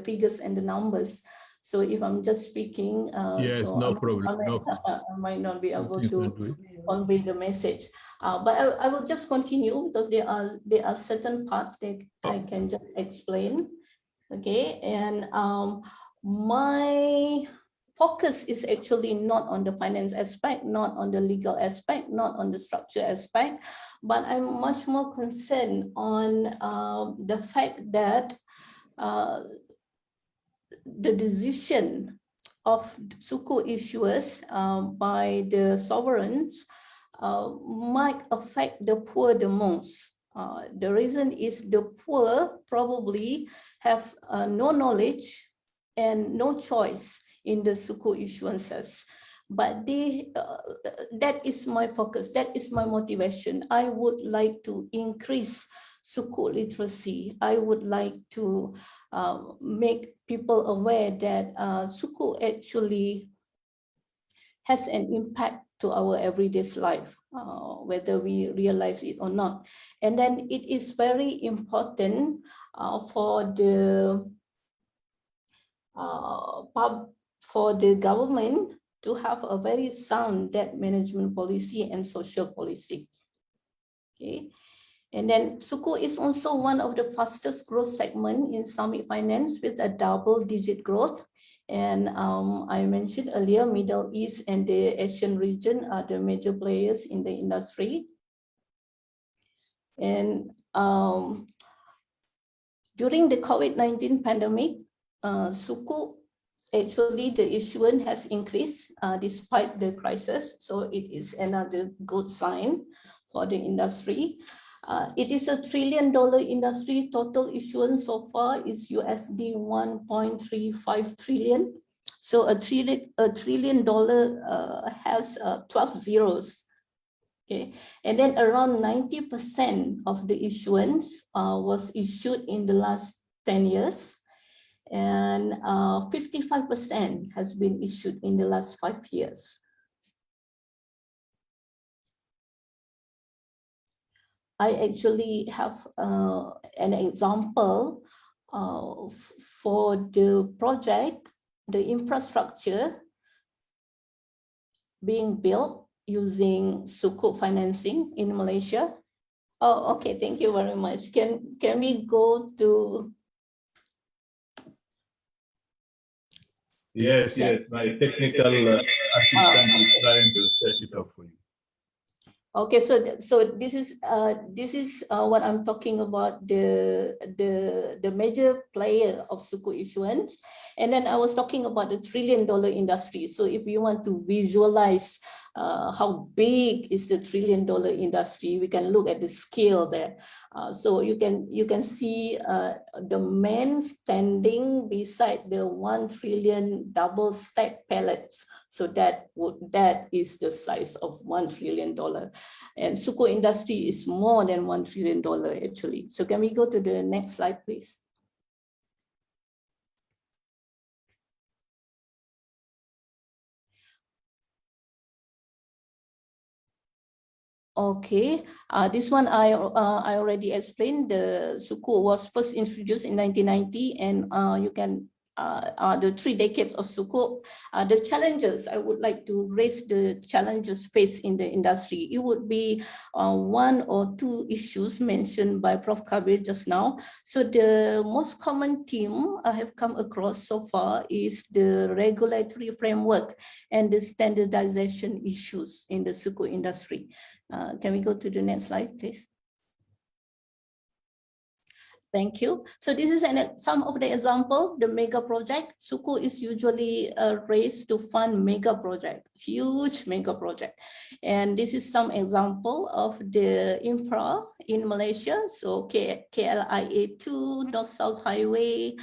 S8: figures and the numbers. So if I'm just speaking,
S2: yes,
S8: so
S2: no problem.
S8: I might not be able to convey the message. But I will just continue because there are certain parts that I can just explain. Okay, and my focus is actually not on the finance aspect, not on the legal aspect, not on the structure aspect, but I'm much more concerned on the fact that the decision of suku issuers by the sovereigns might affect the poor the most. The reason is the poor probably have no knowledge and no choice in the suku issuances. But that is my focus, that is my motivation. I would like to increase suku literacy. I would like to make people aware that suku actually has an impact to our everyday life, whether we realize it or not. And then it is very important for the government to have a very sound debt management policy and social policy. Okay. And then suku is also one of the fastest growth segment in Islamic finance with a double-digit growth. And I mentioned earlier, Middle East and the Asian region are the major players in the industry. And during the COVID-19 pandemic, suku, actually the issuance has increased despite the crisis. So it is another good sign for the industry. It is $1 trillion industry. Total issuance so far is USD 1.35 trillion. So $1 trillion has 12 zeros. Okay, and then around 90% of the issuance was issued in the last 10 years, and 55% has been issued in the last 5 years. I actually have an example for the project, the infrastructure being built using sukuk financing in Malaysia. Oh, okay, thank you very much. Can we go to
S2: Yes, yes. My technical assistant is trying to set it up for you.
S8: Okay, so this is what I'm talking about, the major player of Sukuk issuance, and then I was talking about the $1 trillion industry. So if you want to visualize how big is the $1 trillion industry, we can look at the scale there. So you can see the man standing beside the 1 trillion double stack pallets. So that is the size of $1 trillion. And Sukuk industry is more than $1 trillion actually. So can we go to the next slide, please? Okay, this one I already explained. The Sukuk was first introduced in 1990, and you can the 3 decades of Sukuk. The challenges, I would like to raise the challenges faced in the industry. It would be 1 or 2 issues mentioned by Prof. Kabir just now. So the most common theme I have come across so far is the regulatory framework and the standardization issues in the Sukuk industry. Can we go to the next slide, please? Thank you. So this is some of the example, the mega project. Sukuk is usually raised to fund mega project, huge mega project. And this is some example of the infra in Malaysia. So KLIA 2, North-South Highway,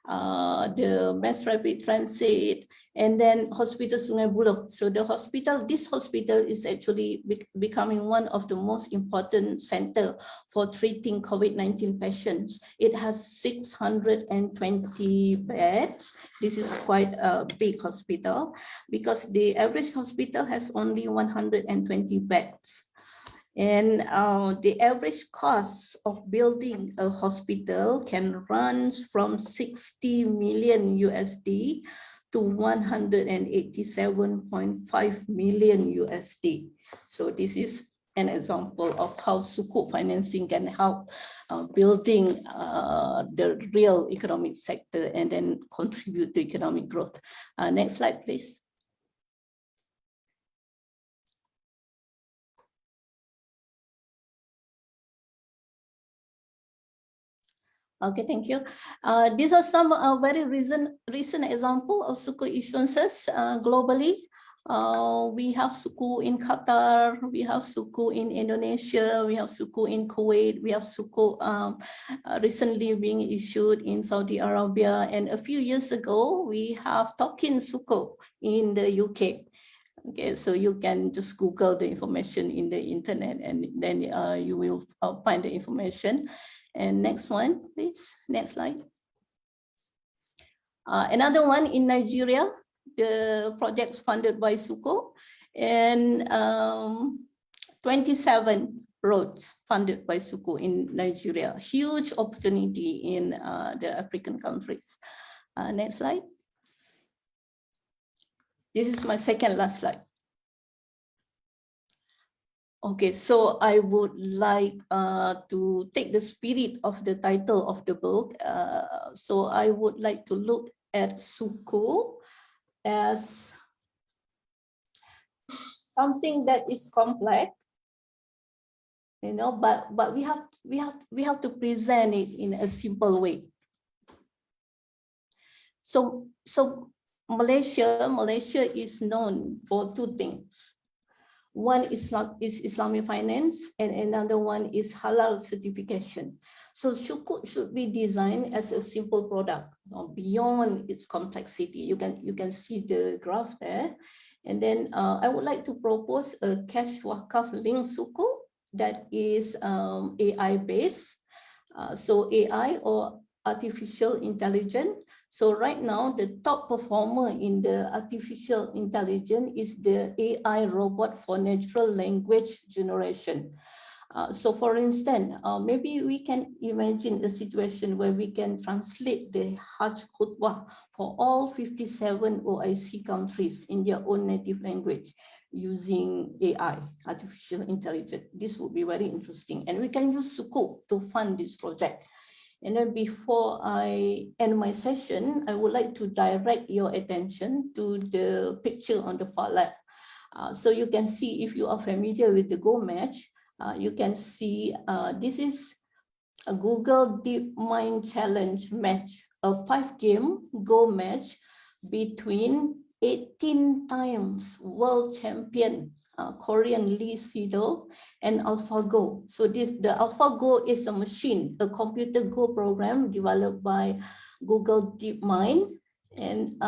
S8: the mass rapid transit, and then Hospital Sungai Buloh. So this hospital is actually becoming one of the most important center for treating COVID-19 patients. It has 620 beds. This is quite a big hospital because the average hospital has only 120 beds. And the average cost of building a hospital can run from 60 million USD to 187.5 million USD. So this is an example of how Sukuk financing can help building the real economic sector and then contribute to economic growth. Next slide, please. Okay, thank you. These are some very recent example of Sukuk issuances globally. We have Sukuk in Qatar, we have Sukuk in Indonesia, we have Sukuk in Kuwait, we have Sukuk recently being issued in Saudi Arabia, and a few years ago we have Token Sukuk in the UK. Okay, so you can just Google the information in the internet, and then you will find the information. And next one, please. Next slide. Another one in Nigeria, the projects funded by Sukuk, and 27 roads funded by Sukuk in Nigeria. Huge opportunity in the African countries. Next slide. This is my second last slide. Okay, so I would like to take the spirit of the title of the book. So I would like to look at Sukuk as something that is complex, you know, but we have to present it in a simple way. So Malaysia is known for 2 things. One is Islamic finance, and another one is halal certification. So Sukuk should be designed as a simple product beyond its complexity. You can see the graph there. And then I would like to propose a cash wakaf linked Sukuk that is AI based. So AI or artificial intelligence. So right now, the top performer in the artificial intelligence is the AI robot for natural language generation. So for instance, maybe we can imagine a situation where we can translate the Hajj khutbah for all 57 OIC countries in their own native language using AI, artificial intelligence. This would be very interesting. And we can use Sukuk to fund this project. And then before I end my session, I would like to direct your attention to the picture on the far left. So you can see, if you are familiar with the Go match, you can see this is a Google DeepMind Challenge match, a 5-game Go match between 18 times world champion Korean Lee Sedol and AlphaGo. So the AlphaGo is a machine, a computer Go program developed by Google DeepMind. And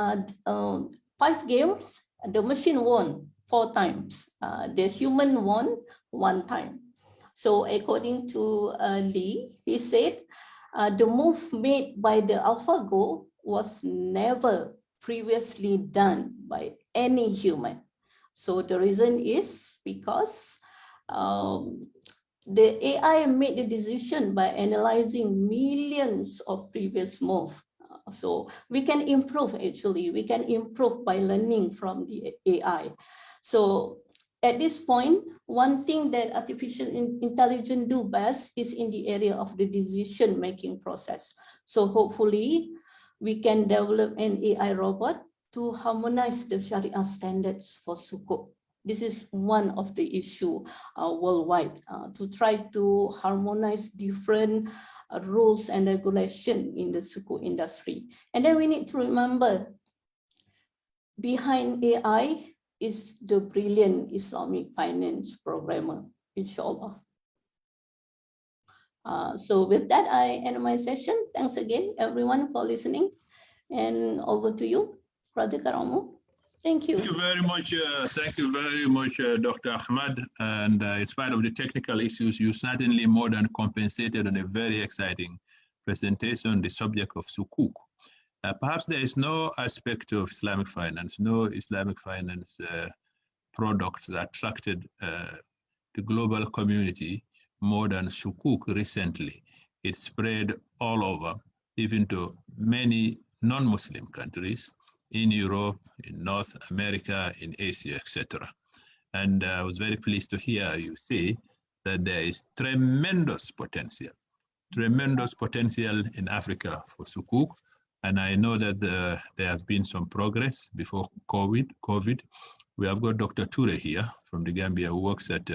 S8: 5 games, the machine won 4 times. The human won 1 time. So according to Lee, he said, the move made by the AlphaGo was never previously done by any human. So the reason is because the AI made the decision by analyzing millions of previous moves. So we can improve, actually. We can improve by learning from the AI. So at this point, one thing that artificial intelligence do best is in the area of the decision-making process. So hopefully, we can develop an AI robot to harmonize the Sharia standards for Sukuk. This is one of the issue worldwide, to try to harmonize different rules and regulation in the Sukuk industry. And then we need to remember, behind AI is the brilliant Islamic finance programmer, inshallah. So with that, I end my session. Thanks again, everyone, for listening. And over to you, Brother Karamo. Thank you.
S2: Thank you very much. Dr. Ahmad. And in spite of the technical issues, you certainly more than compensated on a very exciting presentation on the subject of Sukuk. Perhaps there is no aspect of Islamic finance, no Islamic finance product that attracted the global community more than Sukuk recently. It spread all over, even to many non-Muslim countries in Europe, in North America, in Asia, etc. And I was very pleased to hear you say that there is tremendous potential in Africa for Sukuk. And I know that there has been some progress before COVID. We have got Dr. Toure here from the Gambia, who works at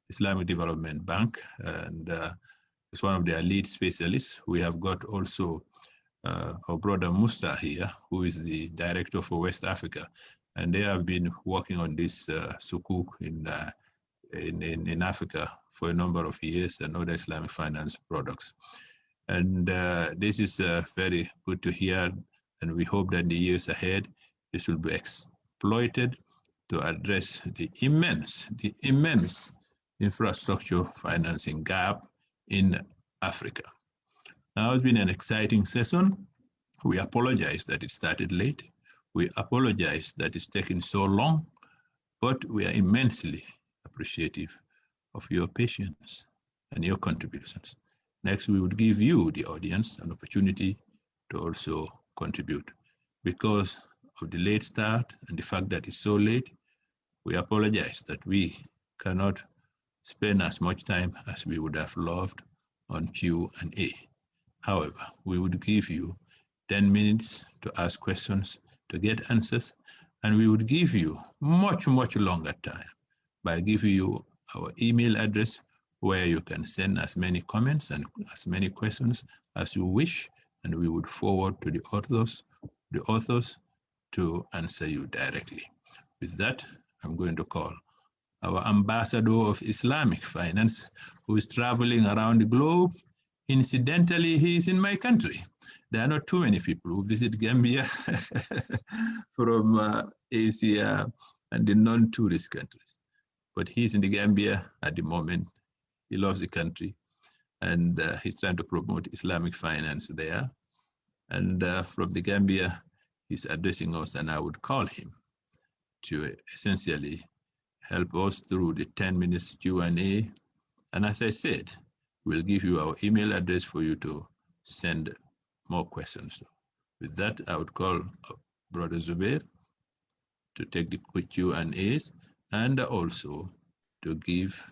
S2: Islamic Development Bank, and is one of their lead specialists. We have got also our brother Musta here, who is the director for West Africa, and they have been working on this Sukuk in Africa for a number of years, and other Islamic finance products. And this is very good to hear, and we hope that in the years ahead, this will be exploited to address the immense infrastructure financing gap in Africa. Now, it's been an exciting session. We apologize that it started late. We apologize that it's taken so long, but we are immensely appreciative of your patience and your contributions. Next, we would give you, the audience, an opportunity to also contribute. Because of the late start and the fact that it's so late, we apologize that we cannot spend as much time as we would have loved on Q&A. However, we would give you 10 minutes to ask questions, to get answers, and we would give you much longer time by giving you our email address, where you can send as many comments and as many questions as you wish, and we would forward to the authors to answer you directly. With that, I'm going to call our ambassador of Islamic finance, who is traveling around the globe. Incidentally, he is in my country. There are not too many people who visit Gambia from Asia and the non-tourist countries. But he's in the Gambia at the moment. He loves the country, and he's trying to promote Islamic finance there. And from the Gambia, he's addressing us, and I would call him to essentially help us through the 10 minutes Q&A. And as I said, we'll give you our email address for you to send more questions. With that, I would call Brother Zubair to take the quick Q&As, and also to give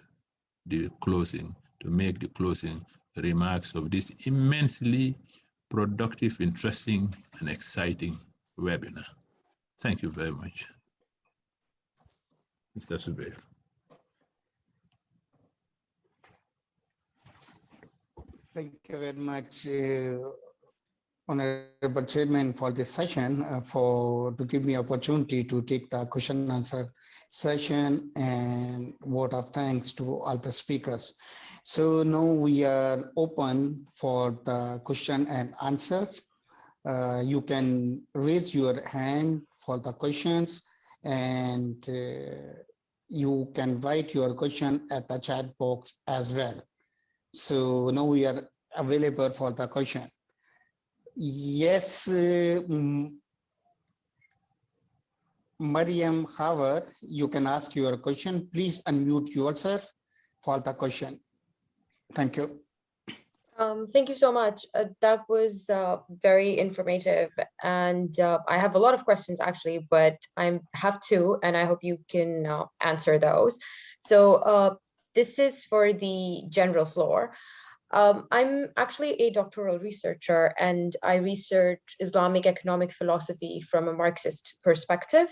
S2: the closing, to make the closing remarks of this immensely productive, interesting, and exciting webinar. Thank you very much, Mr. Zubair.
S10: Thank you very much, Honorable Chairman, for this session, to give me opportunity to take the question and answer session, and vote of thanks to all the speakers. So now we are open for the question and answers. You can raise your hand for the questions, and you can write your question at the chat box as well. So now we are available for the question. Yes, Mariam Howard, you can ask your question. Please unmute yourself for the question. Thank you.
S13: Thank you so much. That was very informative, and I have a lot of questions actually, but I have two, and I hope you can answer those. So this is for the general floor. I'm actually a doctoral researcher, and I research Islamic economic philosophy from a Marxist perspective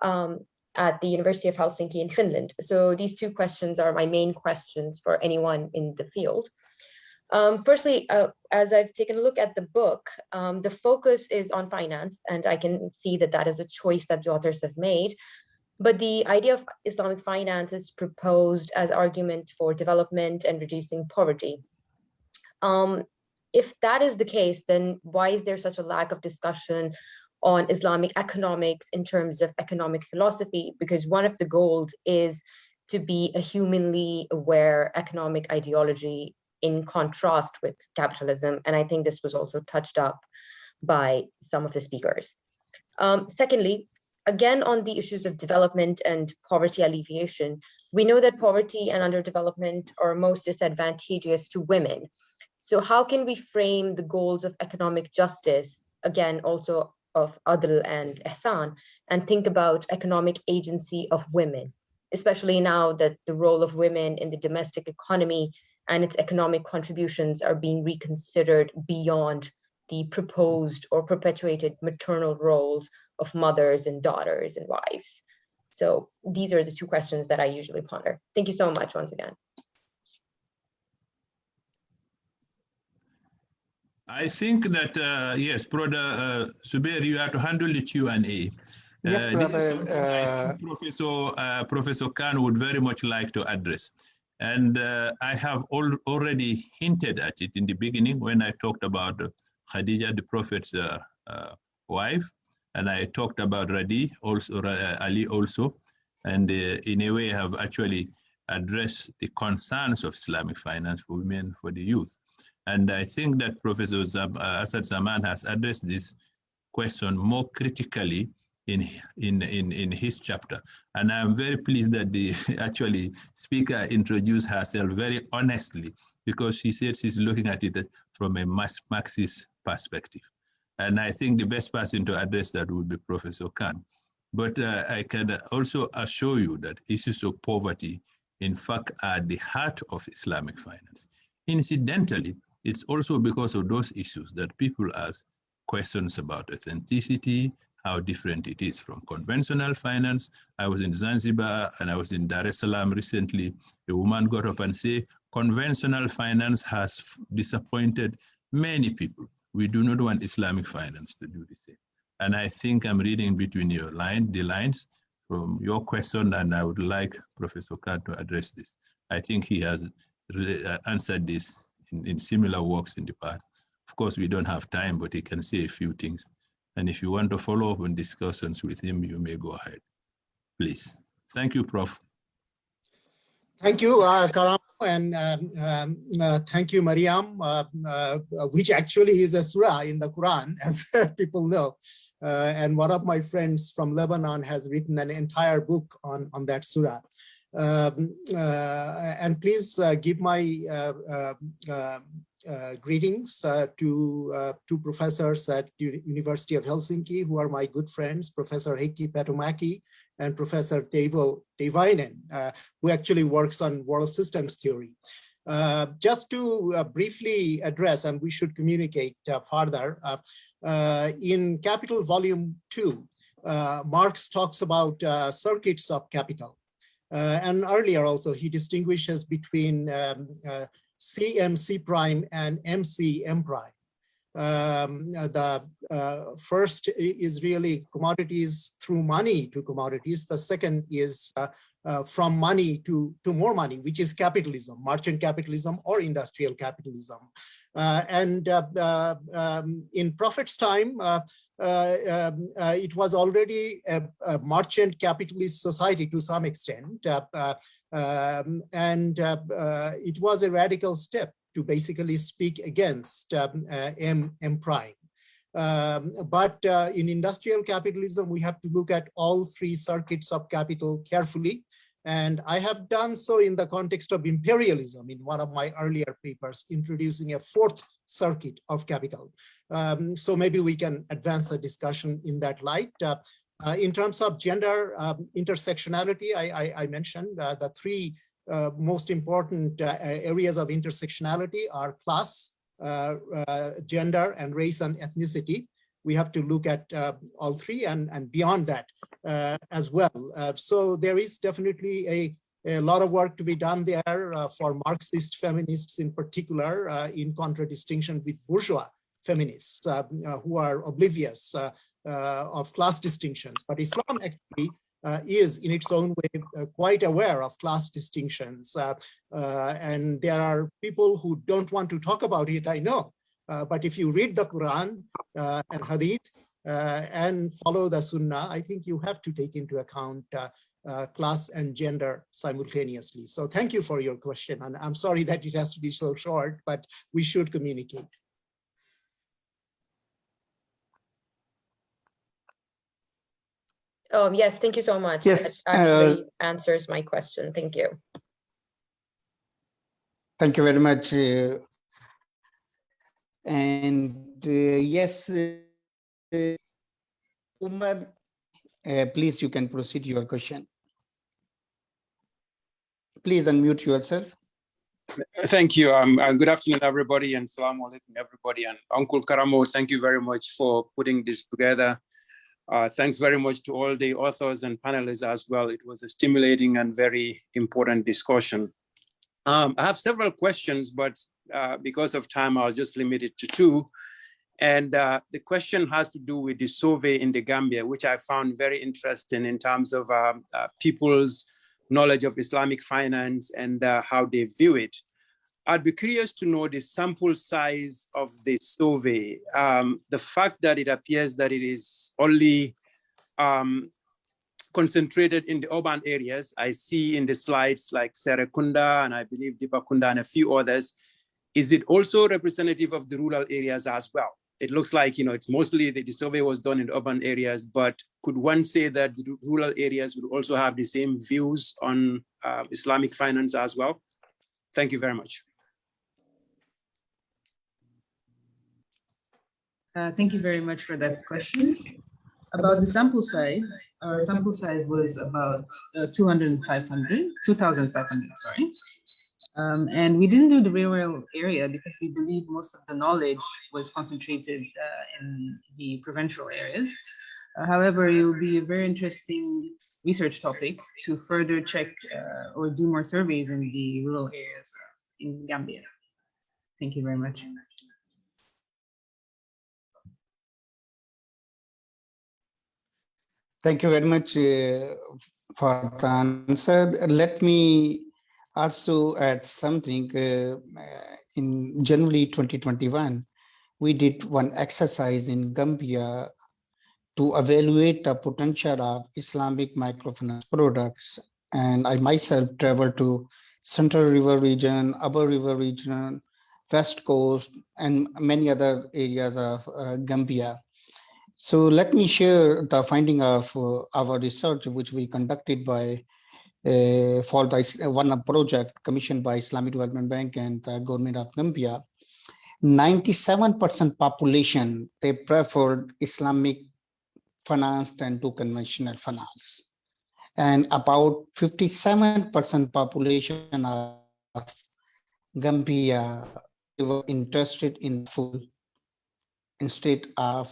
S13: at the University of Helsinki in Finland. So these two questions are my main questions for anyone in the field. Firstly, as I've taken a look at the book, the focus is on finance, and I can see that that is a choice that the authors have made. But the idea of Islamic finance is proposed as argument for development and reducing poverty. If that is the case, then why is there such a lack of discussion on Islamic economics in terms of economic philosophy? Because one of the goals is to be a humanly aware economic ideology in contrast with capitalism. And I think this was also touched up by some of the speakers. Secondly, again, on the issues of development and poverty alleviation, we know that poverty and underdevelopment are most disadvantageous to women. So how can we frame the goals of economic justice, again, also of Adl and Ihsan, and think about economic agency of women, especially now that the role of women in the domestic economy and its economic contributions are being reconsidered beyond the proposed or perpetuated maternal roles of mothers and daughters and wives. So these are the two questions that I usually ponder. Thank you so much once again.
S2: I think that, yes, Brother Zubair, you have to handle the Q&A.
S10: Yes, brother.
S2: Professor Khan would very much like to address. And I have already hinted at it in the beginning when I talked about Khadija, the Prophet's wife, and I talked about Ali also, and in a way have actually addressed the concerns of Islamic finance for women, for the youth. And I think that Professor Asad Zaman has addressed this question more critically in his chapter. And I'm very pleased that the actually speaker introduced herself very honestly, because she said she's looking at it from a Marxist perspective. And I think the best person to address that would be Professor Khan. But I can also assure you that issues of poverty, in fact, are the heart of Islamic finance. Incidentally, it's also because of those issues that people ask questions about authenticity, how different it is from conventional finance. I was in Zanzibar and I was in Dar es Salaam recently. A woman got up and said, conventional finance has disappointed many people. We do not want Islamic finance to do the same. And I think I'm reading between the lines from your question, and I would like Professor Khan to address this. I think he has answered this in similar works in the past. Of course, we don't have time, but he can say a few things. And if you want to follow up on discussions with him, you may go ahead, please. Thank you, Prof.
S1: Thank you, Karam, and thank you, Mariam, which actually is a surah in the Quran, as people know. And one of my friends from Lebanon has written an entire book on that surah. And please give my greetings to two professors at University of Helsinki, who are my good friends, Professor Heikki Petomäki and Professor Teivo Teivainen, who actually works on world systems theory. Just to briefly address, and we should communicate further, in Capital Volume 2, Marx talks about circuits of capital. And earlier also, he distinguishes between CMC prime and MC prime. The first is really commodities through money to commodities. The second is from money to more money, which is capitalism, merchant capitalism or industrial capitalism. In Prophet's time, it was already a merchant capitalist society to some extent. It was a radical step to basically speak against M prime. But in industrial capitalism, we have to look at all three circuits of capital carefully. And I have done so in the context of imperialism in one of my earlier papers, introducing a fourth circuit of capital. So maybe we can advance the discussion in that light. In terms of gender intersectionality, I mentioned the three most important areas of intersectionality are class, gender, and race and ethnicity. We have to look at all three and beyond that as well. So there is definitely a lot of work to be done there for Marxist feminists in particular, in contradistinction with bourgeois feminists who are oblivious of class distinctions. But Islam actually is in its own way quite aware of class distinctions. And there are people who don't want to talk about it, I know. But if you read the Quran and Hadith and follow the Sunnah, I think you have to take into account class and gender simultaneously. So thank you for your question. And I'm sorry that it has to be so short, but we should communicate.
S13: Yes, thank you so much.
S10: Yes,
S13: it actually answers my question. Thank you.
S10: Thank you very much. Yes, Umar, please, you can proceed your question. Please unmute yourself.
S7: Thank you. Good afternoon, everybody, and Assalamu alaikum, everybody. And Uncle Karamo, thank you very much for putting this together. Thanks very much to all the authors and panelists as well. It was a stimulating and very important discussion. I have several questions, but because of time, I'll just limit it to two. And the question has to do with the survey in the Gambia, which I found very interesting in terms of people's knowledge of Islamic finance and how they view it. I'd be curious to know the sample size of the survey. The fact that it appears that it is only concentrated in the urban areas. I see in the slides like Serekunda and I believe Dipakunda and a few others. Is it also representative of the rural areas as well? It looks like, it's mostly the survey was done in urban areas, but could one say that the rural areas would also have the same views on Islamic finance as well? Thank you very much.
S12: Thank you very much for that question. About the sample size, our sample size was about 2,500, sorry. And we didn't do the rural area because we believe most of the knowledge was concentrated in the provincial areas. However, it will be a very interesting research topic to further check or do more surveys in the rural areas in Gambia. Thank you very much.
S10: Thank you very much for the answer. Let me also add something. In January 2021, we did one exercise in Gambia to evaluate the potential of Islamic microfinance products. And I myself traveled to Central River region, Upper River region, West Coast, and many other areas of Gambia. So let me share the finding of our research, which we conducted by for the one project commissioned by Islamic Development Bank and the government of Gambia. 97% population, they preferred Islamic finance than to conventional finance. And about 57% population of Gambia they were interested in full instead of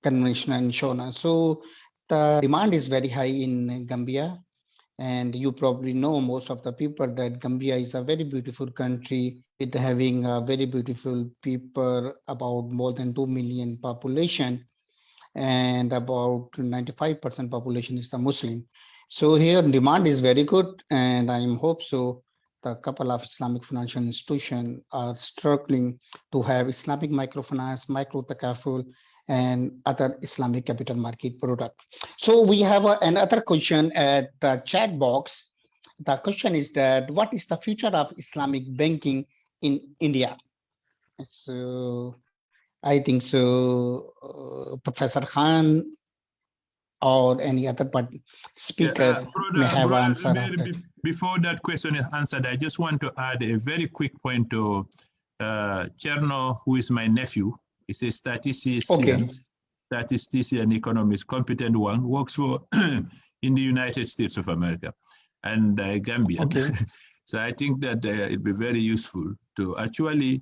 S10: conventional insurance. So the demand is very high in Gambia. And you probably know most of the people that Gambia is a very beautiful country with having a very beautiful people, about more than 2 million population, and about 95% population is the Muslim. So here demand is very good, and I hope so. The couple of Islamic financial institutions are struggling to have Islamic microfinance, micro takaful, and other Islamic capital market product. So we have another question at the chat box. The question is that what is the future of Islamic banking in India? So I think so, Professor Khan or any other speaker may have
S2: Brother
S10: answer
S2: Zubair,
S10: after.
S2: before that question is answered, I just want to add a very quick point to Cherno, who is my nephew. He's a statistician, statistician economist, competent one, works for in the United States of America and Gambia.
S10: Okay.
S2: So I think that it'd be very useful to actually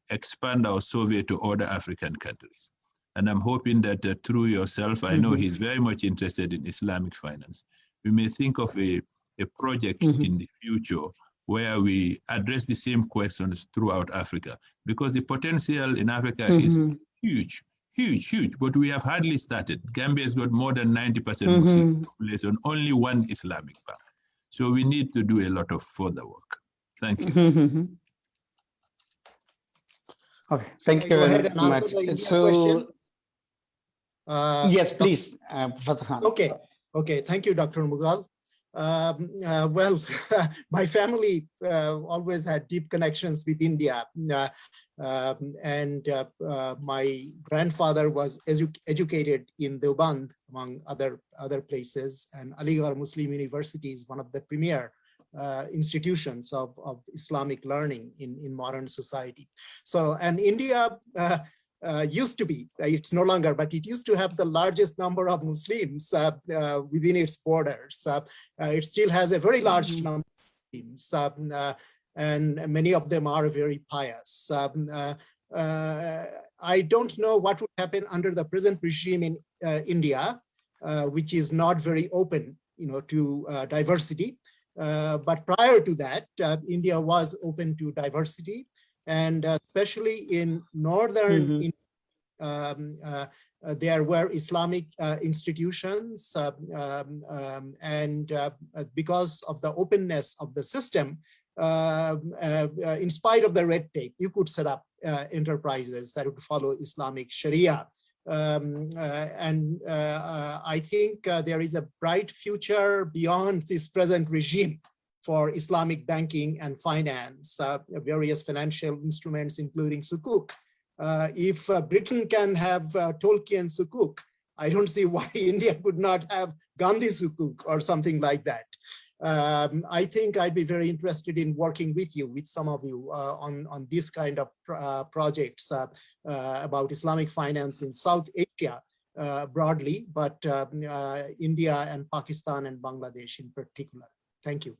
S2: expand our survey to other African countries. And I'm hoping that through yourself, I know he's very much interested in Islamic finance. We may think of a project in the future where we address the same questions throughout Africa, because the potential in Africa is huge, huge, huge, but we have hardly started. Gambia has got more than 90% Muslim population, only one Islamic bank. So we need to do a lot of further work. Thank you.
S10: Okay, thank you very much. So, yes, please, Professor Khan.
S1: Okay, thank you, Dr. Mughal. Well, my family always had deep connections with India. And my grandfather was educated in Deoband, among other places, and Aligarh Muslim University is one of the premier institutions of Islamic learning in modern society. So, and India used to be, it's no longer, but it used to have the largest number of Muslims within its borders. It still has a very large number of Muslims, and many of them are very pious. I don't know what would happen under the present regime in India, which is not very open, to diversity. But prior to that, India was open to diversity, and especially in northern there were Islamic institutions, and because of the openness of the system, in spite of the red tape, you could set up enterprises that would follow Islamic Sharia. I think there is a bright future beyond this present regime for Islamic banking and finance, various financial instruments, including sukuk. If Britain can have Tolkien sukuk, I don't see why India could not have Gandhi sukuk or something like that. I think I'd be very interested in working with you, with some of you, on this kind of projects about Islamic finance in South Asia broadly, but India and Pakistan and Bangladesh in particular. Thank you.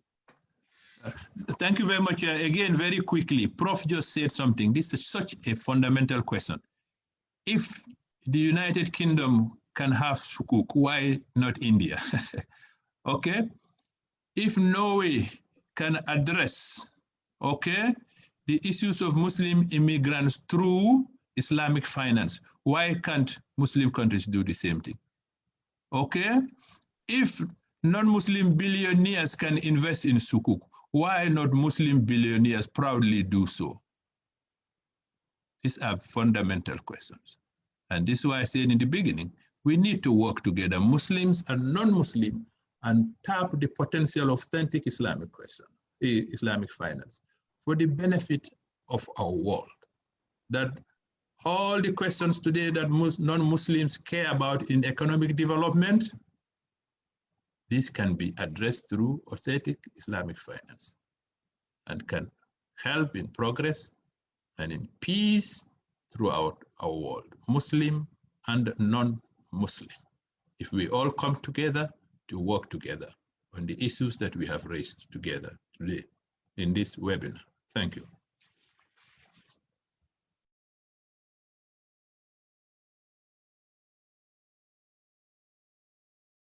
S2: Thank you very much. Again, very quickly, Prof just said something. This is such a fundamental question. If the United Kingdom can have sukuk, why not India? Okay. If Norway can address, okay, the issues of Muslim immigrants through Islamic finance, why can't Muslim countries do the same thing? Okay. If non-Muslim billionaires can invest in sukuk, why not Muslim billionaires proudly do so? These are fundamental questions. And this is why I said in the beginning, we need to work together, Muslims and non-Muslim, and tap the potential of authentic Islamic Islamic finance for the benefit of our world. That all the questions today that non-Muslims care about in economic development, this can be addressed through authentic Islamic finance and can help in progress and in peace throughout our world, Muslim and non-Muslim. If we all come together to work together on the issues that we have raised together today. in this webinar. Thank you.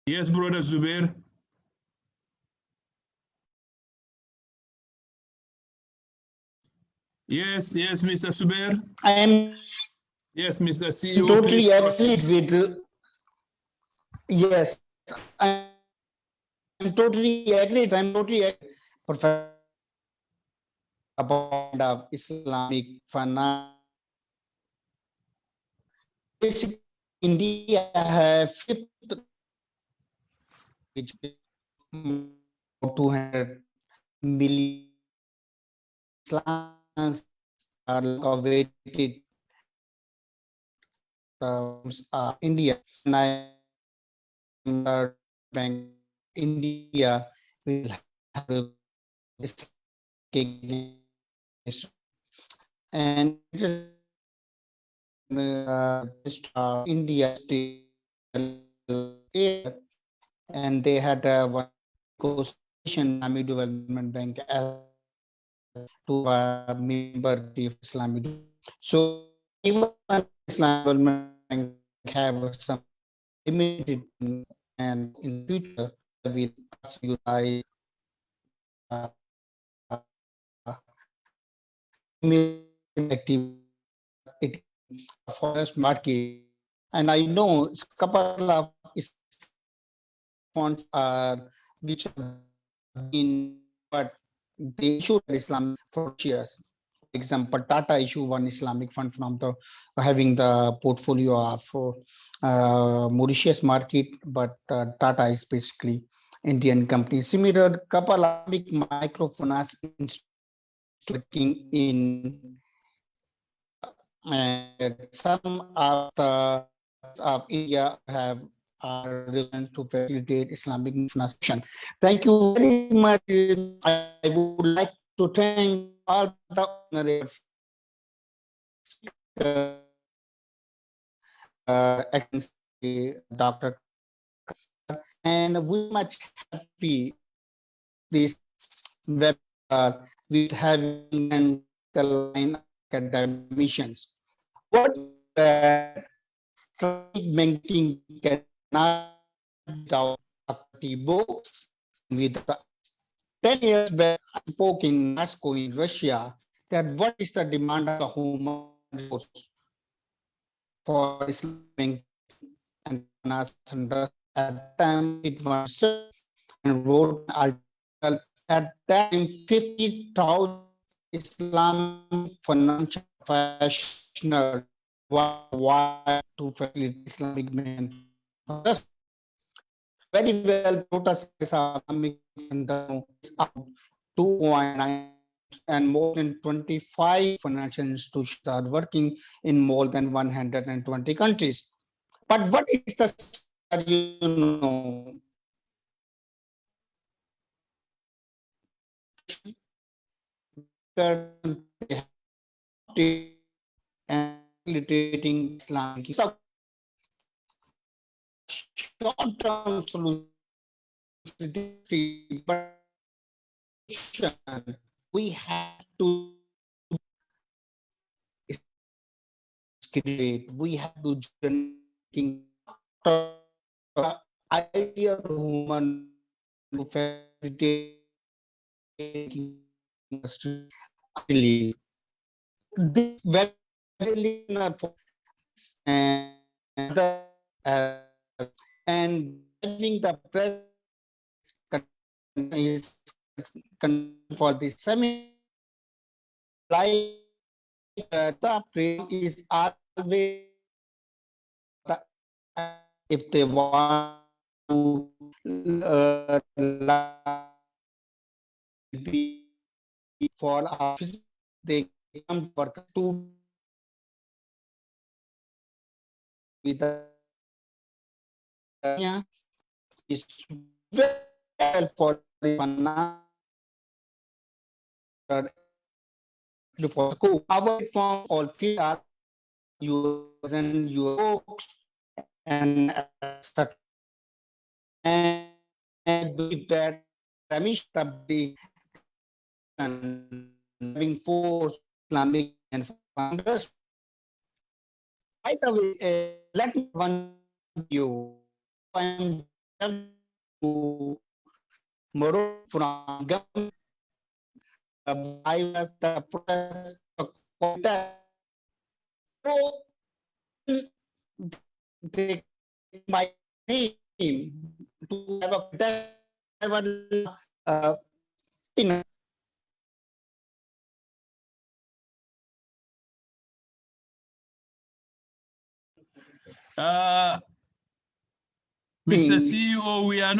S2: Yes, Brother Zubair. Yes, Mr. Zubair.
S10: I am.
S2: Yes, Mr. CEO.
S10: Totally agreed with. Yes, I'm totally agreed. Professor, about Islamic finance. Basically, India have fifth, which is 200 million Islams are awaited India, and I bank India will have and India state and they had one negotiation Islamic Development Bank to a member of Islamic. So even Islamic Development Bank have some limited and in future will utilize activity forest market, and I know a couple of funds are which are in but they issued Islamic for shares. For example, Tata issue one Islamic fund from the having the portfolio of Mauritius market, but Tata is basically Indian company. Similar couple of microfinance working in and some of the of India have are relevant to facilitate Islamic finance. Thank you very much. I would like to thank all the honorables, Dr. And we much happy this webinar with having the line academicians. What banking cannot without books. With 10 years back, I spoke in Moscow in Russia that what is the demand of the human resource for Islamic and finance. At that time it was and wrote an article. At that time 50,000 Islamic financial professionals were to facilitate Islamic men. Very well, total size of Islamic is 2.9 and more than 25 financial institutions are working in more than 120 countries. But what is the, you know, and facilitating Islamic short-term solution. We have to create. We have to generate idea of human to facilitate industry. I believe this very and and having the press is for the seminar like the program is always if they want to be for office they come work to with the is well for for school. Our form all fear you and your books and etc. And believe that the having 4 Islamic and founders. By the way, let me one you. I'm to Morocco from government. I was the press they my name to have a in
S2: Mr. CEO, we are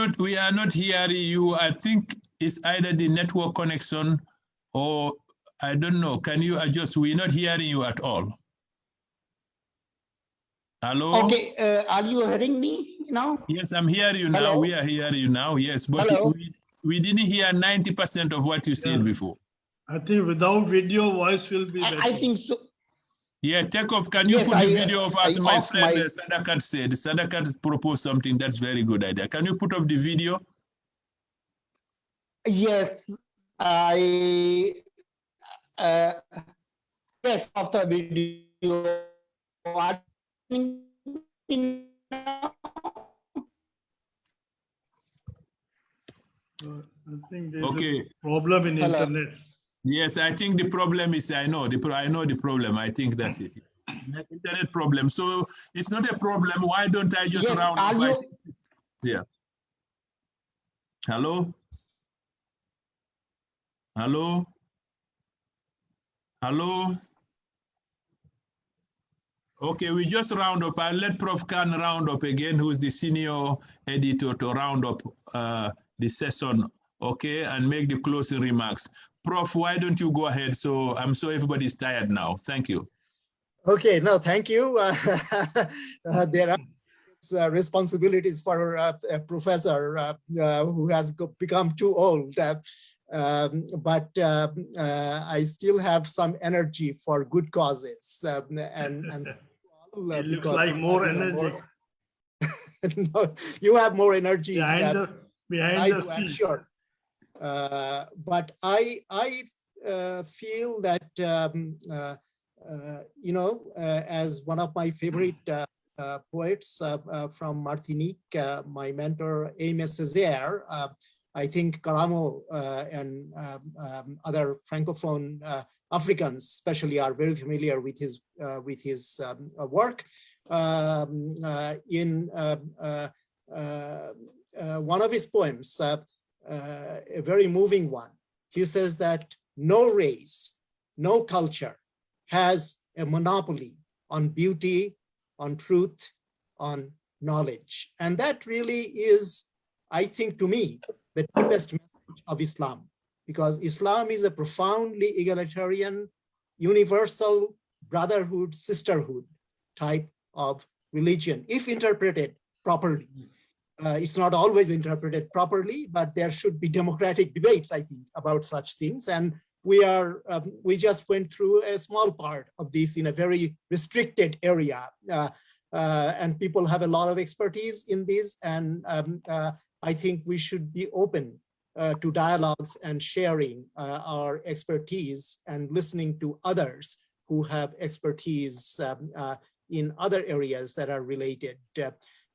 S2: not hearing you. I think it's either the network connection or I don't know. Can you adjust? We're not hearing you at all. Hello?
S10: Okay, are you hearing me now?
S2: Yes, I'm hearing you now.
S10: Hello?
S2: We are hearing you now. Yes, but we didn't hear 90% of what you said before.
S3: I think without video, voice will be better.
S10: I think so.
S2: Yeah, take off. Can you put the video of us? My friend
S10: my...
S2: Sadakat said. Sadakat proposed something that's very good idea. Can you put off the video?
S10: Yes, yes, after video.
S3: I think there's a problem in internet.
S2: Yes, I think the problem is I know the problem. I think that's it. Internet problem. So it's not a problem. Why don't I just round up? Yeah. Hello. Hello. Hello. Okay, we just round up. I'll let Prof. Khan round up again, who's the senior editor, to round up the session, okay, and make the closing remarks. Prof, why don't you go ahead? So I'm sure everybody's tired now. Thank you.
S1: Okay, no, thank you. There are responsibilities for a professor who has become too old. But I still have some energy for good causes. And
S3: it looks like more energy.
S1: No, you have more energy
S3: behind
S1: I
S3: the
S1: do, I'm sure. But I feel that you know, as one of my favorite poets from Martinique, my mentor Aimé Césaire, I think Karamo and other Francophone Africans especially are very familiar with his work. In one of his poems, a very moving one, he says that no race, no culture has a monopoly on beauty, on truth, on knowledge. And that really is, I think, to me, the deepest message of Islam, because Islam is a profoundly egalitarian, universal brotherhood, sisterhood type of religion, if interpreted properly. It's not always interpreted properly, but there should be democratic debates, I think, about such things. And we just went through a small part of this in a very restricted area. And people have a lot of expertise in this. And I think we should be open to dialogues and sharing our expertise and listening to others who have expertise in other areas that are related.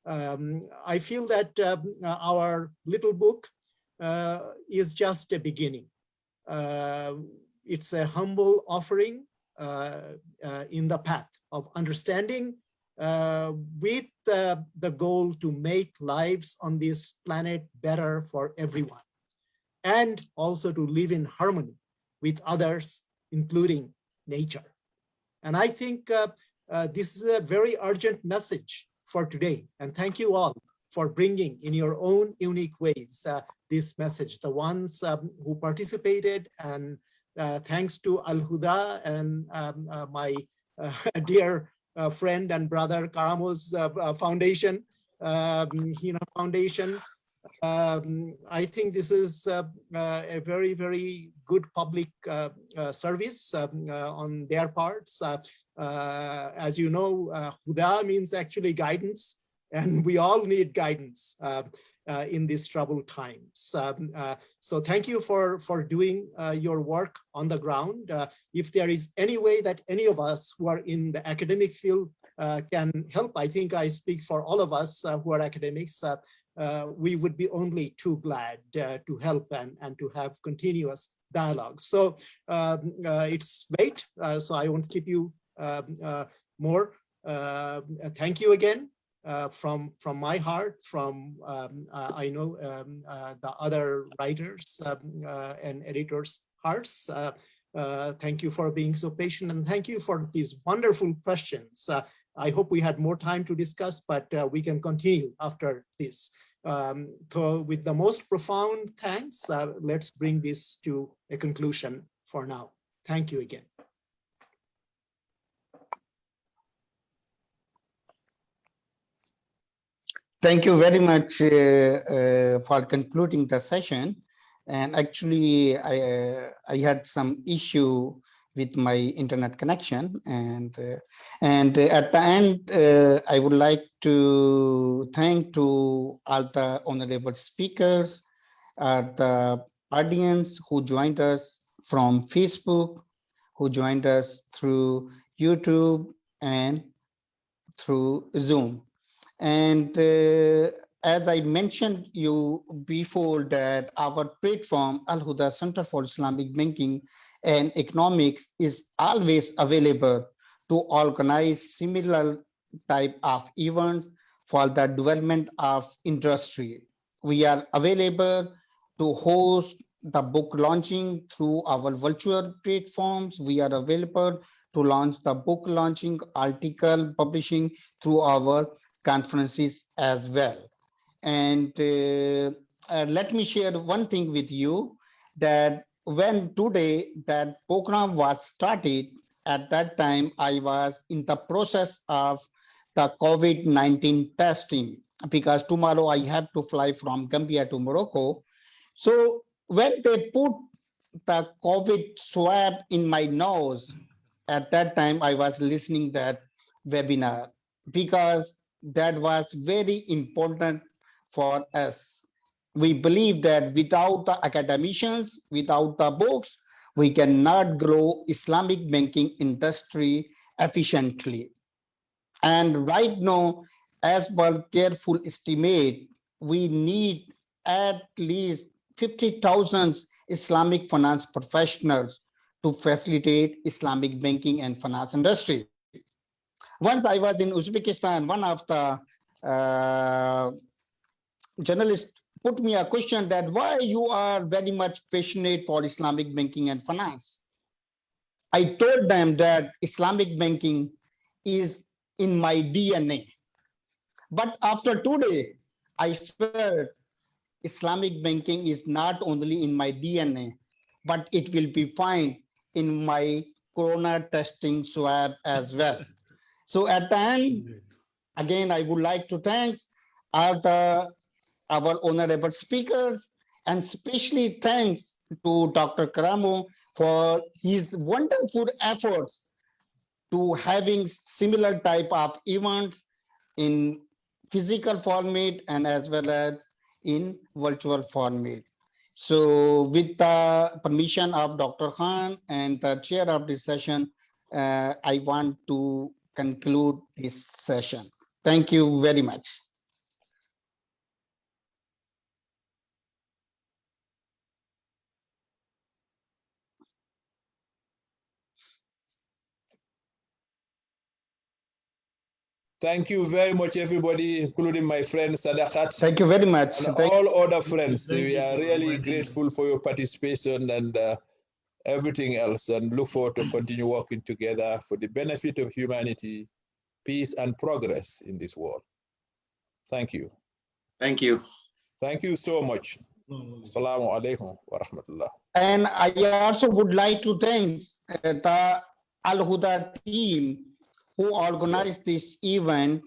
S1: I feel that our little book is just a beginning. It's a humble offering in the path of understanding with the goal to make lives on this planet better for everyone, and also to live in harmony with others, including nature. And I think this is a very urgent message for today. And thank you all for bringing in your own unique ways this message, the ones who participated, and thanks to AlHuda and my dear friend and brother Karamo's foundation, Foundation. I think this is a very, very good public service on their parts. As you know, Huda means actually guidance, and we all need guidance. in these troubled times. So thank you for doing your work on the ground. If there is any way that any of us who are in the academic field can help, I think I speak for all of us who are academics, we would be only too glad to help and to have continuous dialogue. So it's late, so I won't keep you more. Thank you again from my heart, from I know the other writers and editors' hearts. Thank you for being so patient, and thank you for these wonderful questions. I hope we had more time to discuss, but we can continue after this. So with the most profound thanks, let's bring this to a conclusion for now. Thank you again.
S10: Thank you very much for concluding the session. And actually, I had some issue with my internet connection, and at the end, I would like to thank to all the honorable speakers, the audience who joined us from Facebook, who joined us through YouTube and through Zoom. And as I mentioned you before, that our platform, AlHuda Center for Islamic Banking and Economics, is always available to organize similar type of events for the development of industry. We are available to host the book launching through our virtual platforms. We are available to launch the book launching, article publishing through our conferences as well. And let me share one thing with you, that when today that program was started, at that time I was in the process of the COVID-19 testing, because tomorrow I have to fly from Gambia to Morocco. So when they put the COVID swab in my nose, at that time I was listening that webinar, because that was very important for us. We believe that without the academicians, without the books, we cannot grow Islamic banking industry efficiently. And right now, as per careful estimate, we need at least 50,000 Islamic finance professionals to facilitate Islamic banking and finance industry. Once I was in Uzbekistan, one of the journalists put me a question that why you are very much passionate for Islamic banking and finance. I told them that Islamic banking is in my DNA. But after today, I felt Islamic banking is not only in my DNA, but it will be found in my corona testing swab as well. So at the end, again, I would like to thank our honorable speakers, and especially thanks to Dr. Karamo for his wonderful efforts to having similar type of events in physical format and as well as in virtual format. So with the permission of Dr. Khan and the chair of this session, I want to conclude this session. Thank you very much.
S2: Thank you very much, everybody, including my friend Sadakat.
S10: Thank you very much.
S2: And all other friends. We are really grateful for your participation and everything else, and look forward to continue working together for the benefit of humanity, peace, and progress in this world. Thank you.
S7: Thank you.
S2: Thank you so much. Assalamu alaikum wa rahmatullah.
S10: And I also would like to thank the AlHuda team who organized this event.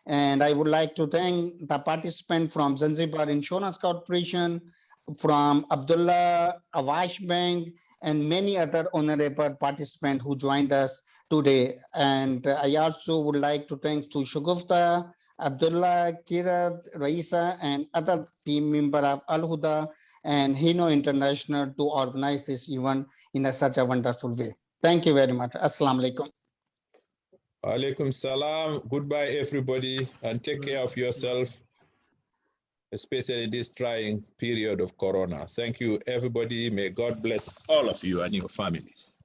S10: And I would like to thank the participant from Zanzibar Insurance Corporation, from Abdullah Awash Bank, and many other honorable participants who joined us today. And I also would like to thank to Shugufta, Abdullah, Kirat, Raisa, and other team member of AlHuda and Hino International to organize this event in such a wonderful way. Thank you very much. Assalamu alaikum.
S2: Alaikum salam. Goodbye, everybody, and take care of yourself, especially this trying period of Corona. Thank you, everybody. May God bless all of you and your families.